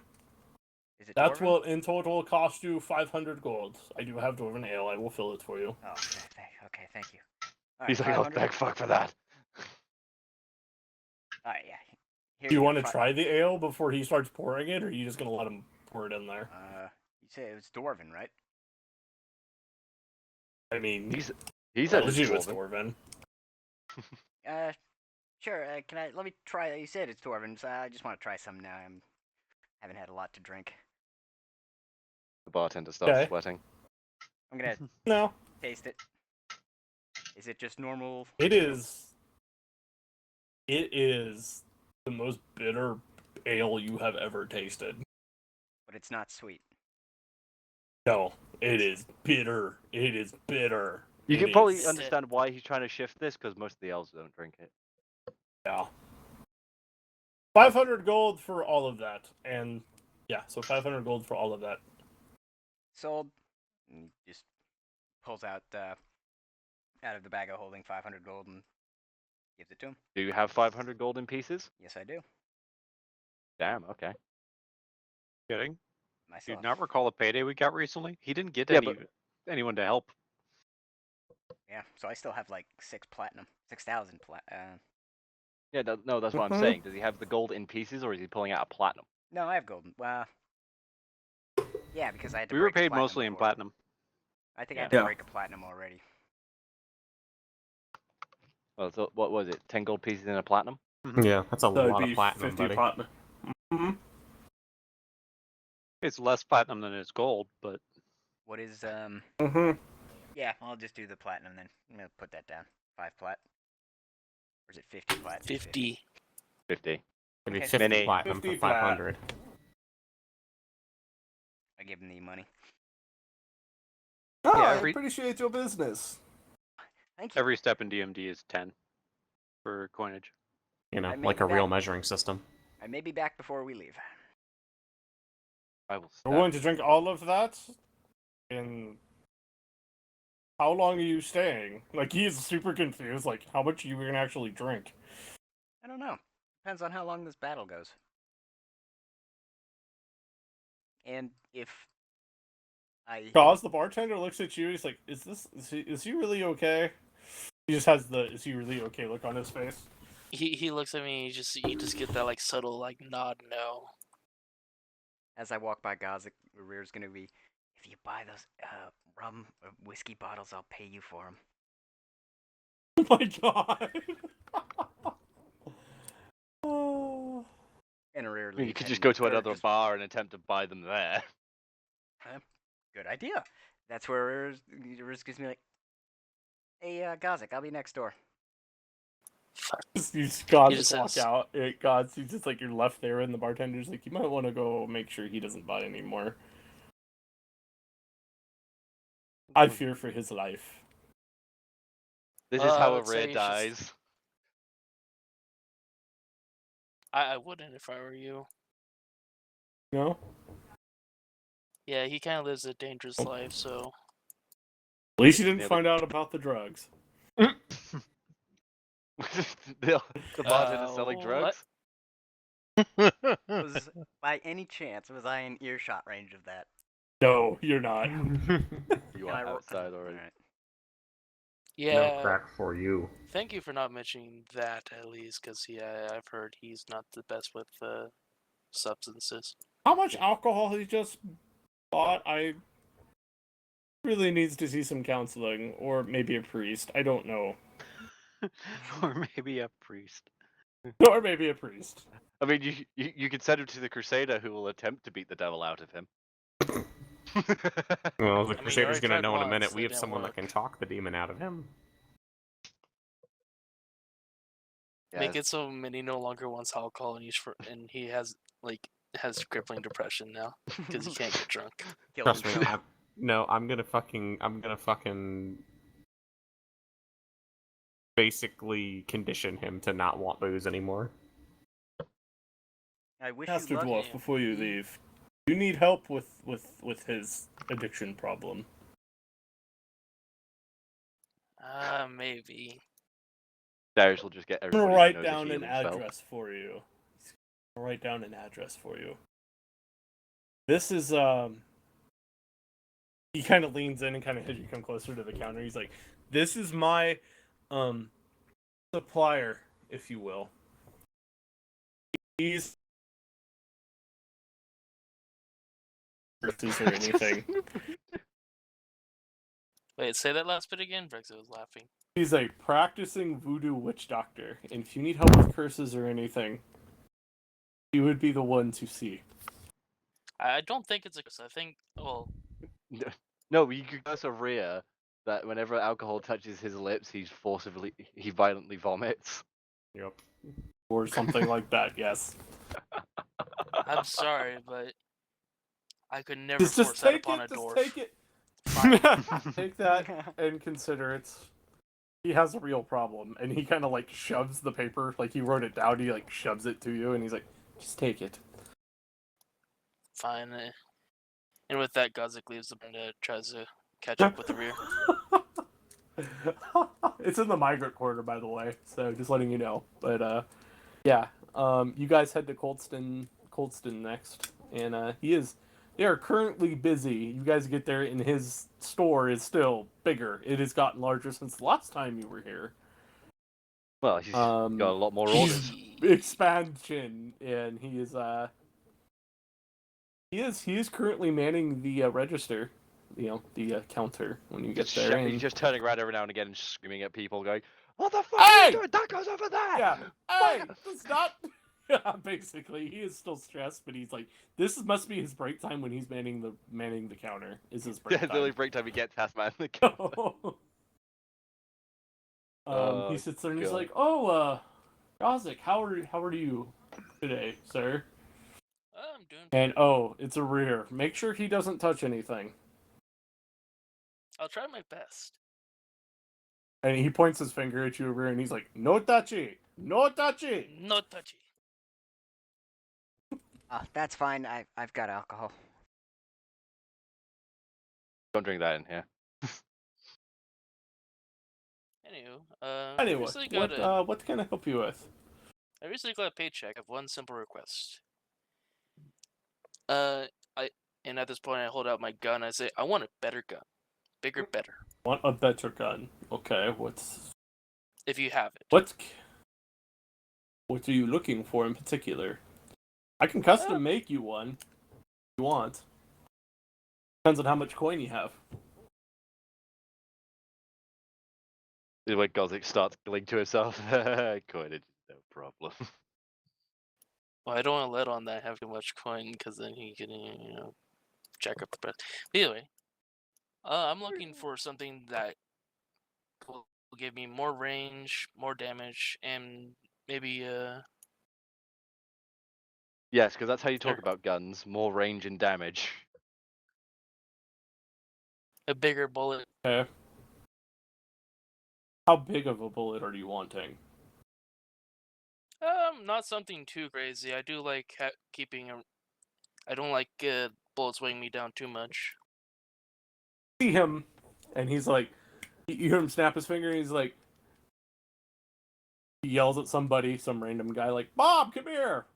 Is it That's Dwarven? what in total cost you 500 gold. I do have Dwarven ale. I will fill it for you. Oh, okay, thank you. All He's right, like, I'll 500? beg fuck for that. All right, yeah. Here Do you go, want to fi- try the ale before he starts pouring it, or are you just gonna let him pour it in there? You say it was Dwarven, right? I mean, He's that a was you, it's Dwarven. Dwarven. Sure. Can I? Let me try. You said it's Dwarven, so I just want to try some now. Haven't had a lot to drink. The bartender starts Okay. sweating. I'm gonna No, taste it. Is it just normal? it is. It is the most bitter ale you have ever tasted. But it's not sweet. No, it is bitter. It is bitter. You It can probably is- understand why he's trying to shift this, because most of the elves don't drink it. Yeah. 500 gold for all of that, and yeah, so 500 gold for all of that. Sold. And he just pulls out of the bag of holding 500 gold and gives it to him. Do you have 500 golden pieces? Yes, I do. Damn. Okay. Kidding? Do Myself. you not recall a payday we got recently? He didn't get Yeah, anyone to help. Yeah, so I still have like 6,000 Yeah. No, that's what I'm saying. Does he have the gold in pieces, or is he pulling out a platinum? No, I have golden. Well, yeah, because I had to. We were break a paid platinum mostly in before. platinum. I think Yeah. I had to Yeah. break a platinum already. Well, so what was it? 10 gold pieces in a platinum? Yeah, that's a So it'd lot be of platinum, 50 buddy. platinum. Mhm. It's less platinum than it's gold, but What is Mhm. Yeah, I'll just do the platinum then. I'm gonna put that down. 5 plat. Or is it 50 plat? 50. 50. It'd be Okay. 50 Mini. platinum 50 for flat. 500. I give him the money. Oh, Yeah, I every- appreciate your business. Thank you. every step in DMD is 10 for coinage. You know, I may like be a real back. measuring system. I may be back before we leave. I will. We're going to drink all of that. And how long are you staying? Like, he's super confused. Like, how much are you gonna actually drink? I don't know. Depends on how long this battle goes. And if I Cause the bartender looks at you. He's like, is he really okay?" He just has the "is he really okay" look on his face. He looks at me. You just get that like subtle like nod no. As I walk by Gazik, Rear's gonna be, if you buy those rum or whiskey bottles, I'll pay you for them. Oh my god. Oh. And Rear I mean, you leaves could just and go to Rear another just- bar and attempt to buy them there. Good idea. That's where Rear's gives me like, hey, Gazik, I'll be next door. You God He just just walk says- out. God's you just like you're left there, and the bartender's like, you might want to go make sure he doesn't buy anymore. I fear for his life. This is I how a would say rare it's just- dies. I wouldn't if I were you. No. Yeah, he kind of lives a dangerous life, so At least you didn't Yeah, find out about the drugs. the bartender selling what? drugs. Was by any chance was I in earshot range of that? No, you're not. You Can I are ro- outside already. Alright. Yeah. for you. Thank you for not mentioning that at least, because yeah, I've heard he's not the best with substances. How much alcohol he just bought? I really needs to see some counseling, or maybe a priest. I don't know. Or maybe a priest. Or maybe a priest. I mean, you could send him to the Crusader, who will attempt to beat the devil out of him. Well, the I mean, you Crusader's already gonna tried know in a once, minute it we have didn't someone that work. can talk the demon out of him. Make it so Minnie no longer wants alcohol, and he has crippling depression now because he can't get drunk. Kill Trust me, himself. I'm gonna fucking basically condition him to not want booze anymore. I wish Master you luck. Dwarf, before you leave, you need help with his addiction problem. Maybe. Darius will just get I'm everybody gonna to write know the down an healing spell. address for you. I'll write down an address for you. This is He kind of leans in and kind of as you come closer to the counter, he's like, "This is my supplier, if you will. He's or anything. Wait, say that last bit again. Brexit was laughing. He's a practicing voodoo witch doctor, and if you need help with curses or anything, he would be the one to see." I don't think it's a curse. I think, well, No, you could curse a Rhea that whenever alcohol touches his lips, he violently vomits. Yep. Or something like that, yes. I'm sorry, but I could never Just force that take upon it, a just dwarf. take it. Take that and consider it. he has a real problem, and he kind of like shoves the paper, like he wrote it down. He like shoves it to you, and he's like, "Just take it." Fine. And with that, Gothic leaves and tries to catch up with the rear. It's in the migrant quarter, by the way, so just letting you know. But yeah, you guys head to Coldston next, and they are currently busy. You guys get there, and his store is still bigger. It has gotten larger since the last time you were here. Well, he's got a lot more orders. Expansion, and he is currently manning the register, the counter when you get there. He's just turning around every now and again and screaming at people, going, "What the fuck Hey! are you doing? That goes over there!" Yeah, hey, that's not. Yeah, basically, he is still stressed, but he's like, this must be his break time when he's manning the counter. Is his break It's time? the only break time he gets past man the counter. He sits there and he's God. like, "Oh, Gothic, how are you today, sir?" I'm doing. And it's a rear. Make sure he doesn't touch anything. I'll try my best. And he points his finger at you over here, and he's like, "No touchy, no touchy." No touchy. That's fine. I've got alcohol. Don't drink that in here. Anywho, Anyway, what can I help you with? I recently got a paycheck of one simple request. And at this point I hold out my gun. I say, I want a better gun, bigger, better. Want a better gun? Okay, If you have it. what are you looking for in particular? I can custom make you one if you want. Depends on how much coin you have. The way Gothic starts giggling to himself. Coinage, no problem. Well, I don't want to let on that I have too much coin, because then he can, jack up the price. But anyway, I'm looking for something that will give me more range, more damage, and maybe Yes, because that's how you talk about guns. More range and damage. a bigger bullet. Okay. How big of a bullet are you wanting? Not something too crazy. I do like keeping a. I don't like bullets weighing me down too much. See him, and he's like, you hear him snap his finger, and he's like, he yells at somebody, some random guy, like, "Bob, come here!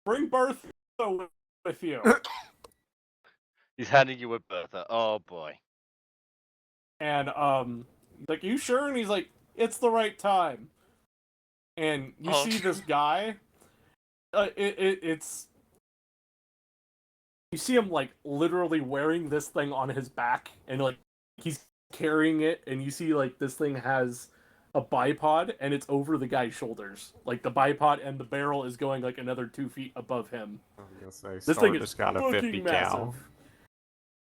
Bring Bertha with you." He's handing you a Bertha. Oh boy. And he's like, "You sure?" And he's like, "It's the right time." And you see this guy. It's you see him like literally wearing this thing on his back, and like he's carrying it, and you see like this thing has a bipod, and it's over the guy's shoulders. Like the bipod and the barrel is going like another 2 feet above him. This thing just got a 50 massive. cal.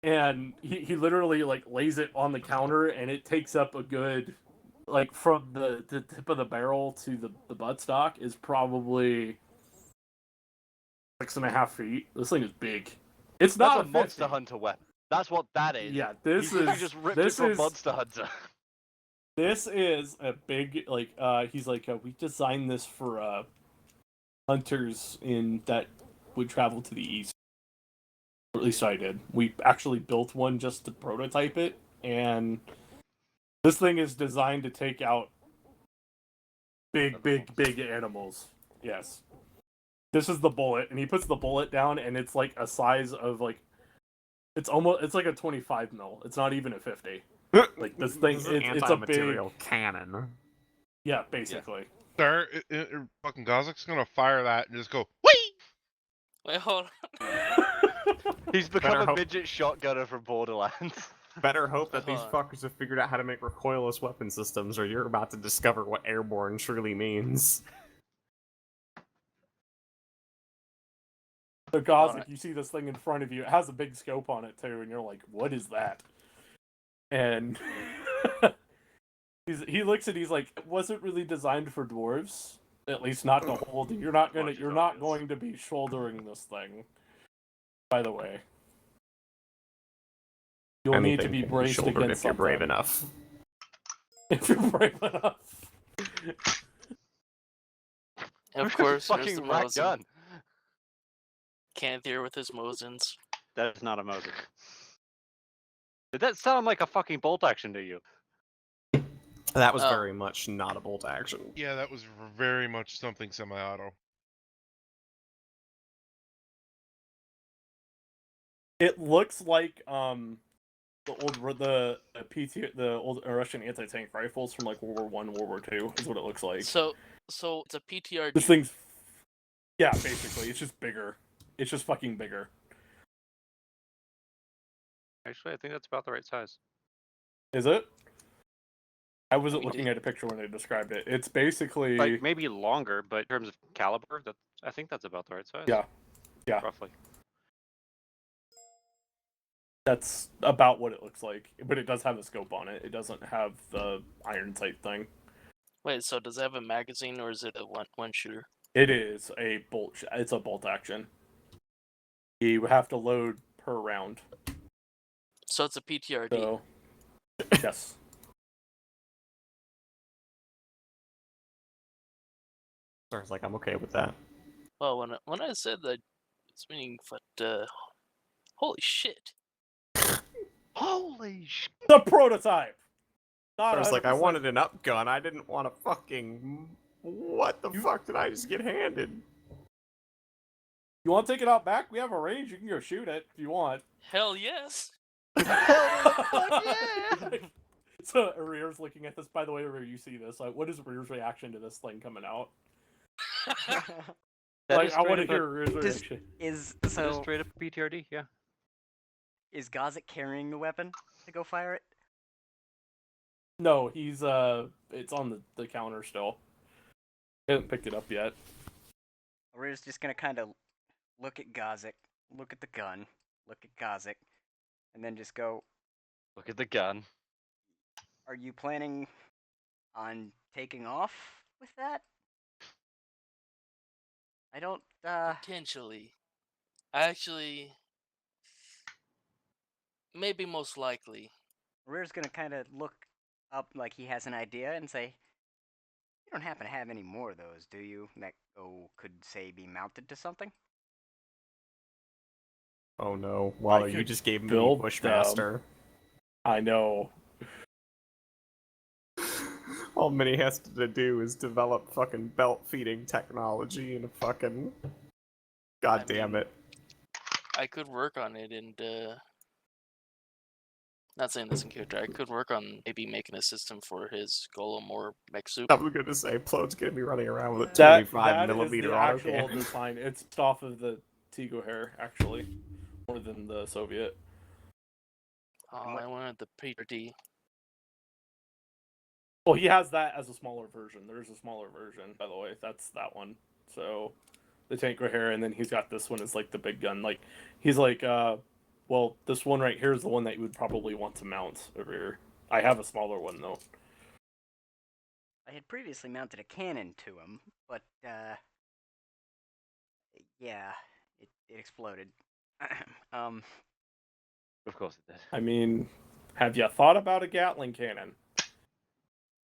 And he literally like lays it on the counter, and it takes up a good, like from the tip of the barrel to the buttstock is probably 6.5 feet. This thing is big. It's That's not a Monster Hunter weapon. That's what that is. Yeah, You just ripped it from Monster Hunter. This is a big he's like we designed this for hunters that would travel to the east. Or at least I did. We actually built one just to prototype it, and this thing is designed to take out big animals. Yes. This is the bullet, and he puts the bullet down, and it's like a size of like it's like a 25 mil. It's not even a 50. Like this thing, it's a big cannon. Yeah, basically. Sir, fucking Gozzik's gonna fire that and just go, whee! Wait, hold on. He's become a midget shotgunner from Borderlands. Better hope that these fuckers have figured out how to make recoilless weapon systems, or you're about to discover what airborne truly means. So Gothic, you see this thing in front of you. It has a big scope on it too, and you're like, "What is that?" And he looks at. He's like, "It wasn't really designed for dwarves. At least not to hold. You're not going to be shouldering this thing. By the way, you'll need to be braced against if you're brave something." enough. If you're brave enough. Of Where's course, the there's the fucking rat Mosin. gun. Kenneth here with his Mosins. That is not a Mosin. Did that sound like a fucking bolt action to you? That was Oh. very much not a bolt action. Yeah, that was very much something semi-auto. It looks like the old Russian anti-tank rifles from like World War One, World War Two is what it looks like. So it's a PTRD. This thing's, yeah, basically, it's just bigger. It's just fucking bigger. Actually, I think that's about the right size. Is it? I wasn't We looking did- at a picture when they described it. It's basically Like maybe longer, but in terms of caliber, I think that's about the right size. Yeah. Yeah. Roughly. that's about what it looks like, but it does have a scope on it. It doesn't have the iron sight thing. Wait, so does it have a magazine or is it a one shooter? It is a bolt. It's a bolt action. You have to load per round. So it's a PTRD. So yes. So I was like, I'm okay with that. Well, when I said that, it's meaning, but holy shit! Holy sh! The prototype. Not I was like, I 100%. wanted an up gun. I didn't want a fucking. What the fuck did I just get handed? You want to take it out back? We have a range. You can go shoot it if you want. Hell yes! So Arrear's looking at this. By the way, Arrear, you see this. Like, what is Arrear's reaction to this thing coming out? That Like, is I want to straight up hear Arrear's Just- reaction. that is So straight up PTRD, yeah. is Gozik carrying the weapon to go fire it? No, he's it's on the counter still. He hasn't picked it up yet. We're just gonna kind of look at Gozik, look at the gun, look at Gozik, and then just go, Look at the gun. are you planning on taking off with that? I don't, Potentially. Actually, maybe most likely. Rear's gonna kind of look up like he has an idea and say, you don't happen to have any more of those, do you? That, could, say, be mounted to something? Oh no, Waller, you could just gave me build Bushmaster. I know. All Minnie has to do is develop fucking belt feeding technology and fucking. God damn mean, it. I could work on it and not saying this in character. I could work on maybe making a system for his Golem or mech soup. I was gonna say, Plode's gonna be running around with a That 25 is millimeter the auto actual cannon. design. It's based off of the Tigo hair, actually, more than the Soviet. Oh, I wanted the PTRD. Well, he has that as a smaller version. There's a smaller version, by the way. That's that one. So, the Tanko hair, and then he's got this one as like the big gun. Like, he's like, well, this one right here is the one that you would probably want to mount over here. I have a smaller one though. I had previously mounted a cannon to him, but, yeah, it exploded. Of course it did. I mean, have you thought about a Gatling cannon?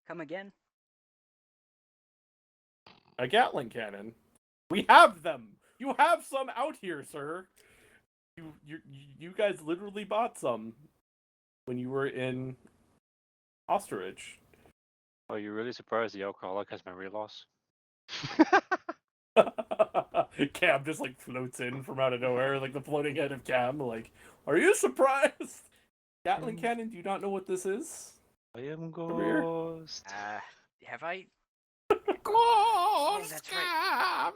Come again? A Gatling cannon? We have them. You have some out here, sir. You guys literally bought some when you were in Osterich. Are you really surprised the alcoholic has memory loss? Cam just like floats in from out of nowhere, like the floating head of Cam. Like, are you surprised? Gatling cannon? Do you not know what this is? I am here. ghost. Have I? Close that's right. cam!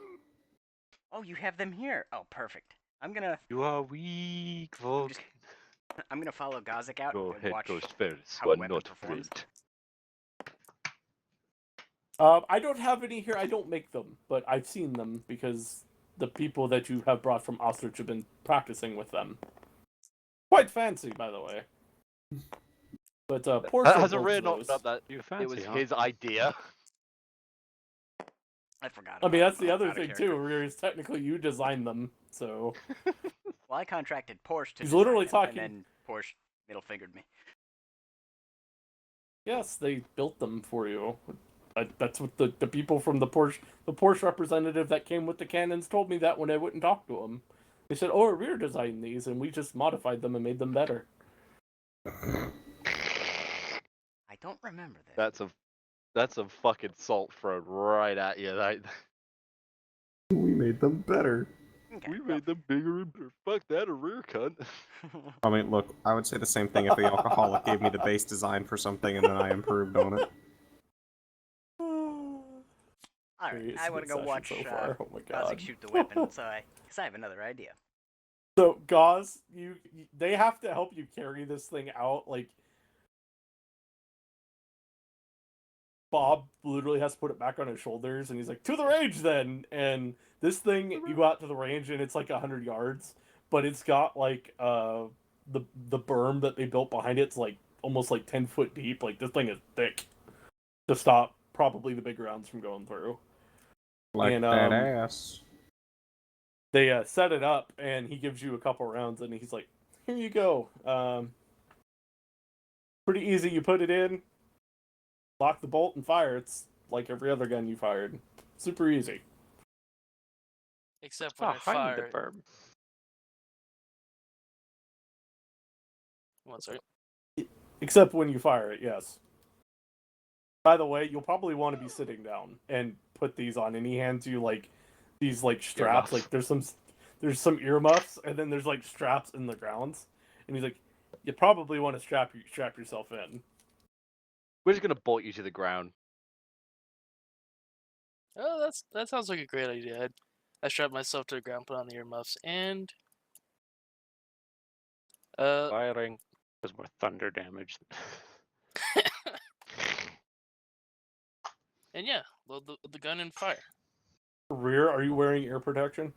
Oh, you have them here. Oh, perfect. I'm gonna You are weak, just- Volk. follow Gozik out Go and ahead, watch Ghost Ferris. how a One weapon not performs. afraid. I don't have any here. I don't make them, but I've seen them because the people that you have brought from Ostrich have been practicing with them. Quite fancy, by the way. But Porsche Has a builds rear those. knocked up that You fancy, it was huh? his idea? I forgot. I mean, about that's it. the I'm other out of thing character. too. Where is technically you designed them, so Well, I contracted Porsche to He's design literally them, talking- and then Porsche middle fingered me. Yes, they built them for you. That's what the people from the Porsche representative that came with the cannons told me that when I went and talked to them. They said, "Oh, we're designed these, and we just modified them and made them better." I don't remember that. That's a fucking salt thrown right at you. Like, We made them better. Okay, we well, made them bigger and better. Fuck that, a rear cunt. I mean, look, I would say the same thing if the alcoholic gave me the base design for something and then I improved on it. all right, I want to go watch so far. Oh my Gauzik god. shoot the weapon, because I have another idea. So Gauz, they have to help you carry this thing out. Like Bob literally has to put it back on his shoulders, and he's like, "To the range, then!" And this thing, you go out to the range, and it's like 100 yards, but it's got like the berm that they built behind it's like almost like 10 foot deep. Like this thing is thick to stop probably the big rounds from going through. Like And, that ass. They set it up, and he gives you a couple rounds, and he's like, "Here you go. Pretty easy. You put it in, lock the bolt, and fire. It's like every other gun you fired. Super easy." Except when I Behind the fire. berm. One second. Except when you fire it, yes. By the way, you'll probably want to be sitting down and put these on, and he hands you like these like straps. Earmuffs. Like there's some earmuffs, and then there's like straps in the grounds, and he's like, "You probably want to strap yourself in." We're just gonna bolt you to the ground. Oh, that sounds like a great idea. I strap myself to the ground, put on the earmuffs, and Firing does more thunder damage. and yeah, load the gun and fire. Rear, are you wearing ear protection?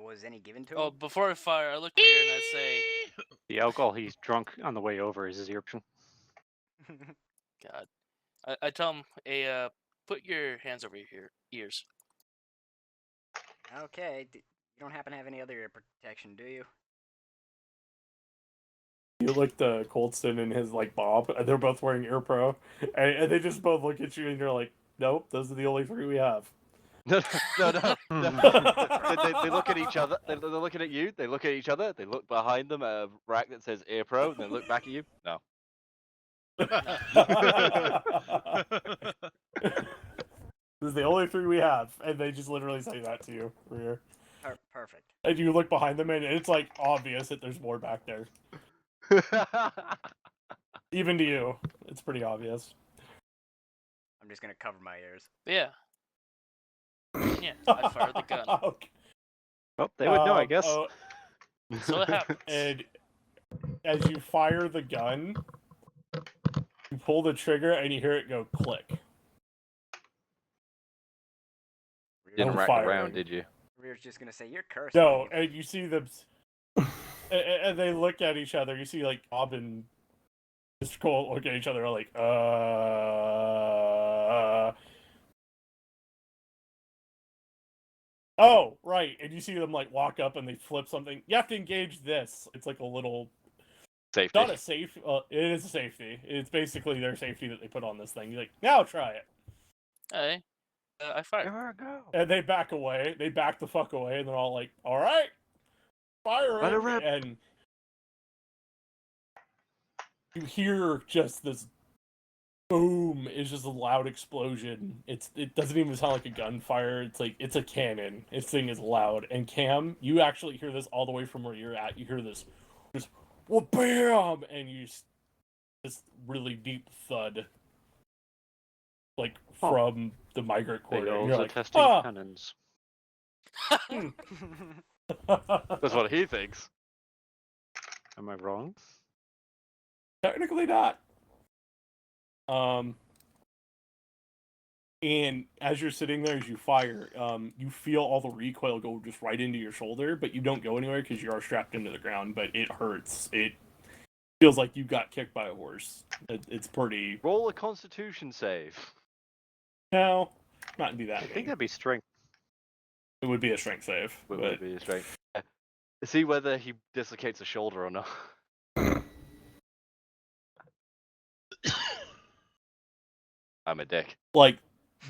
Was any given to him? Oh, before I fire, I look rear and I say, The alcohol he's drunk on the way over is his ear. God. I tell him, "Hey, put your hands over your ears." Okay, you don't happen to have any other ear protection, do you? You look to Colston and his like Bob, and they're both wearing ear pro, and they just both look at you, and you're like, "Nope, those are the only three we have." No. They look at each other. They're looking at you. They look at each other. They look behind them at a rack that says Ear Pro, and then look back at you. No. This is the only three we have, and they just literally say that to you, rear. Perfect. And you look behind them, and it's like obvious that there's more back there. Even to you, it's pretty obvious. I'm just gonna cover my ears. Yeah. Yeah, I fired the gun. Okay. Well, they would know, I guess. So it happens. And as you fire the gun, you pull the trigger, and you hear it go click. Didn't Oh, rack firing. around, did you? Rear's just gonna say, "You're cursed." No, and you see them, and they look at each other. You see like Bob and Mr. Cole look at each other like, Oh, right. And you see them like walk up and they flip something. You have to engage this. It's like a little. Safety. Not a safe. It is a safety. It's basically their safety that they put on this thing. You're like, now try it. Hey, I fired. There we go. And they back away. They back the fuck away, and they're all like, "All right, fire Let it him!" rip. And you hear just this boom. It's just a loud explosion. It doesn't even sound like a gunfire. It's like it's a cannon. This thing is loud. And Cam, you actually hear this all the way from where you're at. You hear this, just well, bam, and you this really deep thud, like from the migrant They corridor. And also you're like, testing ah! cannons. That's what he thinks. Am I wrong? Technically not. And as you're sitting there, as you fire, you feel all the recoil go just right into your shoulder, but you don't go anywhere because you are strapped into the ground. But it hurts. It feels like you got kicked by a horse. It's pretty. Roll a Constitution save. No, not do that. I think that'd be strength. It would be a strength save. Would But be straight. See whether he dislocates a shoulder or not. I'm a dick. Like,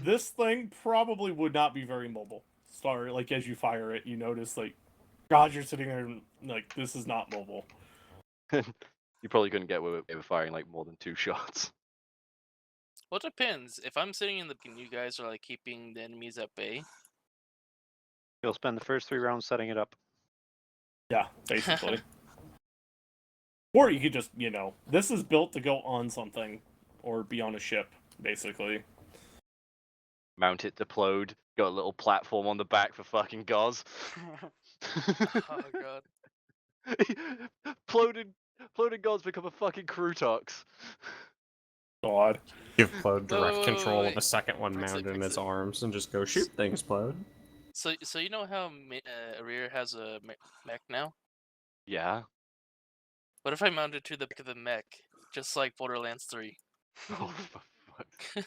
this thing probably would not be very mobile. Like, as you fire it, you notice, like, God, you're sitting there and, like, this is not mobile. You probably couldn't get away with firing like more than 2 shots. Well, it depends. If I'm sitting in the and you guys are like keeping the enemies at bay. You'll spend the first 3 rounds setting it up. Yeah, basically. Or you could just, this is built to go on something or be on a ship, basically. Mount it, deployed. Got a little platform on the back for fucking gauze. Oh god. Floating gauze become a fucking Crutox. God. Give Plode direct Wait, control wait. of a second one Fix it, mounted in fix his it. arms and just go shoot things, Plode. So you know how Rear has a mech now? Yeah. What if I mounted to the back of the mech, just like Borderlands 3? Oh, for fuck.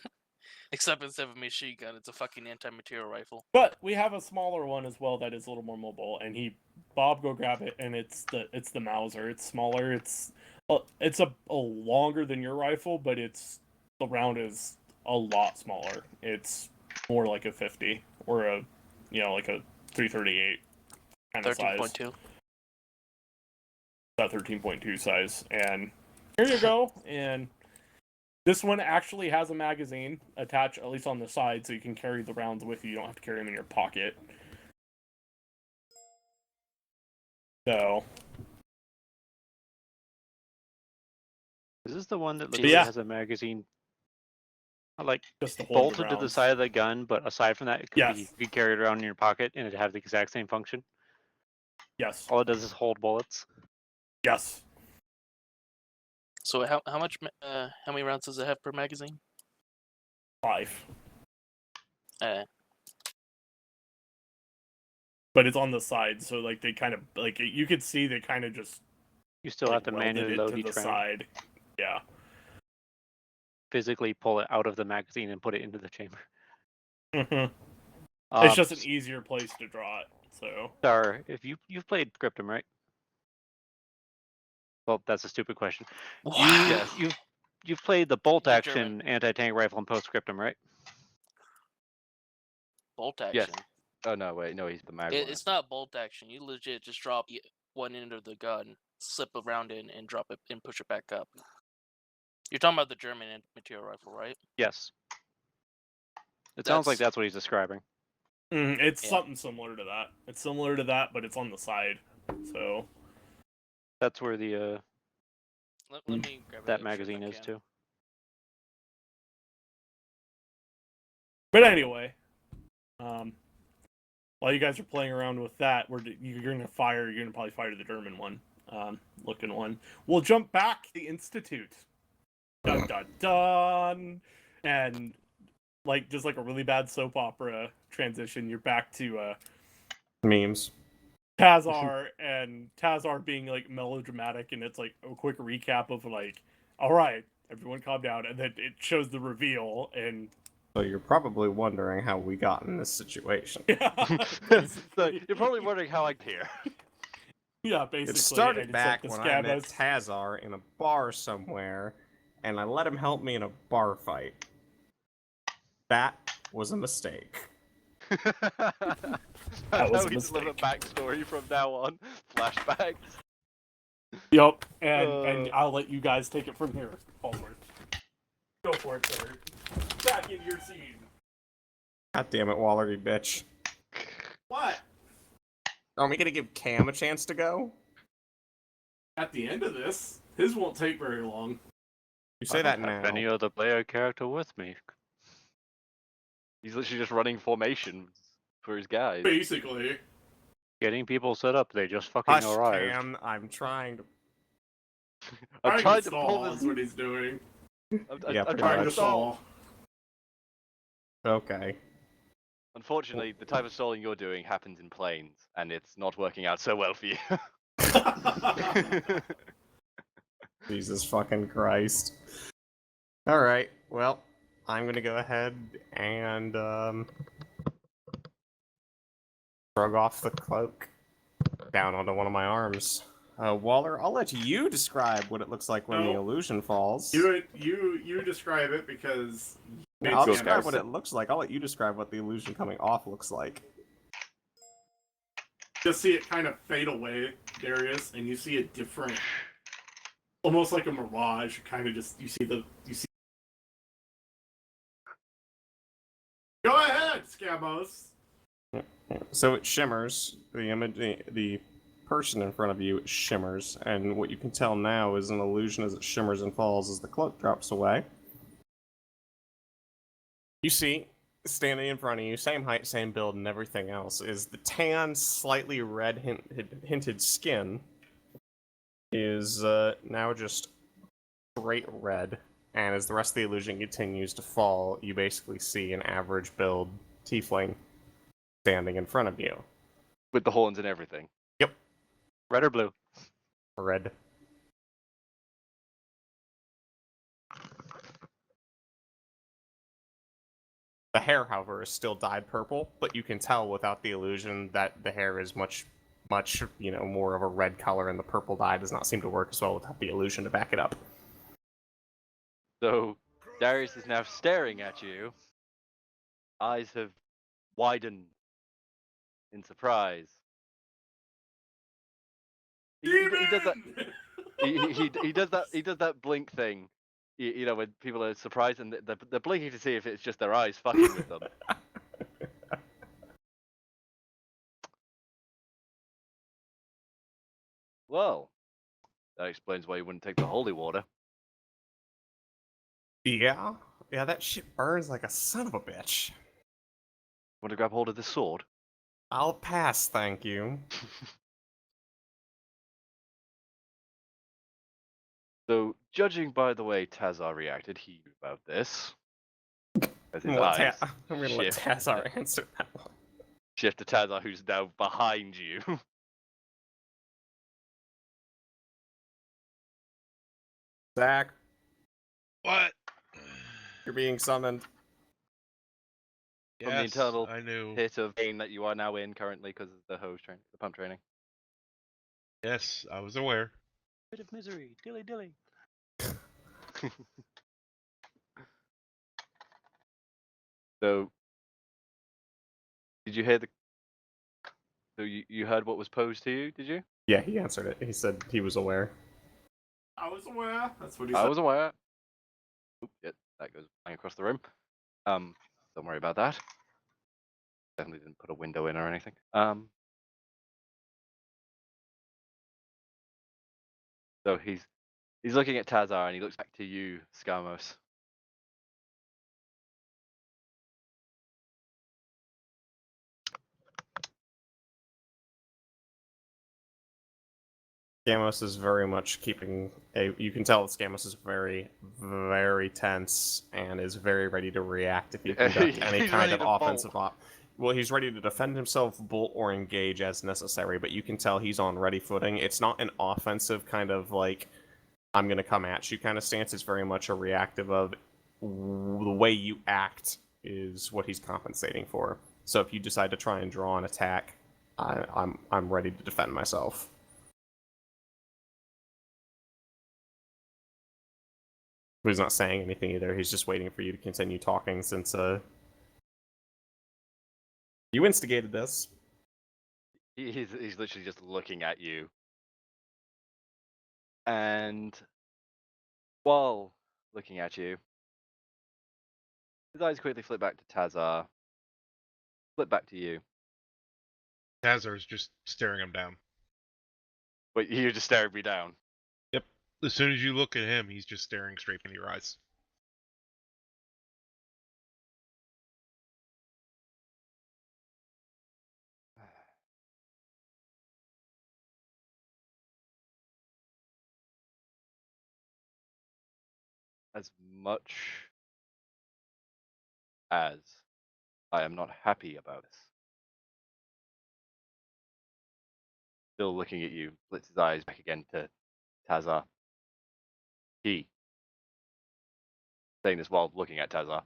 Except instead of a machine gun, it's a fucking anti-material rifle. But we have a smaller one as well that is a little more mobile, and Bob, go grab it, and it's the Mauser. It's smaller. It's a longer than your rifle, but the round is a lot smaller. It's more like a 50 or a like a 338 kind of size. 13.2. That 13.2 size, and here you go. And this one actually has a magazine attached, at least on the side, so you can carry the rounds with you. You don't have to carry them in your pocket. So, Is this the one that looks Yeah. like it has a magazine like just to hold bolted to the rounds. side of the gun, but aside from that, it could Yes. you could carry it around in your pocket and it'd have the exact same function? Yes. All it does is hold bullets. Yes. So how many rounds does it have per magazine? 5. Uh, But it's on the side, so like they kind of like you could see they kind of just You still have to welded manually it load to each the round. side. Yeah. Physically pull it out of the magazine and put it into the chamber. It's Um, just an easier place to draw it. So. Star, if you've played Cryptum, right? Well, that's a stupid question. Yes. You've played the bolt The action anti-tank rifle in Postscriptum, right? Bolt Yes. action. Oh no, wait, no, he's the mag one. It's not bolt action. You legit just drop one end of the gun, slip around in, and drop it and push it back up. You're talking about the German material rifle, right? Yes. It sounds like That's- that's what he's describing. It's Yeah. something similar to that. It's similar to that, but it's on the side. So. That's where the Let me grab that it magazine is too. But anyway, while you guys are playing around with that, you're gonna probably fire the German one, looking one. We'll jump back to the Institute. Dun dun dun, and just like a really bad soap opera transition, you're back to Memes. Tazar and Tazar being like melodramatic, and it's like a quick recap of like, all right, everyone calm down, and then it shows the reveal and. So you're probably wondering how we got in this situation. So you're probably wondering how I'm here. Yeah, basically. It started and back it's when like I the met Scabas. Tazar in a bar somewhere, and I let him help me in a bar fight. That was a mistake. That That's was how a we deliver mistake. backstory from now on. Flashbacks. Yep, and I'll let you guys take it from here forward. Go for it, sir. Back into your scene. God damn it, Wallerty bitch. What? Are we gonna give Cam a chance to go? At the end of this, his won't take very long. You say that now. Have any other player character with me? He's literally just running formation for his guys. Basically. Getting people set up, they just fucking Hush, arrived. Cam. I'm trying to. I'm trying to pull stall this. is what he's doing. Yeah, I'm pretty trying much. to stall. Okay. Unfortunately, the type of stalling you're doing happens in planes, and it's not working out so well for you. Jesus fucking Christ. Alright, well, I'm gonna go ahead and shrug off the cloak down onto one of my arms. Waller, I'll let you describe what it looks like when the No. illusion falls. You describe it because I'll Go, describe guys. what it looks like. I'll let you describe what the illusion coming off looks like. Just see it kind of fade away, Darius, and you see a different, almost like a mirage. Kind of just you see. Go ahead, Scamos. So it shimmers. The image, the person in front of you shimmers, and what you can tell now is an illusion as it shimmers and falls as the cloak drops away. You see, standing in front of you, same height, same build, and everything else, is the tan, slightly red hinted skin is now just straight red. And as the rest of the illusion continues to fall, you basically see an average build tiefling standing in front of you. With the horns and everything. Yep. Red or blue? Red. The hair, however, is still dyed purple, but you can tell without the illusion that the hair is much, more of a red color, and the purple dye does not seem to work as well without the illusion to back it up. So Darius is now staring at you. Eyes have widened in surprise. He does that. He does that. He does that blink thing. You know, when people are surprised and they're blinking to see if it's just their eyes fucking with them. Well, that explains why you wouldn't take the holy water. Yeah, that shit burns like a son of a bitch. Want to grab hold of the sword? I'll pass, thank you. So, judging by the way Tazar reacted, he knew about this. As his I'm eyes gonna let shift. Tazar answer that one. Shift to Tazar, who's now behind you. Zach, What? you're being summoned. From the Yes, internal I knew. pit of pain that you are now in currently because of the the pump training. Yes, I was aware. Bit of misery, dilly dilly. So, did you hear the? So you heard what was posed to you? Did you? Yeah, he answered it. He said he was aware. I was aware. That's what he I said. was aware. Oop, yeah, that goes bang across the room. Don't worry about that. Definitely didn't put a window in or anything. So he's looking at Tazar and he looks back to you, Skamos. Scamos is very much keeping a. You can tell that Scamos is very, very tense and is very ready to react if you conduct any He's kind ready of to bolt. offensive. Well, he's ready to defend himself, bolt, or engage as necessary. But you can tell he's on ready footing. It's not an offensive kind of like I'm gonna come at you kind of stance. It's very much a reactive of the way you act is what he's compensating for. So if you decide to try and draw an attack, I'm ready to defend myself. But he's not saying anything either. He's just waiting for you to continue talking since you instigated this. He's literally just looking at you. And while looking at you, his eyes quickly flip back to Tazar. Flip back to you. Tazar's just staring him down. But you're just staring me down. Yep. As soon as you look at him, he's just staring straight into your eyes. As much as I am not happy about this. Still looking at you, flits his eyes back again to Tazar. He, saying this while looking at Tazar,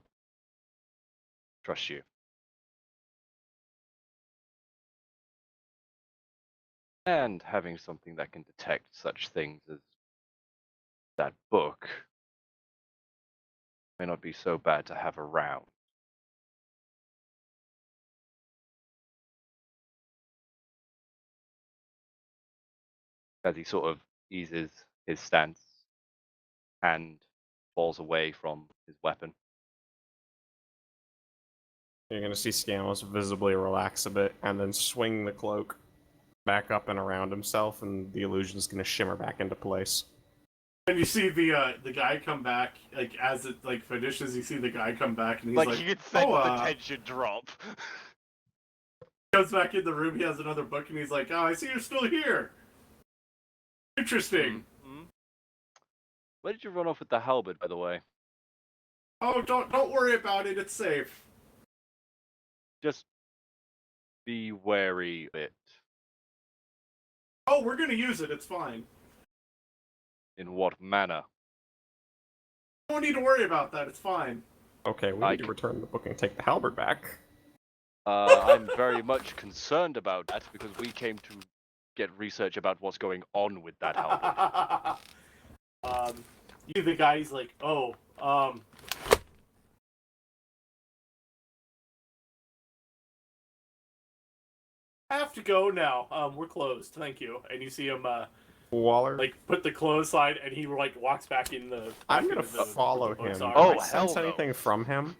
trust you. And having something that can detect such things as that book May not be so bad to have around. As he sort of eases his stance and falls away from his weapon. You're gonna see Scamos visibly relax a bit and then swing the cloak back up and around himself, and the illusion's gonna shimmer back into place. And you see the guy come back, like as it like finishes, you see the guy come back and he's like, you can sense "Oh, the tension drop. goes back in the room, he has another book, and he's like, "Oh, I see you're still here. Interesting. Mm-hmm. Where did you run off with the halberd, by the way? Oh, don't worry about it. It's safe." Just be wary of it. Oh, we're gonna use it. It's fine. In what manner? Don't need to worry about that. It's fine. Okay, we need to return the book and take the halberd back. I'm very much concerned about that because we came to get research about what's going on with that halberd. You the guy's like, "Oh, I have to go now. We're closed. Thank you." And you see him Waller, like put the clothes aside, and he like walks back in the. I'm gonna follow him. Oh, Can I sense hell no. anything from him?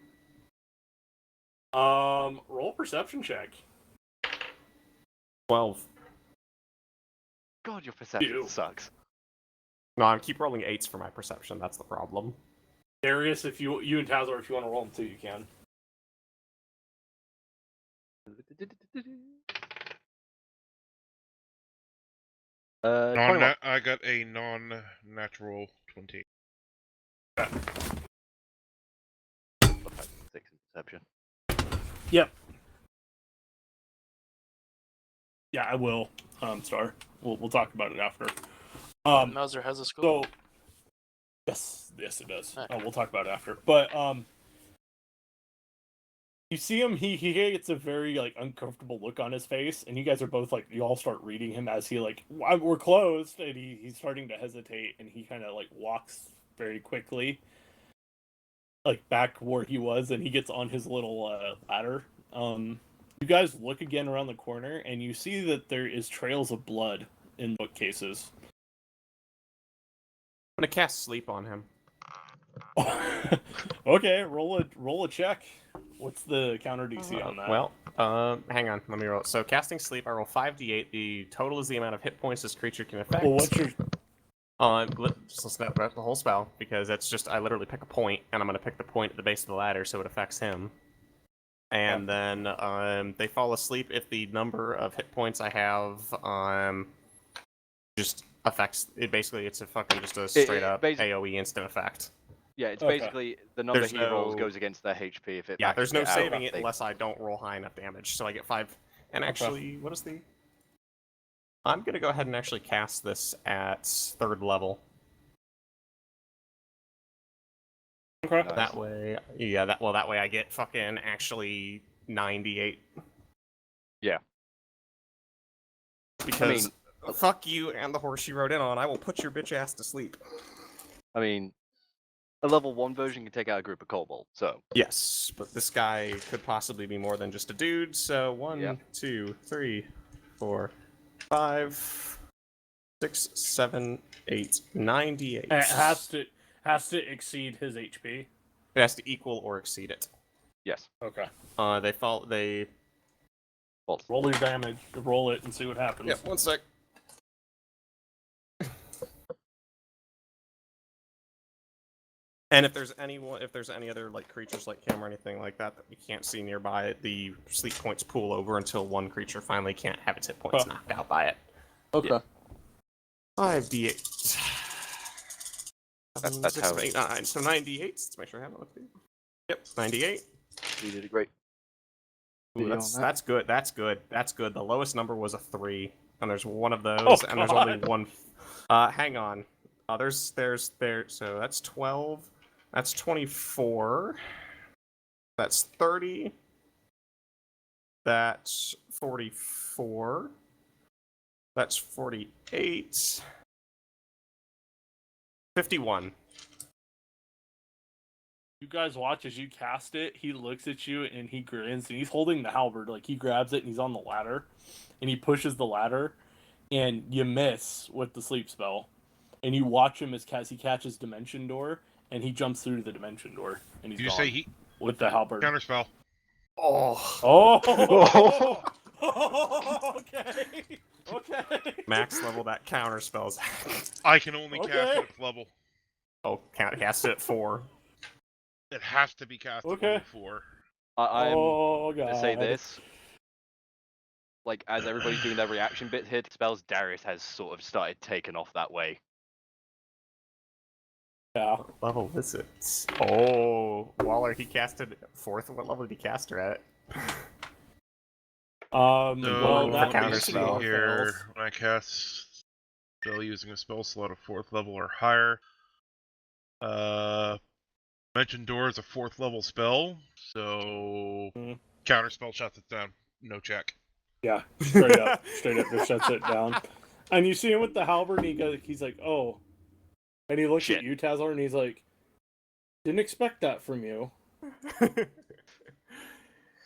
Roll perception check. 12. God, your perception Ew. sucks. No, I keep rolling 8s for my perception. That's the problem. Darius, if you and Tazor, if you want to roll them too, you can. I got a non-natural 20. 6 in perception. Yep. Yeah, I will. Star. We'll talk about it after. Mauser has a scope. So, yes, it does. Okay. We'll talk about it after. But you see him. He gets a very like uncomfortable look on his face, and you guys are both like, you all start reading him as he like, we're closed, and he's starting to hesitate, and he kind of like walks very quickly, like back where he was, and he gets on his little ladder. You guys look again around the corner, and you see that there is trails of blood in bookcases. I'm gonna cast sleep on him. Okay, roll a check. What's the counter DC on that? Well, hang on, let me roll. So casting sleep, I roll 5d8. The total is the amount of hit points this creature can affect. Well, what's your? Just listen to the whole spell, because that's just, I literally pick a point, and I'm gonna pick the point at the base of the ladder, so it affects him. And then they fall asleep if the number of hit points I have just affects it. Basically, it's a fucking just a straight up AOE instant effect. Yeah, it's Okay. basically the number There's he rolls no- goes against their HP. If it Yeah, there's no maxes it out, saving it they- unless I don't roll high enough damage. So I get 5. And actually, what is the? I'm gonna go ahead and actually cast this at 3rd level. Okay. Nice. That way, yeah, that way I get fucking actually 98. Yeah. Because fuck you and the horse you rode in on. I will put your bitch ass to sleep. I mean, a level 1 version can take out a group of kobolds, so. Yes, but this guy could possibly be more than just a dude. So 1, Yeah. 2, 3, 4, 5, 6, 7, 8, 98. And it has to exceed his HP. It has to equal or exceed it. Yes. Okay. They False. Roll your damage. Roll it and see what happens. Yeah, 1 sec. And if there's any other like creatures like him or anything like that that we can't see nearby, the sleep points pool over until one creature finally can't have its hit points knocked out by it. Okay. Yeah. 5d8. That's 6, how 8, 9. So 98. Let's make sure I have it with me. Yep, 98. You did a great. Ooh, video that's on that. that's good. The lowest number was a 3, and there's one of those, and there's only one. Hang on. So that's 12. That's 24. That's 30. That's 44. That's 48. 51. You guys watch as you cast it. He looks at you and he grins, and he's holding the halberd. Like, he grabs it and he's on the ladder, and he pushes the ladder, and you miss with the sleep spell. And you watch him as he catches Dimension Door, and he jumps through the Dimension Door, and he's You gone say he with the halberd. counterspell. Oh! Okay. Okay. Max level that counter spells. I can only cast Okay. it at level. Oh, cast it at 4. It has to be cast at Okay. level 4. I'm Oh gonna god. say this. Like, as everybody's doing their reaction bit here to spells, Darius has sort of started taking off that way. Yeah. What level is it? Oh, Waller, he casted 4th. What level did he cast her at? So Well, that let me counter see spell here. fails. When I cast spell using a spell slot of 4th level or higher. Dimension Door is a 4th level spell, so counterspell shuts it down. No check. Yeah, straight up just shuts it down. And you see him with the halberd, and he's like, "Oh," and he looks Shit. at you, Tazor, and he's like, "Didn't expect that from you."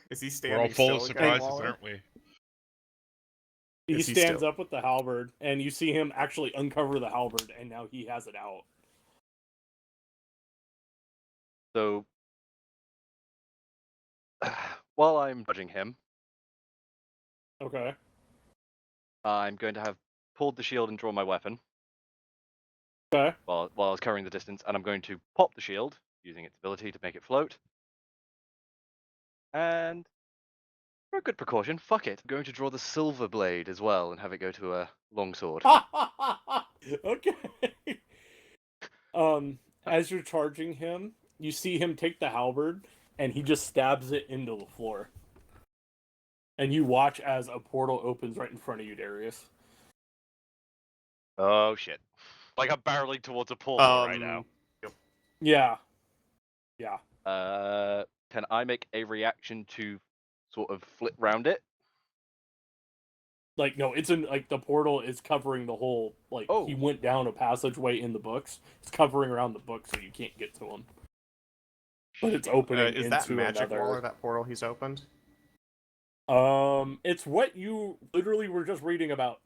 Is he We're standing all full still of again, surprises, Waller? aren't we? He Is he stands still- up with the halberd, and you see him actually uncover the halberd, and now he has it out. So, while I'm judging him, Okay. I'm going to have pulled the shield and drawn my weapon Okay. while I was covering the distance, and I'm going to pop the shield using its ability to make it float. And for a good precaution, fuck it, I'm going to draw the silver blade as well and have it go to a longsword. Okay. As you're charging him, you see him take the halberd, and he just stabs it into the floor. And you watch as a portal opens right in front of you, Darius. Oh shit! Like, I'm barreling towards a portal right now. Yeah. Yeah. Can I make a reaction to sort of flip round it? Like, no, it's in, like, the portal is covering the whole, like, Oh. he went down a passageway in the books. It's covering around the book so you can't get to him. But it's opening is into that magic another... Waller, that portal he's opened? It's what you literally were just reading about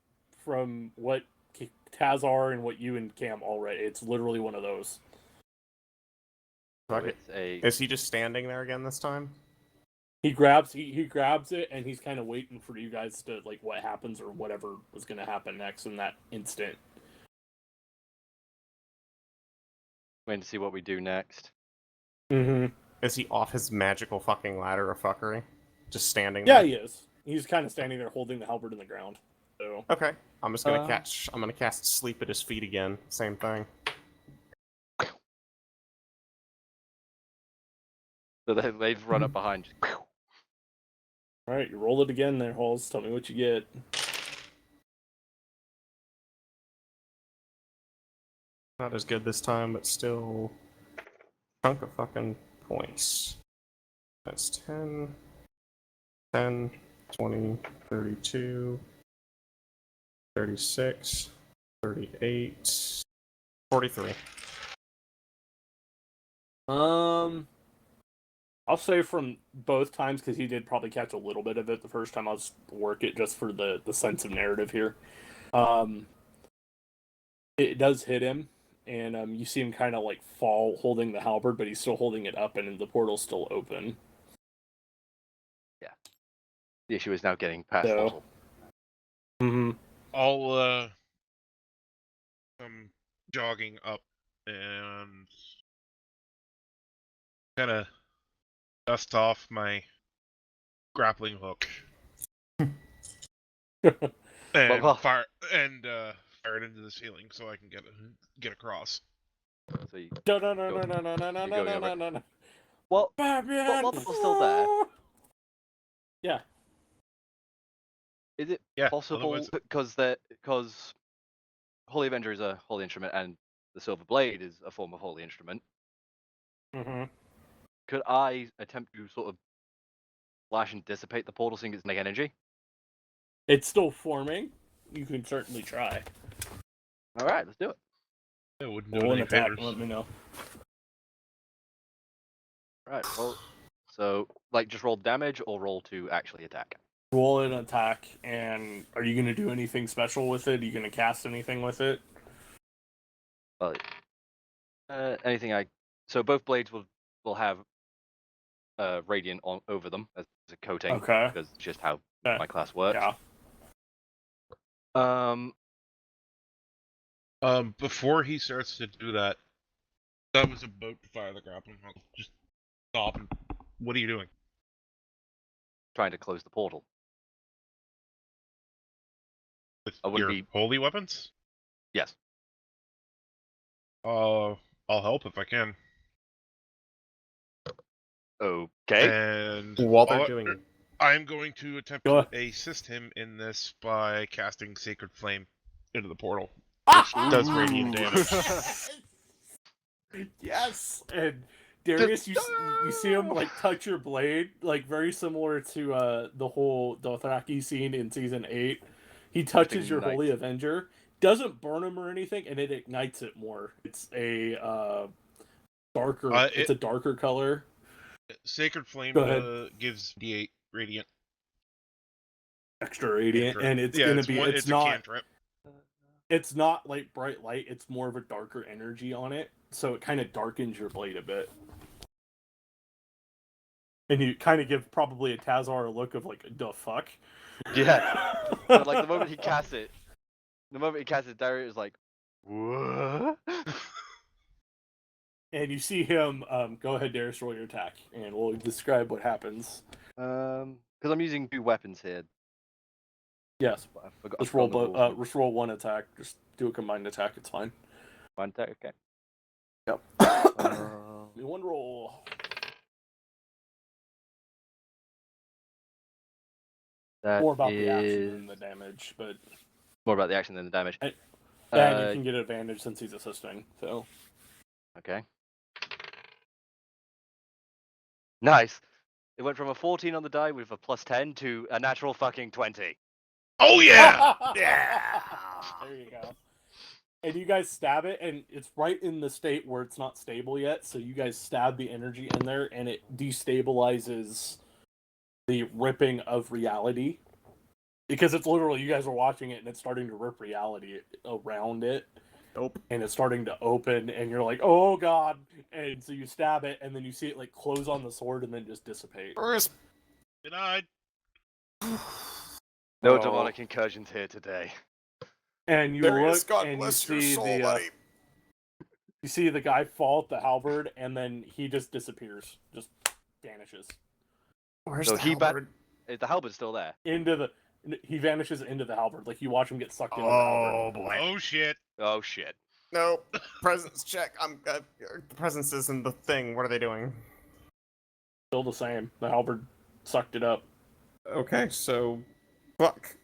from what Tazar and what you and Cam all read. It's literally one of those. Fuck it. It's a Is he just standing there again this time? He grabs it, and he's kind of waiting for you guys to, like, what happens or whatever was going to happen next in that instant. waiting to see what we do next. Mm-hmm. Is he off his magical fucking ladder of fuckery? Just standing Yeah, there? he is. He's kind of standing there holding the halberd in the ground. So Okay. I'm just gonna I'm gonna cast Sleep at his feet again. Same thing. So they've run up behind. all right, you roll it again there, Halls. Tell me what you get. Not as good this time, but still chunk of fucking points. That's 10, 10, 20, 32, 36, 38, 43. I'll say from both times, because he did probably catch a little bit of it the first time. I'll just work it just for the sense of narrative here. It does hit him, and you see him kind of like fall holding the halberd, but he's still holding it up, and the portal's still open. Yeah. The issue is now getting past So- portal. Mm-hmm. I'll come jogging up and kind of dust off my grappling hook and Well. fire it into the ceiling so I can get across. So you, No. well, Batman! while the portal's still there, Yeah. is it Yeah, possible otherwise- because Holy Avenger is a holy instrument and the Silver Blade is a form of holy instrument? Mm-hmm. Could I attempt to sort of flash and dissipate the portal, seeing it's negative energy? It's still forming. You can certainly try. All right, let's do it. It wouldn't do Roll it an any attack favors. and let me know. Right. Well, so like just roll damage or roll to actually attack. Roll an attack, and are you gonna do anything special with it? Are you gonna cast anything with it? Well, anything I. So both blades will have radiant on over them as a coating. Okay. Because it's just how Okay. my class works. Yeah. Before he starts to do that, I was about to fire the grappling hook. Just stop and what are you doing? Trying to close the portal. With I wouldn't your be. holy weapons? Yes. I'll help if I can. Okay. And While they're doing I'm going to attempt Go to assist him in this by casting Sacred Flame into the portal, Ah! which does radiant damage. Yes, and Darius, you see him like touch your blade, like very similar to the whole Dothraki scene in season 8. He touches your ignites. Holy Avenger, doesn't burn him or anything, and it ignites it more. It's a darker. It's a darker color. Sacred Flame Go ahead. gives D8 radiant. Extra radiant, Cantrip. and it's Yeah, gonna it's be. one, It's it's a not. cantrip. It's not like bright light. It's more of a darker energy on it, so it kind of darkens your blade a bit. And you kind of give probably a Tazar a look of like, the fuck? Yeah. But like the moment he casts it, Darius is like, what? And you see him, go ahead, Darius, roll your attack, and we'll describe what happens. Because I'm using 2 weapons here. Yes. But I forgot. Just roll, just roll one attack. Just do a combined attack. It's fine. One attack, okay. Yep. Do one roll. That More about the action is than the damage, but more about the action than the damage. and you can get advantage since he's assisting. So Okay. Nice. It went from a 14 on the die with a +10 to a natural fucking 20. Oh yeah! yeah. There you go. And you guys stab it, and it's right in the state where it's not stable yet. So you guys stab the energy in there, and it destabilizes the ripping of reality. Because it's literally, you guys are watching it, and it's starting to rip reality around it. Nope. And it's starting to open, and you're like, oh god. And so you stab it, and then you see it like close on the sword, and then just dissipate. Denied. No Oh. demonic incursions here today. And you Darius, look, God and you bless your see soul, the buddy. you see the guy fall at the halberd, and then he just disappears, just vanishes Where's So the he halberd? Is the halberd still there? into the. He vanishes into the halberd, like you watch him get sucked into the halberd. Oh boy. Oh shit. Oh shit. No. Presence check. Presence isn't the thing. What are they doing? Still the same. The halberd sucked it up. Okay, so fuck.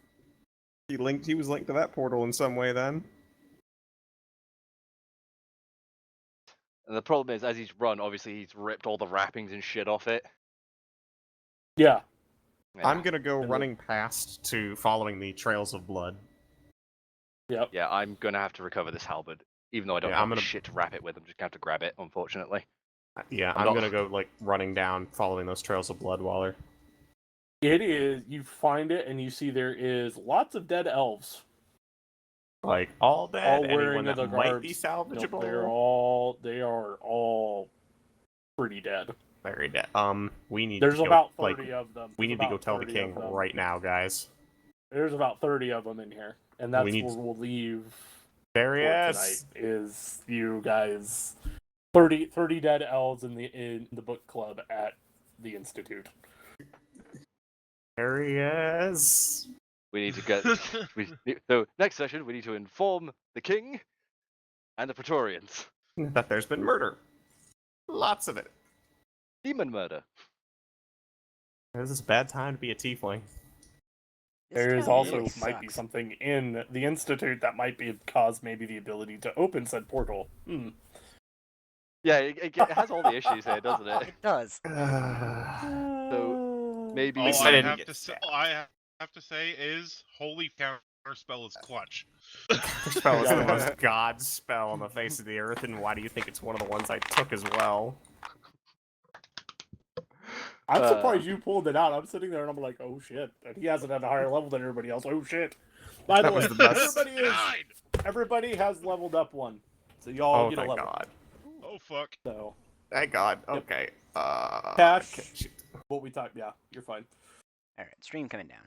He was linked to that portal in some way then. And the problem is, as he's run, obviously he's ripped all the wrappings and shit off it. Yeah. Yeah. I'm gonna go And running past to following the trails of blood. Yep. Yeah, I'm gonna have to recover this halberd, even though I don't Yeah, have I'm the gonna- shit to wrap it with. I'm just gonna have to grab it, unfortunately. Yeah, I'm I'm not- gonna go like running down, following those trails of blood, Waller. It is. You find it, and you see there is lots of dead elves. Like all dead. All wearing Anyone that the might be garbs. salvageable. They are all pretty dead. Very dead. We need. There's to go, about 30 like, of them. we There's need to go about tell the 30 king of them. right now, guys. There's about 30 of them in here, and that's We need- where we'll leave There he for is. tonight. Is you guys 30 dead elves in the book club at the institute. There he is. We need to get. So next session, we need to inform the king and the Praetorians. That there's been murder. Lots of it. Demon murder. This is a bad time to be a tiefling. There is town also really might be sucks. something in the institute that might be cause maybe the ability to open said portal. Yeah, it has all the issues here, doesn't it? It does. So maybe All least I I didn't have get to say, stabbed. all I have to say is holy counter spell is clutch. Spell is the most god spell on the face of the earth, and why do you think it's one of the ones I took as well? I'm surprised you pulled it out. I'm sitting there and I'm like, oh shit. And he has it at a higher level than everybody else. Oh shit. By the That way, was the best. everybody has leveled up one. So y'all Oh, get a thank level. God. Oh fuck. So, Thank God. Yep. Okay. Cash. okay, shit. what we talked, yeah, you're fine. All right, stream coming down.